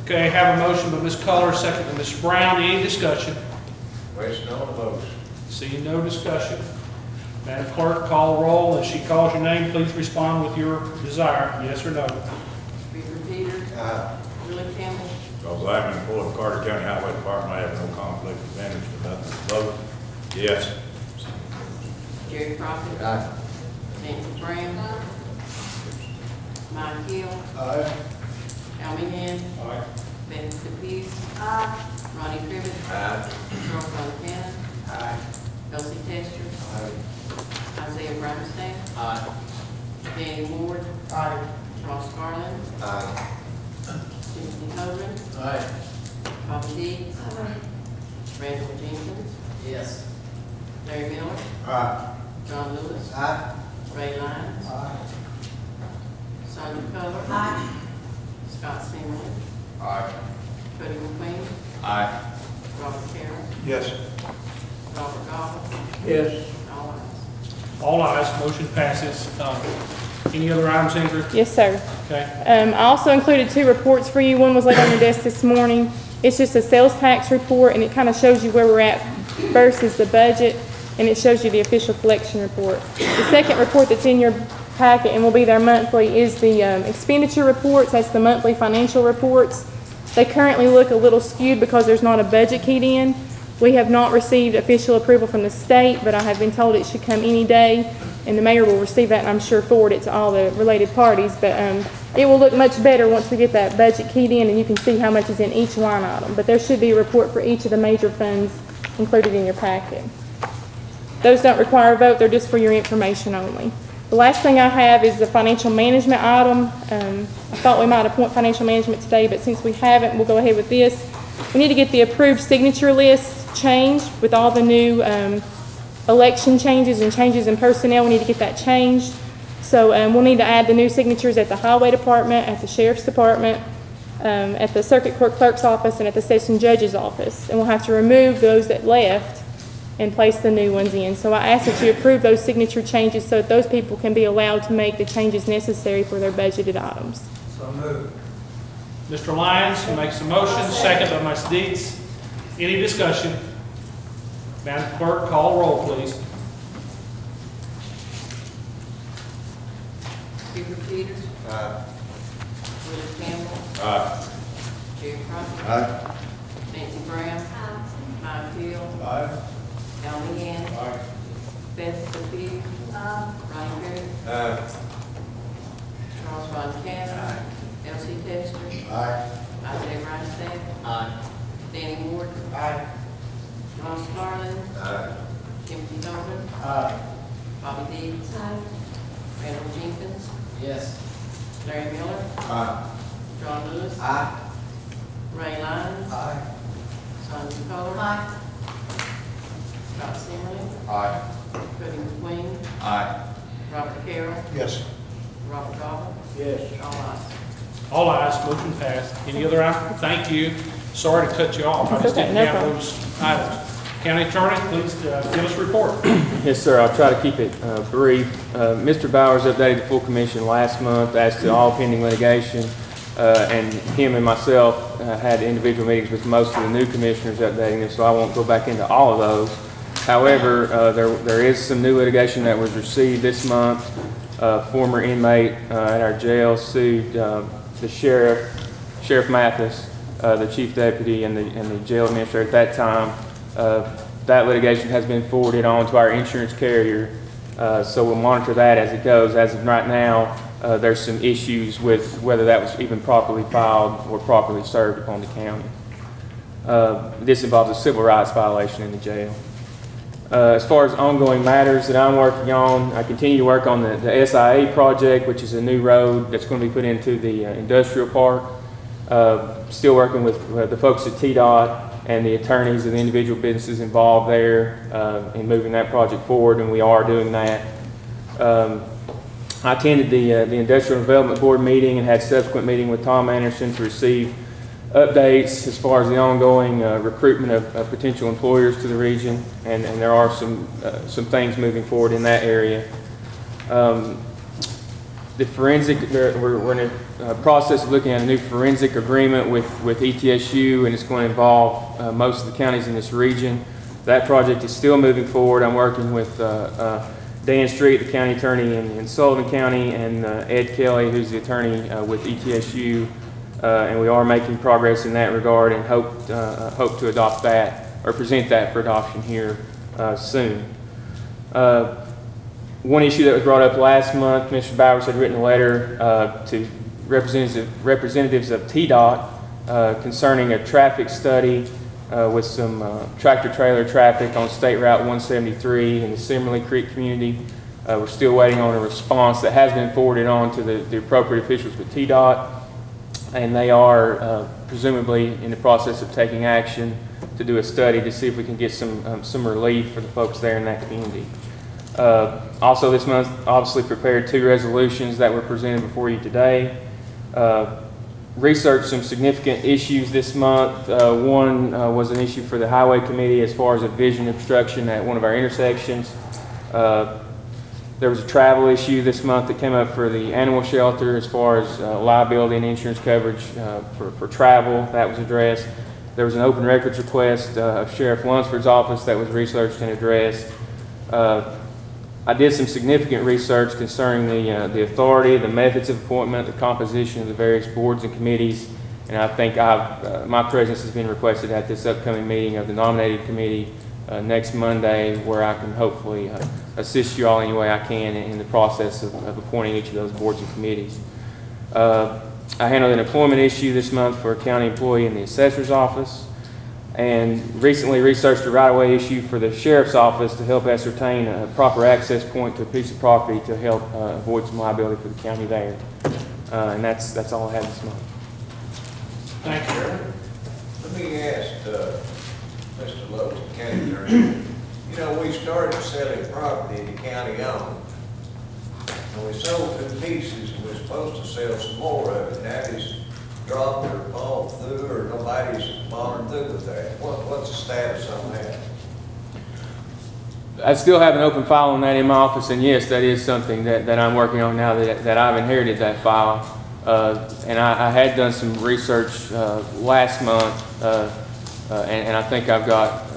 Okay, I have a motion by Ms. Culler, second by Ms. Brown. Any discussion? Question on the motion. Seeing no discussion. Madam Clerk, call roll. As she calls your name, please respond with your desire, yes or no. Peter Peters. Willie Campbell. Because I'm an employee of Carter County Highway Department, I have no conflict of interest about this vote. Yes. Jerry Crawford. Nancy Brown. Mike Hill. Al Wynn. Beth Pugh. Ronnie Crivitt. Charles Montana. Elsie Testor. Isaiah Bradstead. Danny Ward. Ross Garland. Timothy Holden. Bobby Dees. Randall Jenkins. Yes. Larry Miller. John Lewis. Ray Lyons. Sonia Coler. Scott Semmerly. Cody McQueen. Robert Carroll. Yes. Robert Goff. Yes. All ayes. All ayes, motion passes. Any other items, Andrew? Yes, sir. Okay. I also included 2 reports for you. One was laid on your desk this morning. It's just a sales tax report, and it kind of shows you where we're at versus the budget, and it shows you the official collection report. The second report that's in your packet and will be there monthly is the expenditure reports. That's the monthly financial reports. They currently look a little skewed because there's not a budget keyed in. We have not received official approval from the state, but I have been told it should come any day, and the mayor will receive that, and I'm sure forward it to all the related parties. But it will look much better once we get that budget keyed in, and you can see how much is in each line item. But there should be a report for each of the major funds included in your packet. Those don't require a vote, they're just for your information only. The last thing I have is the financial management item. I thought we might appoint financial management today, but since we haven't, we'll go ahead with this. We need to get the approved signature list changed with all the new election changes and changes in personnel. We need to get that changed. So we'll need to add the new signatures at the highway department, at the sheriff's department, at the circuit court clerk's office, and at the session judge's office. And we'll have to remove those that left and place the new ones in. So I ask that you approve those signature changes so that those people can be allowed to make the changes necessary for their budgeted items. So moved. Mr. Lyons makes a motion, second by Ms. Deeds. Any discussion? Madam Clerk, call roll, please. Hubert Peters. Willis Campbell. Aye. Jerry Crockett. Aye. Nancy Brown. Mike Hill. Aye. Al Leanne. Beth Sophia. Ronnie Crivitt. Charles Von Cannon. Elsie Tester. Aye. Isaiah Rhinestead. Aye. Danny Ward. Ross Harlan. Timothy Norman. Bobby Dees. Randall Jenkins. Yes. Larry Miller. John Lewis. Ray Lyons. Sonia Coler. Scott Semley. Cody McQueen. Robert Carroll. Yes. Robert Goff. Yes. All ayes. All ayes, motion passed. Any other item? Thank you. Sorry to cut you off. I just Okay, didn't no have problem. those items. County Attorney, please give us a report. Yes, sir. I'll try to keep it brief. Mr. Bowers updated the full commission last month as to all pending litigation, and him and myself had individual meetings with most of the new commissioners updating them, so I won't go back into all of those. However, there is some new litigation that was received this month. Former inmate at our jail sued the Sheriff Mathis, the chief deputy, and the jail administrator at that time. That litigation has been forwarded on to our insurance carrier, so we'll monitor that as it goes. As of right now, there's some issues with whether that was even properly filed or properly served upon the county. This involves a civil rights violation in the jail. As far as ongoing matters that I'm working on, I continue to work on the SIA project, which is a new road that's going to be put into the industrial park. Still working with the folks at TDOT and the attorneys and the individual businesses involved there in moving that project forward, and we are doing that. I attended the Industrial Development Board meeting and had a subsequent meeting with Tom Anderson to receive updates as far as the ongoing recruitment of potential employers to the region, and there are some things moving forward in that area. The forensic, we're in a process of looking at a new forensic agreement with ETSU, and it's going to involve most of the counties in this region. That project is still moving forward. I'm working with Dan Street, the county attorney in Sullivan County, and Ed Kelly, who's the attorney with ETSU. And we are making progress in that regard, and hope to adopt that or present that for adoption here soon. One issue that was brought up last month, Mr. Bowers had written a letter to representatives of TDOT concerning a traffic study with some tractor-trailer traffic on State Route 173 in the Simmerly Creek community. We're still waiting on a response that has been forwarded on to the appropriate officials with TDOT. And they are presumably in the process of taking action to do a study to see if we can get some relief for the folks there in that community. Also this month, obviously prepared 2 resolutions that were presented before you today. Researched some significant issues this month. One was an issue for the Highway Committee as far as a vision obstruction at one of our intersections. There was a travel issue this month that came up for the animal shelter as far as liability and insurance coverage for travel. That was addressed. There was an open records request of Sheriff Lunsford's office that was researched and addressed. I did some significant research concerning the authority, the methods of appointment, the composition of the various boards and committees, and I think my presence has been requested at this upcoming meeting of the nominated committee next Monday, where I can hopefully assist you all any way I can in the process of appointing each of those boards and committees. I handled an employment issue this month for a county employee in the assessor's office, and recently researched a right-of-way issue for the sheriff's office to help ascertain a proper access point to a piece of property to help avoid some liability for the county there. And that's all I had this month. Thank you. Let me ask Mr. Lowe, county attorney. You know, we started selling property the county owned. And we sold 2 pieces, and we're supposed to sell some more of it. That is dropped or fallen through, or nobody's following through with that. What's the status on that? I still have an open file on that in my office, and yes, that is something that I'm working on now that I've inherited that file. And I had done some research last month, and I think I've got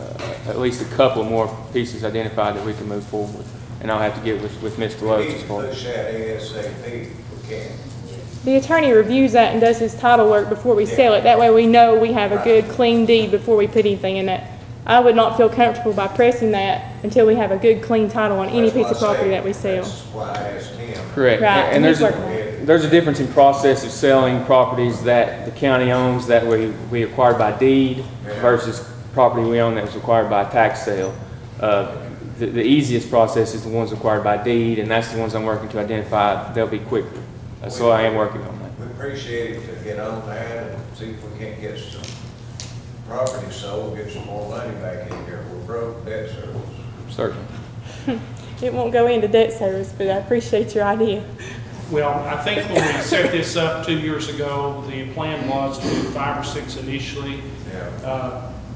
at least a couple more pieces identified that we can move forward with. And I'll have to get with Mr. Lowe as far as. Push that ASAP if we can. The attorney reviews that and does his title work before we sell it. That way we know we have a good, clean deed before we put anything in that. I would not feel comfortable by pressing that until we have a good, clean title on any piece of property that we sell. That's why I asked him. Correct. Right. And there's a difference in process of selling properties that the county owns that we acquired by deed versus property we own that was acquired by tax sale. The easiest process is the ones acquired by deed, and that's the ones I'm working to identify. They'll be quicker. So I am working on that. We appreciate it to get on that and see if we can't get some property sold, get some more money back in here. We're broke, debt service. Certainly. It won't go into debt service, but I appreciate your idea. Well, I think when we set this up 2 years ago, the plan was to do 5 or 6 initially.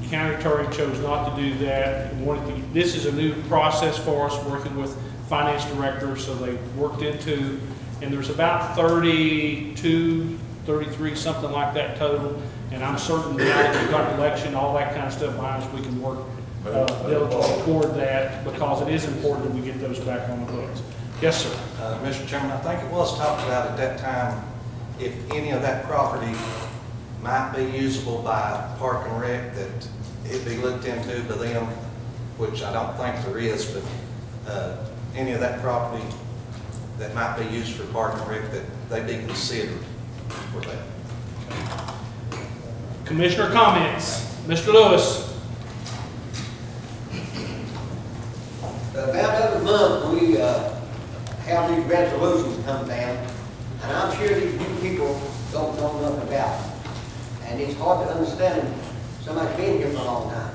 County attorney chose not to do that. This is a new process for us, working with finance directors, so they worked into, and there's about 32, 33, something like that total. And I'm certain now that we've got an election, all that kind of stuff behind us, we can work diligently toward that, because it is important that we get those back on the books. Yes, sir. Mr. Chairman, I think it was talked about at that time, if any of that property might be usable by Park and Rec, that it be looked into to them, which I don't think there is, but any of that property that might be used for Park and Rec, that they be considered for that. Commissioner comments. Mr. Lewis. About every month, we have these resolutions come down, and I'm sure these new people don't know nothing about them. And it's hard to understand somebody's been here for a long time.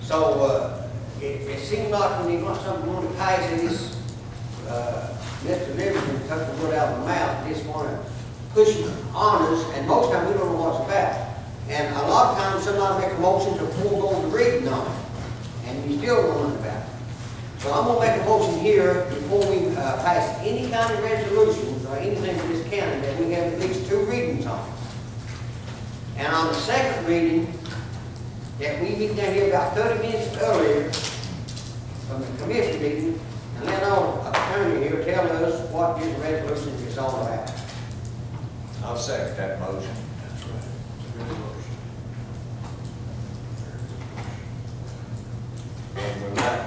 So it seems like when you want something going to pass in this, Mr. Livingston took the word out of the mouth, just want to push it on us, and most times we don't know what's about. And a lot of times somebody make a motion to forego the reading on it, and you still don't know nothing about it. So I'm going to make a motion here before we pass any kind of resolutions or anything for this county that we have at least 2 readings on it. And on the second reading, that we meet down here about 30 minutes earlier from the commission meeting, and let our attorney here tell us what this resolution is all about. I'll second that motion. That's right. It's a good motion. And we might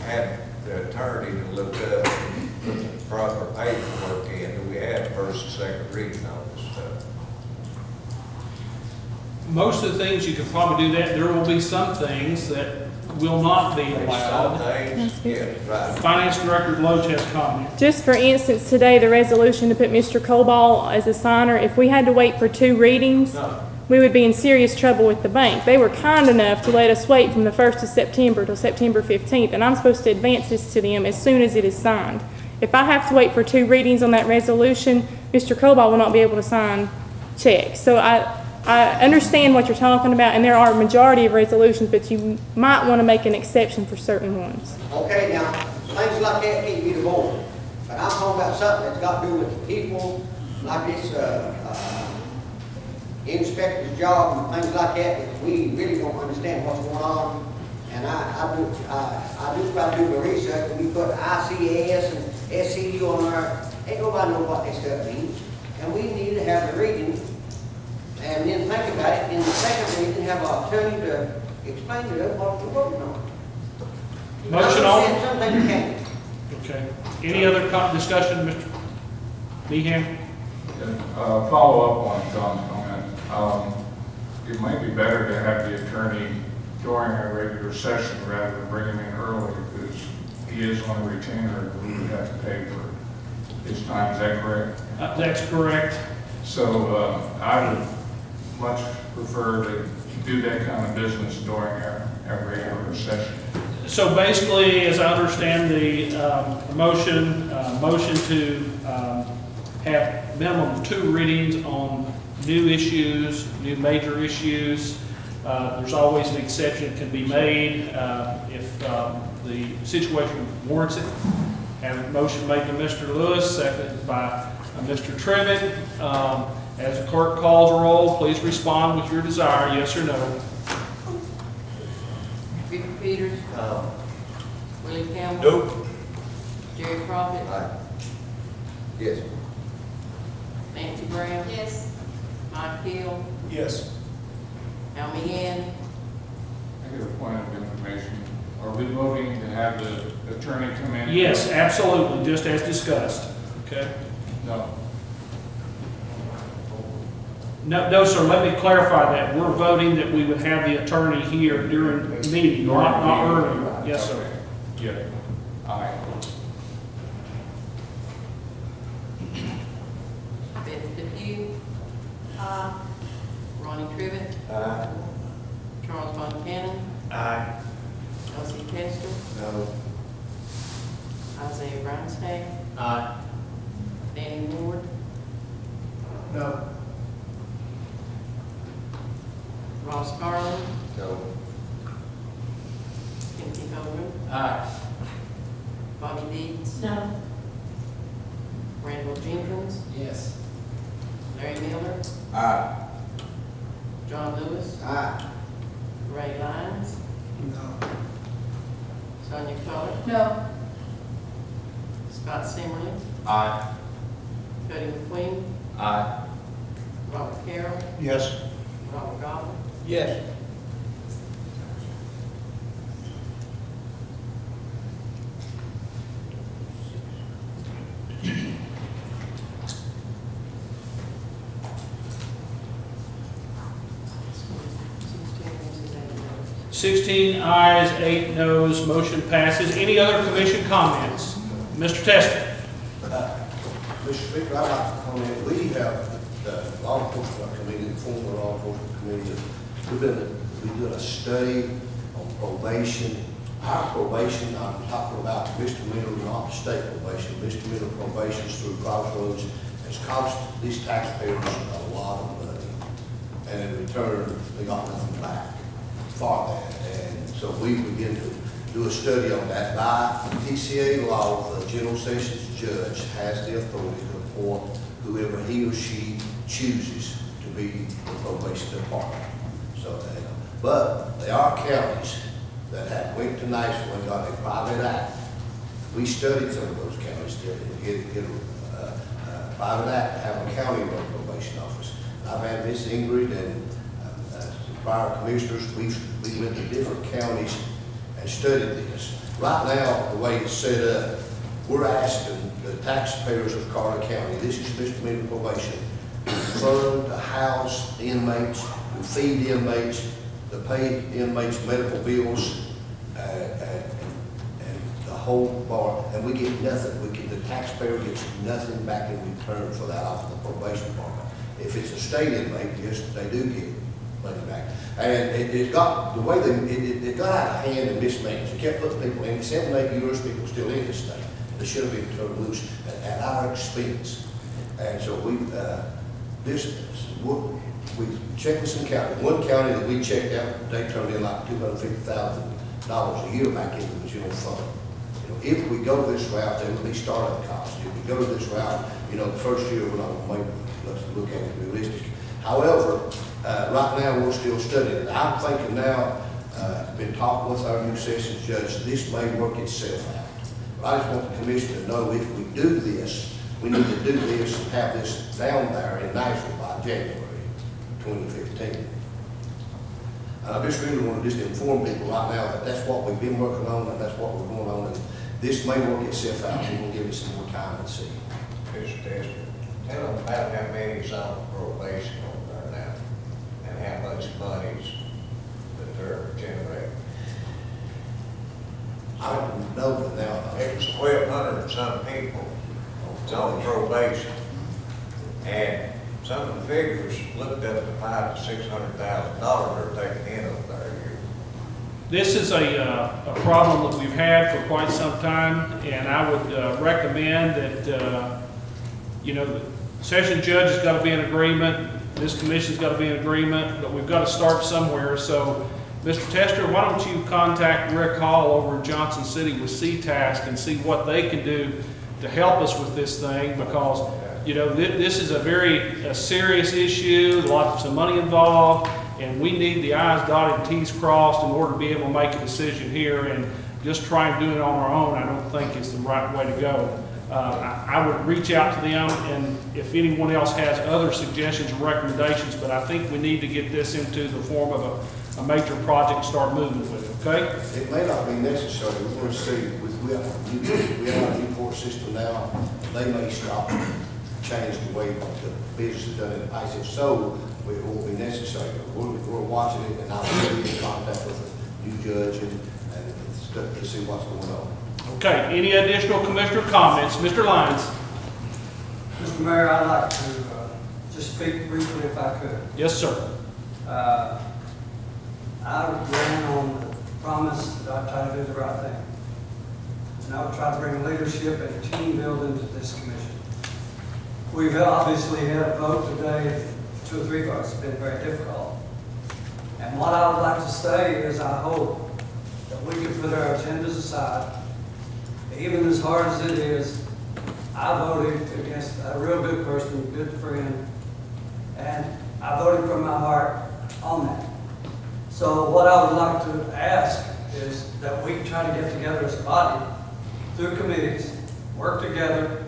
have the attorney to look up and put the proper paperwork in. Do we have first and second reading on this stuff? Most of the things you can probably do that. There will be some things that will not be allowed. Finance Director Loach has comment. Just for instance, today the resolution to put Mr. Cobal as a signer, if we had to wait for 2 readings, we would be in serious trouble with the bank. They were kind enough to let us wait from the 1st of September till September 15th, and I'm supposed to advance this to them as soon as it is signed. If I have to wait for 2 readings on that resolution, Mr. Cobal will not be able to sign checks. So I understand what you're talking about, and there are a majority of resolutions, but you might want to make an exception for certain ones. Okay, now, things like that can't be divorced. But I'm talking about something that's got to do with the people, like this, inspector's job and things like that, that we really don't understand what's going on. And I do try to do the research, when we put ICS and SCU on there, ain't nobody know what that stuff means. And we need to have the reading, and then think about it, and the second reading, have an attorney to explain to us what we're voting on. Motion on? Something you can't. Okay. Any other discussion, Mr. Meehan? Follow up on John's comment. It might be better to have the attorney during a regular session rather than bring him in early, because he is on a retainer and we would have to pay for his time. Is that correct? That's correct. So I would much prefer to do that kind of business during our regular session. So basically, as I understand the motion to have minimum of 2 readings on new issues, new major issues. There's always an exception that can be made if the situation warrants it. Have a motion made to Mr. Lewis, seconded by Mr. Trivett. As the clerk calls a roll, please respond with your desire, yes or no. Victor Peters. No. Willie Campbell. Nope. Jerry Prophet. Aye. Yes. Nancy Brown. Yes. Mike Hill. Yes. Al Meehan. I get a point of information. Are we voting to have the attorney come in? Yes, absolutely, just as discussed. Okay. No. No, sir, let me clarify that. We're voting that we would have the attorney here during the meeting, not earlier. Yes, sir. Yeah. Aye. Beth Depew. Ronnie Trivett. Aye. Charles Von Cannon. Aye. Elsie Testor. No. Isaiah Brownstain. Aye. Danny Ward. No. Ross Garland. No. Timothy Hogan. Aye. Bobby Dees. No. Randall Jenkins. Yes. Larry Miller. Aye. John Lewis. Aye. Ray Lyons. No. Sonia Coler. No. Scott Simmerly. Aye. Cody McQueen. Aye. Robert Carroll. Yes. Robert Goff. Yes. $16,000. 16 ayes, 8 noes, motion passes. Any other commission comments? Mr. Tester. Mr. Speaker, I'd like to comment. We have the law enforcement committee, the former law enforcement committee, we did a study on probation. Our probation, I'm talking about misdemeanor, not state probation, misdemeanor probations through Crossroads has cost these taxpayers a lot of money. And in return, they got nothing back for that. And so we begin to do a study on that. By TCA law, the General Sessions Judge has the authority to appoint whoever he or she chooses to be the probation department. So, but there are counties that have went to Nashville and got a private act. We studied some of those counties to get a private act to have a county road probation office. I've had Miss Ingrid and some prior commissioners, we went to different counties and studied this. Right now, the way it's set up, we're asking the taxpayers of Carter County, this is misdemeanor probation, to fund, to house inmates, to feed inmates, to pay inmates' medical bills, and the whole bar, and we get nothing. The taxpayer gets nothing back in return for that off the probation department. If it's a state inmate, yes, they do get money back. And it got, the way it got out of hand and mismanaged. It kept putting people in, 7, 8 years, people still in the state. They should have been turned loose at our expense. And so we checked with some counties. One county that we checked out, they turned in like $250,000 a year back into the general fund. If we go this route, there will be startup costs. If we go this route, the first year, we're not going to let's look at it realistic. However, right now, we're still studying it. I'm thinking now, been talking with our new sessions judge, this may work itself out. But I just want the commission to know if we do this, we need to do this and have this down there in Nashville by January 2015. And I just really want to just inform people right now that that's what we've been working on and that's what we're going on. And this may work itself out. We're going to give it some more time and see. Mr. Tester, tell them about how many's on probation over there now and how much money's that they're generating. I don't know that now. It was 1,200 and some people on probation. And some of the figures looked up to $500,000 to $600,000 they're taking in over there. This is a problem that we've had for quite some time, and I would recommend that, the session judge has got to be in agreement, this commission's got to be in agreement, but we've got to start somewhere. So, Mr. Tester, why don't you contact Rick Hall over in Johnson City with CTASC and see what they can do to help us with this thing, because this is a very serious issue, lots of money involved, and we need the I's dotted and T's crossed in order to be able to make a decision here. And just try and do it on our own, I don't think is the right way to go. I would reach out to them, and if anyone else has other suggestions or recommendations, but I think we need to get this into the form of a major project and start moving with it, okay? It may not be necessary. We're going to see, we have a Newport system now, they may stop and change the way the business is done in the past. If so, it won't be necessary. We're watching it, and I'll be in contact with the new judge and stuff to see what's going on. Okay, any additional commissioner comments? Mr. Lyons. Mr. Mayor, I'd like to just speak briefly if I could. Yes, sir. I ran on the promise that I'd try to do the right thing. And I would try to bring leadership and team building to this commission. We've obviously had a vote today, 2 or 3 votes. It's been very difficult. And what I would like to say is I hope that we can put our agendas aside. Even as hard as it is, I voted against a real good person, a good friend, and I voted from my heart on that. So what I would like to ask is that we try to get together as a body, through committees, work together,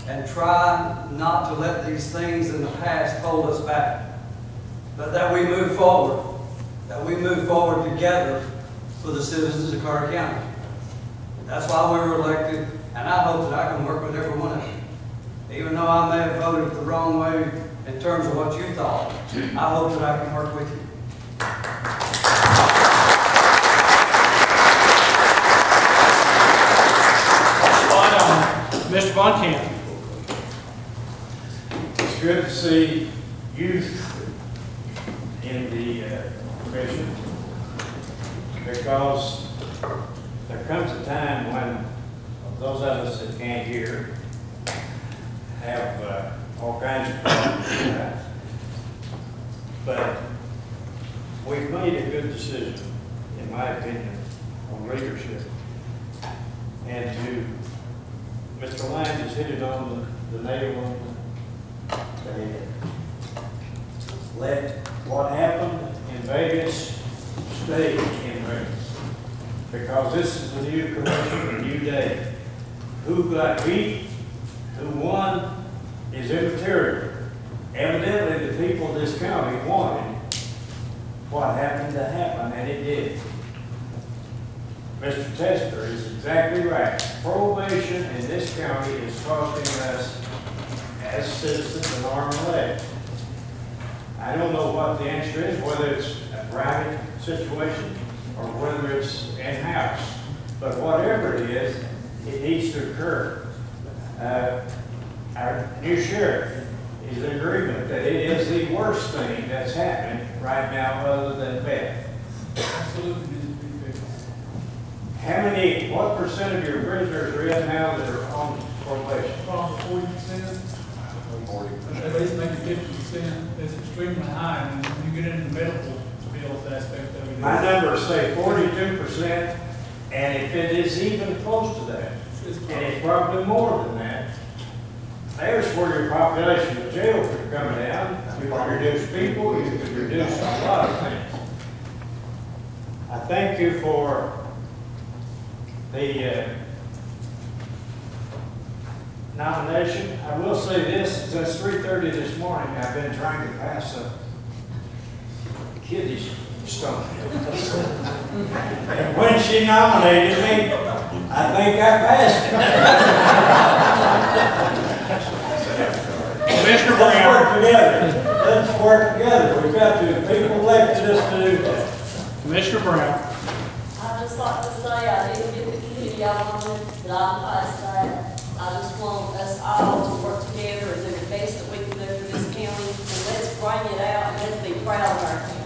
and try not to let these things in the past hold us back, but that we move forward together for the citizens of Carter County. That's why we were elected, and I hope that I can work with every one of you. Even though I may have voted the wrong way in terms of what you thought, I hope that I can work with you. Mr. Von Camp. It's good to see youth in the commission, because there comes a time when those of us that can't hear have all kinds of problems. But we've made a good decision, in my opinion, on leadership. And to Mr. Lyons has hit it on the nail on the head. Let what happened in Vegas stay in Vegas. Because this is a new commission, a new day. Who got beat, who won, is immaterial. Evidently, the people of this county wanted what happened to happen, and it did. Mr. Tester is exactly right. Probation in this county is costing us, as citizens, an arm and a leg. I don't know what the answer is, whether it's a private situation or whether it's in-house. But whatever it is, it needs to occur. Our new sheriff is in agreement that it is the worst thing that's happening right now other than Beth. Absolutely. What percent of your prisoners are in now that are on probation? Probably 40%. 40. At least maybe 50%. It's extremely high, and when you get into the medical bills aspect of it. My numbers say 42%, And if it is even close to that, and it's probably more than that, there's where your population of jail could come down. You could reduce people, you could reduce a lot of things. I thank you for the nomination. I will say this, since 3:30 this morning, I've been trying to pass a kiddish stone. And when she nominated me, I think I passed it. Commissioner Let's Brown. work together. Let's work together. We've got to, people elected us to do that. Commissioner Brown. I'd just like to say, I didn't get the committee on it, but I'm past that. I just want us all to work together and do the best that we can do for this county, and let's bring it out, and let's be proud of our county.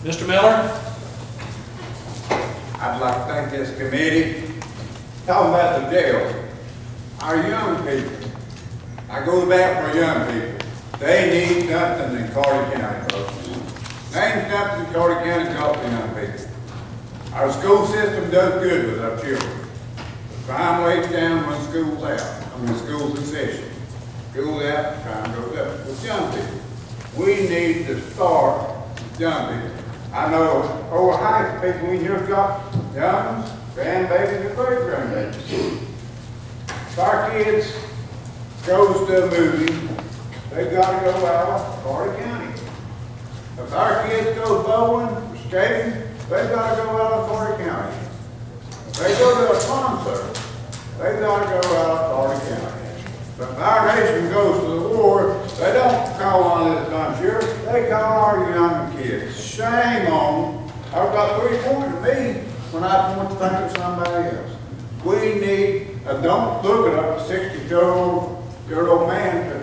Mr. Miller. I'd like to thank this committee. Talking about the jail, our young people, I go back for young people. They need something in Carter County, folks. Name something in Carter County to help the young people. Our school system does good with our children. Crime rates down when school's out, when school's in session. School's out, crime goes up. With young people, we need to start with young people. I know over high school people in here got young ones, grandbabies, and great-grandbabies. If our kids goes to a movie, they gotta go out of Carter County. If our kids go bowling or skating, they gotta go out of Carter County. If they go to a concert, they gotta go out of Carter County. But if our nation goes to the war, they don't call on this country, they call our young kids. Shame on them. I've got 3 points to me when I want to think of somebody else. We need, don't look at a 60-year-old man to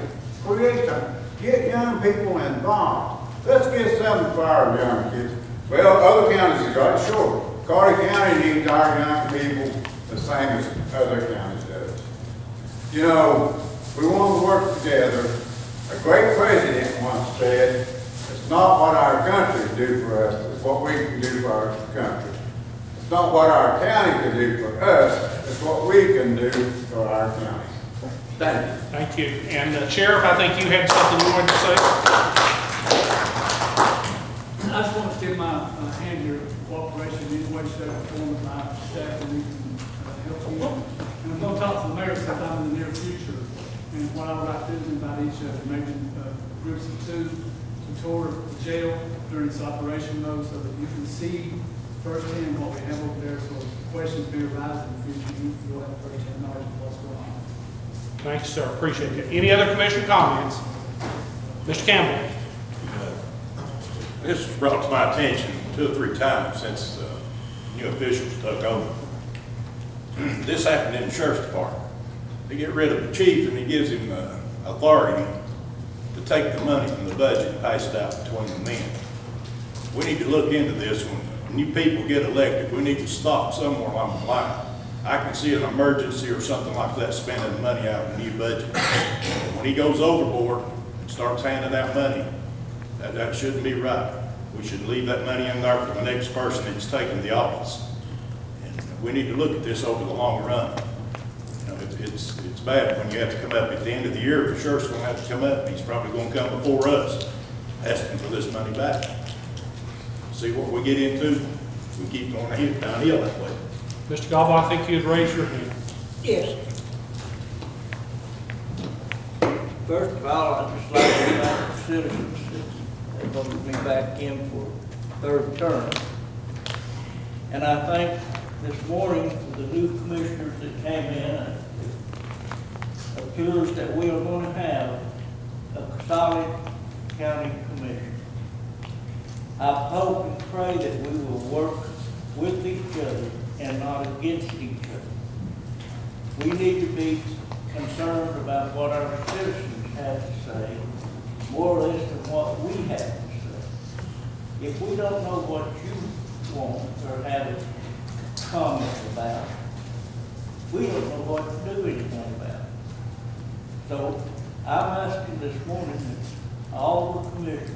create something. Get young people involved. Let's get something for our young kids. Well, other counties have got it short. Carter County needs our young people the same as other counties does. You know, we want to work together. A great president once said, it's not what our country do for us, it's what we can do for our country. It's not what our county can do for us, it's what we can do for our county. Thank you. Thank you. And Sheriff, I think you had something you wanted to say. I just want to give my hand here cooperation in any way, shape, or form with my staff, and we can help you. And I'm going to talk to the mayor sometime in the near future. And what I would like to do is invite each of you, maybe groups of 2, to tour the jail during its operation mode, so that you can see firsthand what we have over there. So if questions may arise in the future, you'll have firsthand knowledge of what's going on. Thank you, sir. Appreciate it. Any other commissioner comments? Mr. Campbell. This was brought to my attention 2 or 3 times since new officials took over. This happened in the sheriff's department. They get rid of the chief and he gives him authority to take the money from the budget and pass it out between the men. We need to look into this. When new people get elected, we need to stop somewhere along the line. I can see an emergency or something like that, spending the money out of the new budget. When he goes overboard and starts handing out money, that shouldn't be right. We should leave that money in there for the next person that's taking the office. And we need to look at this over the long run. You know, it's bad when you have to come up at the end of the year. The sheriff's going to have to come up. He's probably going to come before us, asking for this money back. See what we get into. We keep going downhill that way. Mr. Galbo, I think you had raised your hand. Yes. First of all, I'd just like to thank the citizens that voted me back in for 3rd term. And I thank this morning for the new commissioners that came in. It appears that we are going to have a solid county commission. I hope and pray that we will work with each other and not against each other. We need to be concerned about what our citizens have to say, more or less than what we have to say. If we don't know what you want or have a comment about, we don't know what to do anything about it. So I'm asking this morning that all the commissioners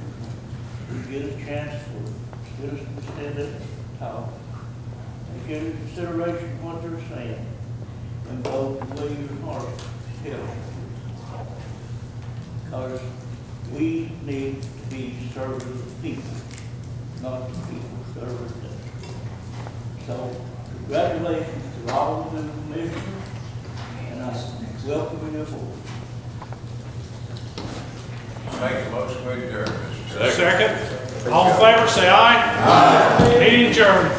will get a chance for just stand up, talk, and give into consideration what they're saying, and vote the way your heart tells you. Because we need to be serving the people, not the people serving us. So, congratulations to all of the commissioners, and I welcome you aboard. Make a motion to adjourn, Mr. Chairman. Second. All in favor, say aye. Aye. Meeting adjourned.